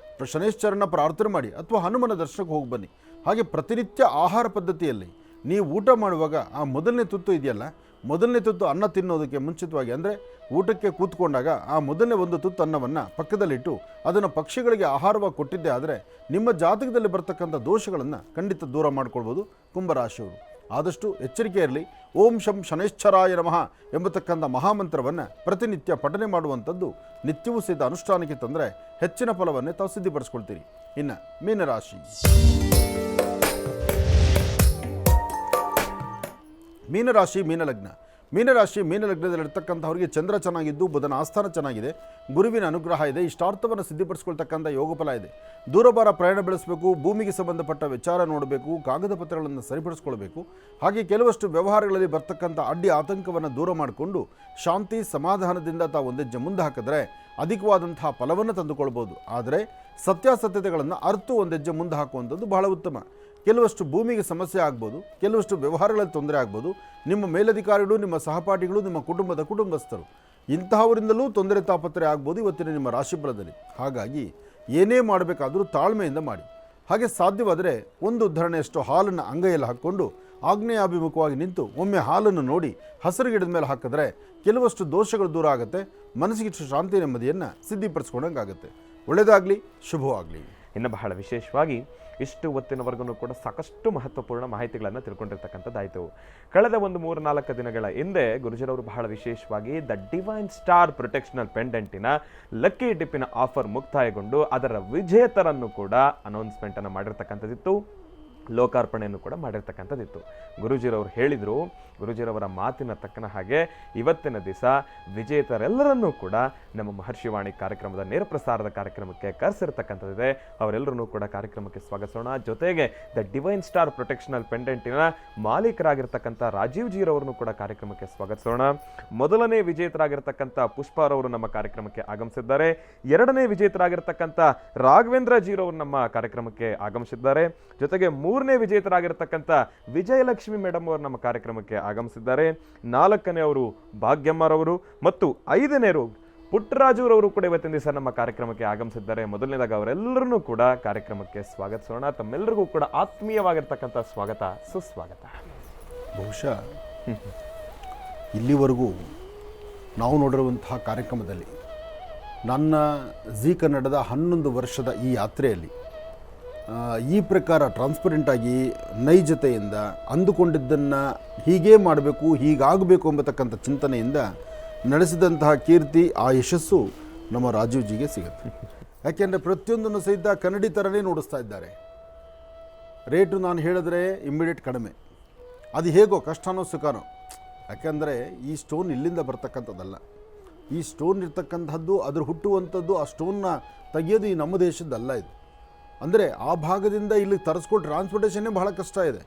B: ಶನೇಶ್ಚರನ ಪ್ರಾರ್ಥನೆ ಮಾಡಿ, ಅಥವಾ ಹನುಮನ ದರ್ಶನಕ್ಕೆ ಹೋಗಿ ಬನ್ನಿ. ಹಾಗೆ ಪ್ರತಿನಿತ್ಯ ಆಹಾರ ಪದ್ಧತಿಯಲ್ಲಿ ನೀವು ಊಟ ಮಾಡುವಾಗ ಆ ಮೊದಲನೇ ತುತ್ತು ಇದೆಯಲ್ಲ, ಮೊದಲನೇ ತುತ್ತು ಅನ್ನ ತಿನ್ನೋದಕ್ಕೆ ಮುಂಚಿತವಾಗಿ, ಅಂದರೆ ಊಟಕ್ಕೆ ಕೂತ್ಕೊಂಡಾಗ ಆ ಮೊದಲನೇ ಒಂದು ತುತ್ತು ಅನ್ನವನ್ನು ಪಕ್ಕದಲ್ಲಿಟ್ಟು ಅದನ್ನು ಪಕ್ಷಿಗಳಿಗೆ ಆಹಾರವಾಗಿ ಕೊಟ್ಟಿದ್ದೇ ಆದರೆ ನಿಮ್ಮ ಜಾತಕದಲ್ಲಿ ಬರ್ತಕ್ಕಂಥ ದೋಷಗಳನ್ನು ಖಂಡಿತ ದೂರ ಮಾಡ್ಕೊಳ್ಬೋದು ಕುಂಭರಾಶಿಯವರು. ಆದಷ್ಟು ಎಚ್ಚರಿಕೆ ಇರಲಿ. ಓಂ ಶಂ ಶನೈಶ್ಚರಾಯ ನಮಃ ಎಂಬತಕ್ಕಂಥ ಮಹಾಮಂತ್ರವನ್ನು ಪ್ರತಿನಿತ್ಯ ಪಠನೆ ಮಾಡುವಂಥದ್ದು ನಿತ್ಯವೂ ಸಹಿತ ಅನುಷ್ಠಾನಕ್ಕೆ ತಂದರೆ ಹೆಚ್ಚಿನ ಫಲವನ್ನೇ ತಾವು ಸಿದ್ಧಪಡಿಸ್ಕೊಳ್ತೀರಿ. ಇನ್ನು ಮೀನರಾಶಿ, ಮೀನರಾಶಿ ಮೀನಲಗ್ನ. ಮೀನಲಗ್ನದಲ್ಲಿರ್ತಕ್ಕಂಥವ್ರಿಗೆ ಚಂದ್ರ ಚೆನ್ನಾಗಿದ್ದು, ಬುಧನ ಆಸ್ಥಾನ ಚೆನ್ನಾಗಿದೆ, ಗುರುವಿನ ಅನುಗ್ರಹ ಇದೆ, ಇಷ್ಟಾರ್ಥವನ್ನು ಸಿದ್ಧಪಡಿಸ್ಕೊಳ್ತಕ್ಕಂಥ ಯೋಗ ಫಲ ಇದೆ. ದೂರಭಾರ ಪ್ರಯಾಣ ಬೆಳೆಸಬೇಕು, ಭೂಮಿಗೆ ಸಂಬಂಧಪಟ್ಟ ವಿಚಾರ ನೋಡಬೇಕು, ಕಾಗದ ಪತ್ರಗಳನ್ನು ಸರಿಪಡಿಸ್ಕೊಳ್ಬೇಕು. ಹಾಗೆ ಕೆಲವಷ್ಟು ವ್ಯವಹಾರಗಳಲ್ಲಿ ಬರ್ತಕ್ಕಂಥ ಅಡ್ಡಿ ಆತಂಕವನ್ನು ದೂರ ಮಾಡಿಕೊಂಡು ಶಾಂತಿ ಸಮಾಧಾನದಿಂದ ತಾವು ಒಂದೆಜ್ಜೆ ಮುಂದೆ ಹಾಕಿದ್ರೆ ಅಧಿಕವಾದಂತಹ ಫಲವನ್ನು ತಂದುಕೊಳ್ಬೋದು. ಆದರೆ ಸತ್ಯಾಸತ್ಯತೆಗಳನ್ನು ಅರ್ತು ಒಂದೆಜ್ಜೆ ಮುಂದೆ ಹಾಕುವಂಥದ್ದು ಬಹಳ ಉತ್ತಮ. ಕೆಲವಷ್ಟು ಭೂಮಿಗೆ ಸಮಸ್ಯೆ ಆಗ್ಬೋದು, ಕೆಲವಷ್ಟು ವ್ಯವಹಾರಗಳಲ್ಲಿ ತೊಂದರೆ ಆಗ್ಬೋದು. ನಿಮ್ಮ ಮೇಲಧಿಕಾರಿಗಳು, ನಿಮ್ಮ ಸಹಪಾಠಿಗಳು, ನಿಮ್ಮ ಕುಟುಂಬಸ್ಥರು ಇಂತಹವರಿಂದಲೂ ತೊಂದರೆ ತಾಪತ್ರೆ ಆಗ್ಬೋದು ಇವತ್ತಿನ ನಿಮ್ಮ ರಾಶಿ ಫಲದಲ್ಲಿ. ಹಾಗಾಗಿ ಏನೇ ಮಾಡಬೇಕಾದರೂ ತಾಳ್ಮೆಯಿಂದ ಮಾಡಿ. ಹಾಗೆ ಸಾಧ್ಯವಾದರೆ ಒಂದು ಉದ್ಧರಣೆಯಷ್ಟು ಹಾಲನ್ನು ಅಂಗೈಯಲ್ಲಿ ಹಾಕ್ಕೊಂಡು ಆಗ್ನೇಯಾಭಿಮುಖವಾಗಿ ನಿಂತು ಒಮ್ಮೆ ಹಾಲನ್ನು ನೋಡಿ ಹಸಿರು ಗಿಡದ ಮೇಲೆ ಹಾಕಿದ್ರೆ ಕೆಲವಷ್ಟು ದೋಷಗಳು ದೂರ ಆಗುತ್ತೆ, ಮನಸ್ಸಿಗೆ ಶಾಂತಿ ನೆಮ್ಮದಿಯನ್ನು ಸಿದ್ಧಿಪಡಿಸ್ಕೊಂಡಂಗೆ ಆಗುತ್ತೆ. ಒಳ್ಳೆಯದಾಗಲಿ, ಶುಭವಾಗಲಿ.
A: ಇನ್ನು ಬಹಳ ವಿಶೇಷವಾಗಿ ಇಷ್ಟು ಹೊತ್ತಿನವರೆಗೂ ಕೂಡ ಸಾಕಷ್ಟು ಮಹತ್ವಪೂರ್ಣ ಮಾಹಿತಿಗಳನ್ನು ತಿಳ್ಕೊಂಡಿರ್ತಕ್ಕಂಥದ್ದಾಯಿತು. ಕಳೆದ ಒಂದು 3-4 ದಿನಗಳ ಹಿಂದೆ ಗುರುಜರವರು ಬಹಳ ವಿಶೇಷವಾಗಿ ದ ಡಿವೈನ್ ಸ್ಟಾರ್ ಪ್ರೊಟೆಕ್ಷನಲ್ ಪೆಂಡೆಂಟಿನ ಲಕ್ಕಿ ಡಿಪ್ಪಿನ ಆಫರ್ ಮುಕ್ತಾಯಗೊಂಡು ಅದರ ವಿಜೇತರನ್ನು ಕೂಡ ಅನೌನ್ಸ್ಮೆಂಟನ್ನು ಮಾಡಿರ್ತಕ್ಕಂಥದ್ದಿತ್ತು, ಲೋಕಾರ್ಪಣೆಯನ್ನು ಕೂಡ ಮಾಡಿರ್ತಕ್ಕಂಥದ್ದಿತ್ತು. ಗುರುಜಿರವರು ಹೇಳಿದರು, ಗುರುಜಿರವರ ಮಾತಿನ ತಕ್ಕನ ಹಾಗೆ ಇವತ್ತಿನ ದಿವಸ ವಿಜೇತರೆಲ್ಲರನ್ನೂ ಕೂಡ ನಮ್ಮ ಮಹರ್ಷಿವಾಣಿ ಕಾರ್ಯಕ್ರಮದ ನೇರ ಪ್ರಸಾರದ ಕಾರ್ಯಕ್ರಮಕ್ಕೆ ಕರೆಸಿರ್ತಕ್ಕಂಥದ್ದಿದೆ. ಅವರೆಲ್ಲರನ್ನೂ ಕೂಡ ಕಾರ್ಯಕ್ರಮಕ್ಕೆ ಸ್ವಾಗತಿಸೋಣ. ಜೊತೆಗೆ the divine star protection ಪೆಂಡೆಂಟಿನ ಮಾಲೀಕರಾಗಿರ್ತಕ್ಕಂಥ Rajiv ಜೀರವರನ್ನು ಕೂಡ ಕಾರ್ಯಕ್ರಮಕ್ಕೆ ಸ್ವಾಗತಿಸೋಣ. ಮೊದಲನೇ ವಿಜೇತರಾಗಿರ್ತಕ್ಕಂಥ ಪುಷ್ಪಾರವರು ನಮ್ಮ ಕಾರ್ಯಕ್ರಮಕ್ಕೆ ಆಗಮಿಸಿದ್ದಾರೆ. ಎರಡನೇ ವಿಜೇತರಾಗಿರ್ತಕ್ಕಂಥ ರಾಘವೇಂದ್ರ ಜೀರವರು ನಮ್ಮ ಕಾರ್ಯಕ್ರಮಕ್ಕೆ ಆಗಮಿಸಿದ್ದಾರೆ. ಜೊತೆಗೆ ಮೂರನೇ ವಿಜೇತರಾಗಿರ್ತಕ್ಕಂಥ ವಿಜಯಲಕ್ಷ್ಮಿ ಮೇಡಮ್ ಅವರು ನಮ್ಮ ಕಾರ್ಯಕ್ರಮಕ್ಕೆ ಆಗಮಿಸಿದ್ದಾರೆ. ನಾಲ್ಕನೇ ಅವರು ಭಾಗ್ಯಮ್ಮರವರು ಮತ್ತು ಐದನೇರು ಪುಟ್ಟರಾಜುರವರು ಕೂಡ ಇವತ್ತಿನ ದಿವಸ ನಮ್ಮ ಕಾರ್ಯಕ್ರಮಕ್ಕೆ ಆಗಮಿಸಿದ್ದಾರೆ. ಮೊದಲನೇದಾಗ ಅವರೆಲ್ಲರನ್ನೂ ಕೂಡ ಕಾರ್ಯಕ್ರಮಕ್ಕೆ ಸ್ವಾಗತಿಸೋಣ. ತಮ್ಮೆಲ್ಲರಿಗೂ ಕೂಡ ಆತ್ಮೀಯವಾಗಿರ್ತಕ್ಕಂಥ ಸ್ವಾಗತ, ಸುಸ್ವಾಗತ.
B: ಬಹುಶಃ ಇಲ್ಲಿವರೆಗೂ ನಾವು ನೋಡಿರುವಂತಹ ಕಾರ್ಯಕ್ರಮದಲ್ಲಿ ನನ್ನ ಜೀ ಕನ್ನಡದ 11 ವರ್ಷದ ಈ ಯಾತ್ರೆಯಲ್ಲಿ ಈ ಪ್ರಕಾರ ಟ್ರಾನ್ಸ್ಪರೆಂಟಾಗಿ ನೈಜತೆಯಿಂದ ಅಂದುಕೊಂಡಿದ್ದನ್ನು ಹೀಗೇ ಮಾಡಬೇಕು, ಹೀಗಾಗಬೇಕು ಎಂಬತಕ್ಕಂಥ ಚಿಂತನೆಯಿಂದ ನಡೆಸಿದಂತಹ ಕೀರ್ತಿ, ಆ ಯಶಸ್ಸು ನಮ್ಮ ರಾಜೀವ್ಜಿಗೆ ಸಿಗುತ್ತೆ. ಯಾಕೆಂದರೆ ಪ್ರತಿಯೊಂದನ್ನು ಸಹಿತ ಕನ್ನಡಿ ಥರನೇ ನೋಡಿಸ್ತಾ ಇದ್ದಾರೆ. ರೇಟು ನಾನು ಹೇಳಿದ್ರೆ ಇಮ್ಮಿಡಿಯೇಟ್ ಕಡಿಮೆ, ಅದು ಹೇಗೋ ಕಷ್ಟನೋ ಸುಖನೋ. ಯಾಕೆಂದರೆ ಈ ಸ್ಟೋನ್ ಇಲ್ಲಿಂದ ಬರ್ತಕ್ಕಂಥದ್ದಲ್ಲ, ಈ ಸ್ಟೋನ್ ಇರ್ತಕ್ಕಂಥದ್ದು, ಅದ್ರ ಹುಟ್ಟುವಂಥದ್ದು, ಆ ಸ್ಟೋನ್ನ ತೆಗೆಯೋದು ಈ ನಮ್ಮ ದೇಶದ್ದಲ್ಲ. ಇದು ಅಂದರೆ ಆ ಭಾಗದಿಂದ ಇಲ್ಲಿಗೆ ತರಿಸ್ಕೊಂಡು ಟ್ರಾನ್ಸ್ಪೋರ್ಟೇಷನ್ನೇ ಬಹಳ ಕಷ್ಟ ಇದೆ.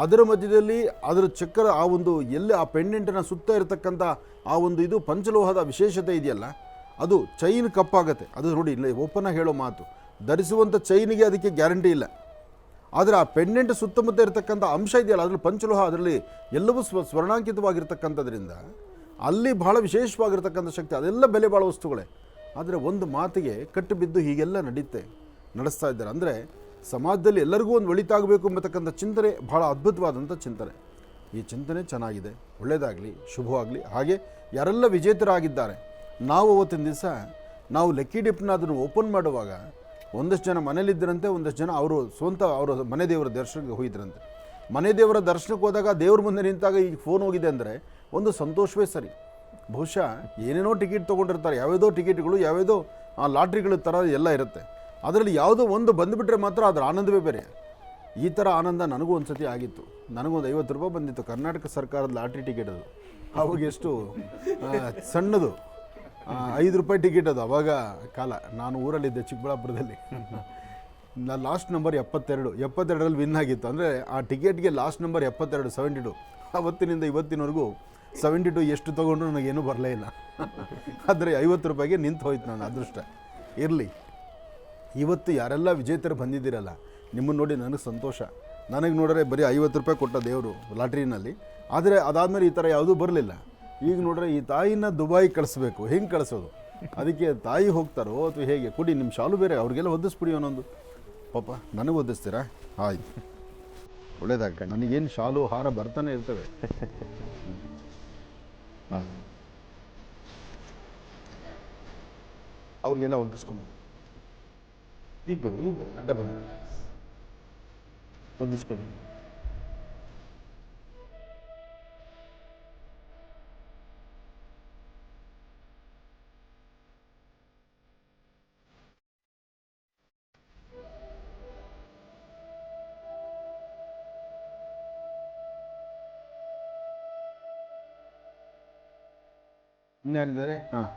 B: ಅದರ ಮಧ್ಯದಲ್ಲಿ ಅದರ ಚಕ್ರ, ಆ ಒಂದು ಎಲ್ಲಿ ಆ ಪೆಂಡೆಂಟಿನ ಸುತ್ತ ಇರತಕ್ಕಂಥ ಆ ಒಂದು ಇದು ಪಂಚಲೋಹದ ವಿಶೇಷತೆ ಇದೆಯಲ್ಲ, ಅದು ಚೈನ್ ಕಪ್ಪಾಗುತ್ತೆ. ಅದು ನೋಡಿ, ಇಲ್ಲ ಓಪನಾಗಿ ಹೇಳೋ ಮಾತು, ಧರಿಸುವಂಥ ಚೈನಿಗೆ ಅದಕ್ಕೆ ಗ್ಯಾರಂಟಿ ಇಲ್ಲ. ಆದರೆ ಆ ಪೆಂಡೆಂಟ್ ಸುತ್ತಮುತ್ತ ಇರತಕ್ಕಂಥ ಅಂಶ ಇದೆಯಲ್ಲ, ಅದರಲ್ಲಿ ಪಂಚಲೋಹ, ಅದರಲ್ಲಿ ಎಲ್ಲವೂ ಸ್ವರ್ಣಾಂಕಿತವಾಗಿರ್ತಕ್ಕಂಥದ್ರಿಂದ ಅಲ್ಲಿ ಬಹಳ ವಿಶೇಷವಾಗಿರ್ತಕ್ಕಂಥ ಶಕ್ತಿ, ಅದೆಲ್ಲ ಬೆಲೆ ಬಾಳೋ ವಸ್ತುಗಳೇ. ಆದರೆ ಒಂದು ಮಾತಿಗೆ ಕಟ್ಟು ಬಿದ್ದು ಹೀಗೆಲ್ಲ ನಡೆಸ್ತಾ ಇದ್ದಾರೆ. ಅಂದರೆ ಸಮಾಜದಲ್ಲಿ ಎಲ್ಲರಿಗೂ ಒಂದು ಒಳಿತಾಗಬೇಕು ಎಂಬತಕ್ಕಂಥ ಚಿಂತನೆ ಬಹಳ ಅದ್ಭುತವಾದಂಥ ಚಿಂತನೆ. ಈ ಚಿಂತನೆ ಚೆನ್ನಾಗಿದೆ, ಒಳ್ಳೆಯದಾಗಲಿ, ಶುಭವಾಗಲಿ. ಹಾಗೆ ಯಾರೆಲ್ಲ ವಿಜೇತರಾಗಿದ್ದಾರೆ, ನಾವು ಅವತ್ತಿನ ದಿವಸ ನಾವು ಲಕ್ಕಿ ಡಿಪ್ನ ಅದನ್ನು ಓಪನ್ ಮಾಡುವಾಗ ಒಂದಷ್ಟು ಜನ ಮನೇಲಿದ್ದರಂತೆ, ಒಂದಷ್ಟು ಜನ ಅವರ ಮನೆ ದೇವರ ದರ್ಶನಕ್ಕೆ ಹೋಗಿದ್ರಂತೆ. ಮನೆ ದೇವರ ದರ್ಶನಕ್ಕೆ ಹೋದಾಗ ದೇವ್ರ ಮುಂದೆ ನಿಂತಾಗ ಈಗ ಫೋನ್ ಹೋಗಿದೆ ಅಂದರೆ ಒಂದು ಸಂತೋಷವೇ ಸರಿ. ಬಹುಶಃ ಏನೇನೋ ಟಿಕೆಟ್ ತೊಗೊಂಡಿರ್ತಾರೆ, ಯಾವ್ಯಾವುದೋ ಟಿಕೆಟ್ಗಳು, ಯಾವ್ಯಾವುದೋ ಲಾಟ್ರಿಗಳ ಥರ ಎಲ್ಲ ಇರುತ್ತೆ. ಅದರಲ್ಲಿ ಯಾವುದೋ ಒಂದು ಬಂದುಬಿಟ್ರೆ ಮಾತ್ರ ಅದರ ಆನಂದವೇ ಬೇರೆ. ಈ ಥರ ಆನಂದ ನನಗೂ ಒಂದು ಸತಿ ಆಗಿತ್ತು. ನನಗೊಂದು 50 ರೂಪಾಯಿ ಬಂದಿತ್ತು, ಕರ್ನಾಟಕ ಸರ್ಕಾರದ ಲಾಟ್ರಿ ಟಿಕೆಟ್. ಅದು ಅವಾಗ ಎಷ್ಟು ಸಣ್ಣದು, 5 ರೂಪಾಯಿ ಟಿಕೆಟ್ ಅದು ಅವಾಗ ಕಾಲ. ನಾನು ಊರಲ್ಲಿದ್ದೆ ಚಿಕ್ಕಬಳ್ಳಾಪುರದಲ್ಲಿ. ನಾನು ಲಾಸ್ಟ್ ನಂಬರ್ 72ರಲ್ಲಿ ವಿನ್ ಆಗಿತ್ತು. ಅಂದರೆ ಆ ಟಿಕೆಟ್ಗೆ ಲಾಸ್ಟ್ ನಂಬರ್ 72, 72. ಅವತ್ತಿನಿಂದ ಇವತ್ತಿನವರೆಗೂ 72 ಎಷ್ಟು ತೊಗೊಂಡ್ರು ನನಗೇನೂ ಬರಲೇ ಇಲ್ಲ. ಆದರೆ 50 ರೂಪಾಯಿಗೆ ನಿಂತು ಹೋಯ್ತು ನನ್ನ ಅದೃಷ್ಟ. ಇರಲಿ, ಇವತ್ತು ಯಾರೆಲ್ಲ ವಿಜೇತರು ಬಂದಿದ್ದೀರಲ್ಲ, ನಿಮ್ಮನ್ನು ನೋಡಿ ನನಗೆ ಸಂತೋಷ. ನನಗೆ ನೋಡಿದ್ರೆ ಬರೀ 50 ರೂಪಾಯಿ ಕೊಟ್ಟ ದೇವರು ಲಾಟ್ರಿನಲ್ಲಿ. ಆದರೆ ಅದಾದಮೇಲೆ ಈ ಥರ ಯಾವುದೂ ಬರಲಿಲ್ಲ. ಈಗ ನೋಡ್ರೆ ಈ ತಾಯಿನ ದುಬಾಯಿ ಕಳಿಸ್ಬೇಕು, ಹೆಂಗೆ ಕಳಿಸೋದು? ಅದಕ್ಕೆ ತಾಯಿ ಹೋಗ್ತಾರೋ ಅಥವಾ ಹೇಗೆ? ಕೊಡಿ ನಿಮ್ಮ ಶಾಲು ಬೇರೆ, ಅವ್ರಿಗೆಲ್ಲ ಒದಿಸ್ಬಿಡಿ ಒಂದೊಂದು. ಪಾಪ ನನಗೆ ಒದಿಸ್ತೀರಾ? ಆಯ್ತು, ಒಳ್ಳೇದಾಗ. ನನಗೇನು ಶಾಲು ಹಾರ ಬರ್ತಾನೆ ಇರ್ತವೆ. ಅವ್ರಿಗೆಲ್ಲ ಒದಿಸ್ಕೊಂಡು ಅಡ್ಡ ಬಂದು ಒದಿಸ್ಕೊಂಡು ಇನ್ಯಾರಿದ್ದಾರೆ? ಹಾಂ,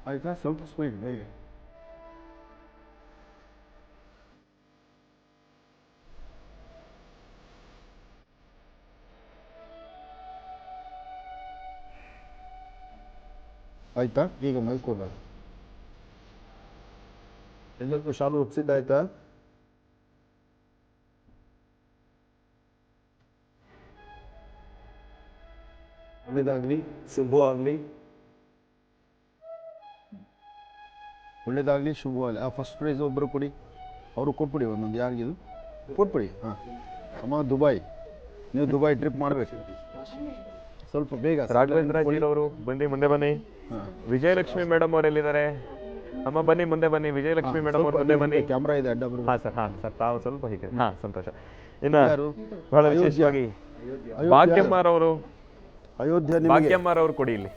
B: ಆಯ್ತಾ? ಸ್ವಲ್ಪ ಸ್ಪೀಡ್ ಹೇಗೆ? ಆಯ್ತಾ? ಈಗ ಮಲ್ಕೋದ ಎಲ್ಲರಿಗೂ ಶಾಲು ಒಪ್ಸಿದ್ದಾಯ್ತಾ? ಒಳ್ಳೇದಾಗಲಿ, ಶುಭವಾಗಲಿ. ಒಳ್ಳೇದಾಗಲಿ, ಶುಭವಾಗಲಿ. ಆ ಫಸ್ಟ್ ಪ್ರೈಸ್ ಒಬ್ಬರು ಕೊಡಿ. ಅವರು ಕೊಟ್ಬಿಡಿ ಒಂದೊಂದು ಯಾರಿಗಿದು ಕೊಟ್ಬಿಡಿ. ಹಾಂ ಅಮ್ಮ ದುಬೈ, ನೀವು ದುಬೈ ಟ್ರಿಪ್ ಮಾಡಬೇಕು ಸ್ವಲ್ಪ ಬೇಗ.
A: ರಾಘವೇಂದ್ರ ಅವರು ಬನ್ನಿ, ಮುಂದೆ ಬನ್ನಿ. ವಿಜಯಲಕ್ಷ್ಮಿ ಮೇಡಮ್ ಅವ್ರು ಎಲ್ಲಿದ್ದಾರೆ? ಅಮ್ಮ ಬನ್ನಿ, ಮುಂದೆ ಬನ್ನಿ. ವಿಜಯಲಕ್ಷ್ಮಿ ಮೇಡಮ್ ಅವ್ರು ಮುಂದೆ ಬನ್ನಿ.
B: ಕ್ಯಾಮ್ರಾ ಇದೆ ಅಡ್ಡ ಬರು.
A: ಹಾಂ ಸರ್ ತಾವು ಸ್ವಲ್ಪ ಹೀಗೆ. ಹಾಂ, ಸಂತೋಷ. ಇನ್ನು ಬಹಳ ವಿಶೇಷವಾಗಿ ಭಾಗ್ಯಮ್ಮರವರು,
B: ಅಯೋಧ್ಯೆ
A: ಭಾಗ್ಯಮ್ಮರವರು ಕೊಡಿ ಇಲ್ಲಿ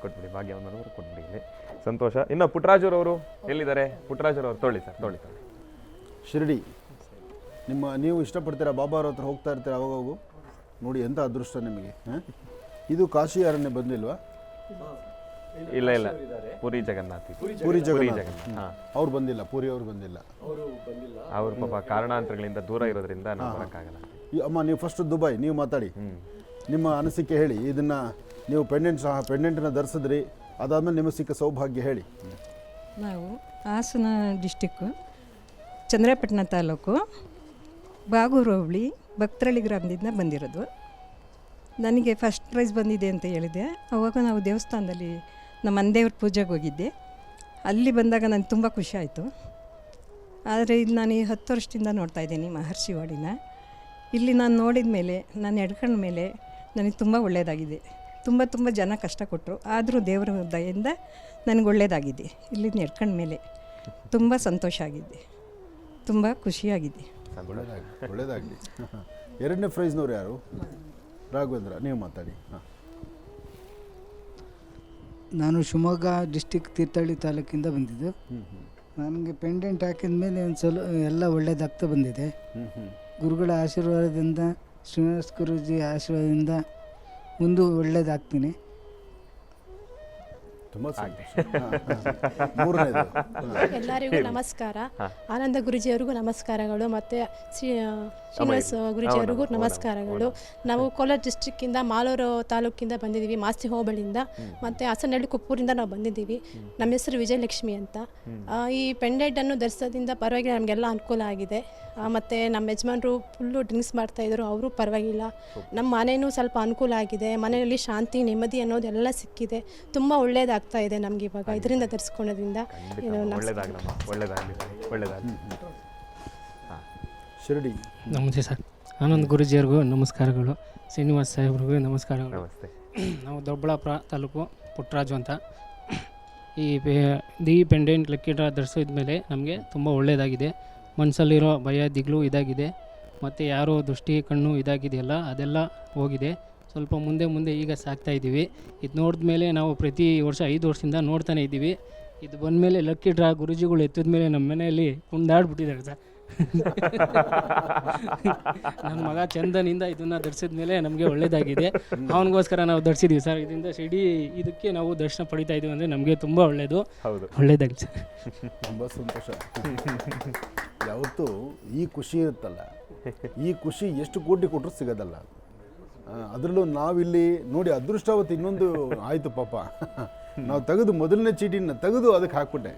A: ಕೊಟ್ಬಿಡಿ ಭಾಗ್ಯಮ್ಮರವರು ಕೊಟ್ಬಿಡಿ ಇಲ್ಲಿ. ಸಂತೋಷ. ಇನ್ನು ಪುಟ್ಟರಾಜರವರು ಎಲ್ಲಿದ್ದಾರೆ? ಪುಟ್ಟರಾಜರವರು ತೊಳಿ ಸರ್, ತೊಳಿ.
B: ಶಿರಡಿ ನೀವು ಇಷ್ಟಪಡ್ತೀರಾ? ಬಾಬಾ ಅವ್ರ ಹತ್ರ ಹೋಗ್ತಾ ಇರ್ತೀರಾ ಅವಾಗೂ? ನೋಡಿ ಎಂಥ ಅದೃಷ್ಟ ನಿಮಗೆ. ಇದು ಕಾಶಿ ಅರಣ್ಯ ಬಂದಿಲ್ವಾ?
A: ಇಲ್ಲ, ಪುರಿ ಜಗನ್ನಾಥ್.
B: ಅವ್ರು ಬಂದಿಲ್ಲ, ಪುರಿ ಅವ್ರು ಬಂದಿಲ್ಲ.
A: ಅವ್ರ ಪಾಪ ಕಾರಣಾಂತರಗಳಿಂದ ದೂರ ಇರೋದ್ರಿಂದ ನಾವು ಬರೋಕ್ಕಾಗಲ್ಲ.
B: ಅಮ್ಮ ನೀವು ಫಸ್ಟ್ ದುಬೈ, ನೀವು ಮಾತಾಡಿ, ನಿಮ್ಮ ಅನಿಸಿಕೆ ಹೇಳಿ. ಇದನ್ನು ನೀವು ಪೆಂಡೆಂಟನ್ನ ಧರಿಸಿದ್ರಿ, ಅದಾದಮೇಲೆ ನಿಮಗೆ ಸಿಕ್ಕ ಸೌಭಾಗ್ಯ ಹೇಳಿ.
G: ನಾವು ಹಾಸನ ಡಿಸ್ಟಿಕ್ಕು, ಚಂದ್ರಪಟ್ಟಣ ತಾಲೂಕು, ಬಾಗೂರು ಹೋಬಳಿ, ಭಕ್ತರಳ್ಳಿ ಗ್ರಾಮದಿಂದ ಬಂದಿರೋದು. ನನಗೆ ಫಸ್ಟ್ ಪ್ರೈಸ್ ಬಂದಿದೆ ಅಂತ ಹೇಳಿದೆ. ಆವಾಗ ನಾವು ದೇವಸ್ಥಾನದಲ್ಲಿ ನಮ್ಮ ಮನೆದೇವ್ರ ಪೂಜೆಗೆ ಹೋಗಿದ್ದೆ. ಅಲ್ಲಿ ಬಂದಾಗ ನನಗೆ ತುಂಬ ಖುಷಿ ಆಯಿತು. ಆದರೆ ಇದು ನಾನು ಈ 10 ವರ್ಷದಿಂದ ನೋಡ್ತಾ ಇದ್ದೀನಿ ಮಹರ್ಷಿ ವಾಡಿನ. ಇಲ್ಲಿ ನಾನು ನೋಡಿದ ಮೇಲೆ, ನಾನು ಎಡ್ಕೊಂಡ ಮೇಲೆ ನನಗೆ ತುಂಬ ಒಳ್ಳೆಯದಾಗಿದೆ. ತುಂಬ ಜನ ಕಷ್ಟಕೊಟ್ಟರು, ಆದರೂ ದೇವರ ದಯೆಯಿಂದ ನನಗೆ ಒಳ್ಳೆಯದಾಗಿದೆ. ಇಲ್ಲಿ ನಡ್ಕೊಂಡ ಮೇಲೆ ತುಂಬ ಸಂತೋಷ ಆಗಿದೆ, ತುಂಬ ಖುಷಿಯಾಗಿದೆ.
B: ಒಳ್ಳೆಯದಾಗಲಿ. ಎರಡನೇ ಪ್ರೈಸ್ನವ್ರು ಯಾರು? ರಾಘವೇಂದ್ರ, ನೀವು ಮಾತಾಡಿ. ಹಾಂ,
H: ನಾನು ಶಿವಮೊಗ್ಗ ಡಿಸ್ಟಿಕ್ ತೀರ್ಥಹಳ್ಳಿ ತಾಲೂಕಿಂದ ಬಂದಿದ್ದು. ನನಗೆ ಪೆಂಡೆಂಟ್ ಹಾಕಿದ ಮೇಲೆ ಒಂದು ಸಲ ಎಲ್ಲ ಒಳ್ಳೇದಾಗ್ತಾ ಬಂದಿದೆ. ಗುರುಗಳ ಆಶೀರ್ವಾದದಿಂದ, ಶ್ರೀನಿವಾಸ ಗುರೂಜಿ ಆಶೀರ್ವಾದದಿಂದ ಮುಂದೆ ಒಳ್ಳೇದಾಗ್ತೀನಿ.
I: ಎಲ್ಲರಿಗೂ ನಮಸ್ಕಾರ. ಆನಂದ ಗುರುಜಿಯವರಿಗೂ ನಮಸ್ಕಾರಗಳು, ಮತ್ತು ಶ್ರೀನಿವಾಸ ಗುರುಜಿಯವರಿಗೂ ನಮಸ್ಕಾರಗಳು. ನಾವು ಕೋಲಾರ ಡಿಸ್ಟ್ರಿಕ್ಕಿಂದ, ಮಾಲೂರು ತಾಲೂಕಿಂದ ಬಂದಿದ್ದೀವಿ, ಮಾಸ್ತಿ ಹೋಬಳಿಯಿಂದ. ಮತ್ತು ಹಾಸನಹಳ್ಳಿ ಕುಪ್ಪೂರಿಂದ ನಾವು ಬಂದಿದ್ದೀವಿ. ನಮ್ಮ ಹೆಸರು ವಿಜಯಲಕ್ಷ್ಮಿ ಅಂತ. ಈ ಪೆಂಡೆಂಟನ್ನು ಧರಿಸೋದ್ರಿಂದ ಪರವಾಗಿಲ್ಲ, ನಮಗೆಲ್ಲ ಅನುಕೂಲ ಆಗಿದೆ. ಮತ್ತು ನಮ್ಮ ಯಜಮಾನರು ಫುಲ್ಲು ಡ್ರಿಂಕ್ಸ್ ಮಾಡ್ತಾಯಿದ್ರು, ಅವರು ಪರವಾಗಿಲ್ಲ. ನಮ್ಮ ಮನೆಯೂ ಸ್ವಲ್ಪ ಅನುಕೂಲ ಆಗಿದೆ. ಮನೆಯಲ್ಲಿ ಶಾಂತಿ, ನೆಮ್ಮದಿ ಅನ್ನೋದೆಲ್ಲ ಸಿಕ್ಕಿದೆ. ತುಂಬ ಒಳ್ಳೇದಾಗ್ತಾ ಇದೆ ನಮ್ಗೆ ಇವಾಗ ಇದರಿಂದ ಧರಿಸ್ಕೊಳ್ಳೋದ್ರಿಂದ.
B: ಶಿರಡಿ.
J: ನಮಸ್ತೆ ಸರ್. ಆನಂದ್ ಗುರುಜಿಯವ್ರಿಗೂ ನಮಸ್ಕಾರಗಳು, ಶ್ರೀನಿವಾಸ ಸಾಹೇಬ್ರಿಗೂ ನಮಸ್ಕಾರಗಳು. ನಾವು ದೊಡ್ಡಬಳ್ಳಾಪುರ ತಾಲೂಕು, ಪುಟ್ಟರಾಜು ಅಂತ. ಈ ಪೆಂಡೆಂಟ್ ಲಕ್ಕಿ ಡ್ರಾ ಧರಿಸಿದ ಮೇಲೆ ನಮಗೆ ತುಂಬ ಒಳ್ಳೆಯದಾಗಿದೆ. ಮನಸ್ಸಲ್ಲಿರೋ ಭಯ, ದಿಗ್ಲು ಇದಾಗಿದೆ. ಮತ್ತು ಯಾರೋ ದೃಷ್ಟಿ, ಕಣ್ಣು ಇದಾಗಿದೆಯಲ್ಲ, ಅದೆಲ್ಲ ಹೋಗಿದೆ. ಸ್ವಲ್ಪ ಮುಂದೆ ಈಗ ಸಾಕ್ತಾ ಇದ್ದೀವಿ. ಇದು ನೋಡಿದ ಮೇಲೆ ನಾವು ಪ್ರತಿ ವರ್ಷ 5 ವರ್ಷದಿಂದ ನೋಡ್ತಾನೆ ಇದ್ದೀವಿ. ಇದು ಬಂದಮೇಲೆ ಲಕ್ಕಿ ಡ್ರಾ ಗುರುಜಿಗಳು ಎತ್ತಿದ ಮೇಲೆ ನಮ್ಮ ಮನೆಯಲ್ಲಿ ಕುಂದಾಡ್ಬಿಟ್ಟಿದ್ದಾರೆ ಸರ್. ನನ್ನ ಮಗ ಚಂದನಿಂದ ಇದನ್ನು ಧರಿಸಿದ ಮೇಲೆ ನಮಗೆ ಒಳ್ಳೆಯದಾಗಿದೆ. ಅವನಿಗೋಸ್ಕರ ನಾವು ಧರಿಸಿದ್ದೀವಿ ಸರ್. ಇದರಿಂದ ಇಡೀ ಇದಕ್ಕೆ ನಾವು ದರ್ಶನ ಪಡಿತಾ ಇದ್ದೀವಿ ಅಂದರೆ ನಮಗೆ ತುಂಬ ಒಳ್ಳೆಯದು. ಒಳ್ಳೆಯದಾಗಿ ಸರ್.
B: ತುಂಬ ಸಂತೋಷ. ಯಾವತ್ತೂ ಈ ಖುಷಿ ಇರುತ್ತಲ್ಲ, ಈ ಖುಷಿ ಎಷ್ಟು ಕೋಟಿ ಕೊಟ್ಟರು ಸಿಗೋದಲ್ಲ. ಅದರಲ್ಲೂ ನಾವಿಲ್ಲಿ ನೋಡಿ ಅದೃಷ್ಟವತ್ತು ಇನ್ನೊಂದು ಆಯಿತು ಪಾಪ. ನಾವು ತೆಗೆದು ಮೊದಲನೇ ಚೀಟಿನ ತೆಗೆದು ಅದಕ್ಕೆ ಹಾಕ್ಬಿಟ್ಟೆ.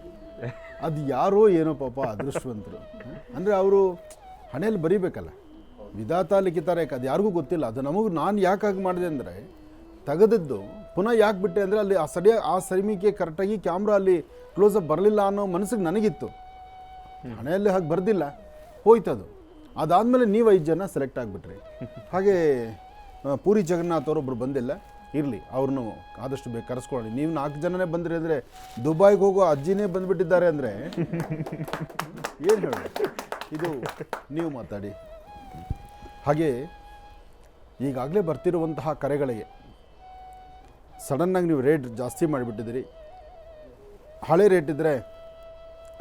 B: ಅದು ಯಾರೋ ಏನೋ ಪಾಪ ಅದೃಷ್ಟವಂತರು. ಅಂದರೆ ಅವರು ಹಣೆಯಲ್ಲಿ ಬರೀಬೇಕಲ್ಲ, ವಿಧಾತ ಲಿಖಿತಾರೆ, ಅದು ಯಾರಿಗೂ ಗೊತ್ತಿಲ್ಲ. ಅದು ನಮಗೆ ನಾನು ಯಾಕೆ ಹಾಗೆ ಮಾಡಿದೆ ಅಂದರೆ, ತೆಗೆದದ್ದು ಪುನಃ ಯಾಕೆ ಬಿಟ್ಟೆ ಅಂದರೆ ಅಲ್ಲಿ ಆ ಸರಿಮಿಕೆ ಕರೆಕ್ಟಾಗಿ ಕ್ಯಾಮ್ರಾ ಅಲ್ಲಿ ಕ್ಲೋಸಪ್ ಬರಲಿಲ್ಲ ಅನ್ನೋ ಮನಸ್ಸಿಗೆ ನನಗಿತ್ತು. ಹಣೆಯಲ್ಲಿ ಹಾಗೆ ಬರೆದಿಲ್ಲ, ಹೋಯ್ತದು. ಅದಾದಮೇಲೆ ನೀವು 5 ಜನ ಸೆಲೆಕ್ಟ್ ಆಗಿಬಿಟ್ರಿ. ಹಾಗೆ ಪೂರಿ ಜಗನ್ನಾಥ್ ಅವರೊಬ್ಬರು ಬಂದಿಲ್ಲ, ಇರಲಿ, ಅವ್ರನ್ನೂ ಆದಷ್ಟು ಬೇಕು ಕರೆಸ್ಕೊಳ್ಳಿ. ನೀವು 4 ಜನನೇ ಬಂದ್ರಿ ಅಂದರೆ, ದುಬೈಗೆ ಹೋಗೋ ಅಜ್ಜಿನೇ ಬಂದುಬಿಟ್ಟಿದ್ದಾರೆ ಅಂದರೆ ಏನು ಹೇಳಿ. ಇದು ನೀವು ಮಾತಾಡಿ. ಹಾಗೆ ಈಗಾಗಲೇ ಬರ್ತಿರುವಂತಹ ಕರೆಗಳಿಗೆ ಸಡನ್ನಾಗಿ ನೀವು ರೇಟ್ ಜಾಸ್ತಿ ಮಾಡಿಬಿಟ್ಟಿದ್ದೀರಿ. ಹಳೆ ರೇಟ್ ಇದ್ದರೆ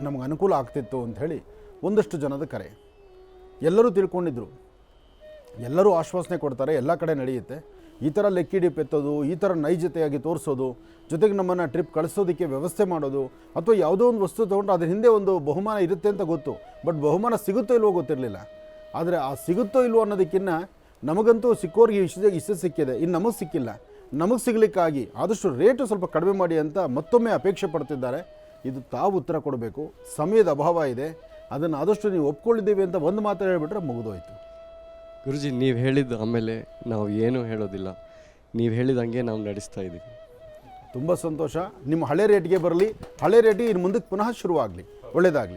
B: ನಮಗೆ ಅನುಕೂಲ ಆಗ್ತಿತ್ತು ಅಂಥೇಳಿ ಒಂದಷ್ಟು ಜನದ ಕರೆ. ಎಲ್ಲರೂ ತಿಳ್ಕೊಂಡಿದ್ರು, ಎಲ್ಲರೂ ಆಶ್ವಾಸನೆ ಕೊಡ್ತಾರೆ, ಎಲ್ಲ ಕಡೆ ನಡೆಯುತ್ತೆ. ಈ ಥರ ಲೆಕ್ಕಿ ಡಿಪ್ ಎತ್ತೋದು, ಈ ಥರ ನೈಜತೆಯಾಗಿ ತೋರಿಸೋದು, ಜೊತೆಗೆ ನಮ್ಮನ್ನು ಟ್ರಿಪ್ ಕಳಿಸೋದಕ್ಕೆ ವ್ಯವಸ್ಥೆ ಮಾಡೋದು, ಅಥವಾ ಯಾವುದೋ ಒಂದು ವಸ್ತು ತೊಗೊಂಡ್ರೆ ಅದ್ರ ಹಿಂದೆ ಒಂದು ಬಹುಮಾನ ಇರುತ್ತೆ ಅಂತ ಗೊತ್ತು. ಬಟ್ ಬಹುಮಾನ ಸಿಗುತ್ತೋ ಇಲ್ವೋ ಗೊತ್ತಿರಲಿಲ್ಲ. ಆದರೆ ಆ ಸಿಗುತ್ತೋ ಇಲ್ವೋ ಅನ್ನೋದಕ್ಕಿಂತ ನಮಗಂತೂ ಸಿಕ್ಕೋರಿಗೆ ಇಷ್ಟು ಸಿಕ್ಕಿದೆ, ಇನ್ನು ನಮಗೆ ಸಿಕ್ಕಿಲ್ಲ. ನಮಗೆ ಸಿಗಲಿಕ್ಕಾಗಿ ಆದಷ್ಟು ರೇಟು ಸ್ವಲ್ಪ ಕಡಿಮೆ ಮಾಡಿ ಅಂತ ಮತ್ತೊಮ್ಮೆ ಅಪೇಕ್ಷೆ ಪಡ್ತಿದ್ದಾರೆ. ಇದು ತಾವು ಉತ್ತರ ಕೊಡಬೇಕು. ಸಮಯದ ಅಭಾವ ಇದೆ, ಅದನ್ನು ಆದಷ್ಟು ನೀವು ಒಪ್ಕೊಂಡಿದ್ದೀವಿ ಅಂತ ಒಂದು ಮಾತು ಹೇಳಿಬಿಟ್ರೆ ಮುಗಿದೋಯ್ತು.
K: ಗುರುಜಿ, ನೀವು ಹೇಳಿದ್ದು ಆಮೇಲೆ ನಾವು ಏನೂ ಹೇಳೋದಿಲ್ಲ. ನೀವು ಹೇಳಿದಂಗೆ ನಾವು ನಡೆಸ್ತಾ ಇದ್ದೀವಿ.
B: ತುಂಬ ಸಂತೋಷ. ನಿಮ್ಮ ಹಳೆ ರೇಟ್ಗೆ ಬರಲಿ, ಹಳೆ ರೇಟಿಗೆ ಇನ್ನು ಮುಂದಕ್ಕೆ ಪುನಃ ಶುರುವಾಗಲಿ. ಒಳ್ಳೆಯದಾಗಲಿ.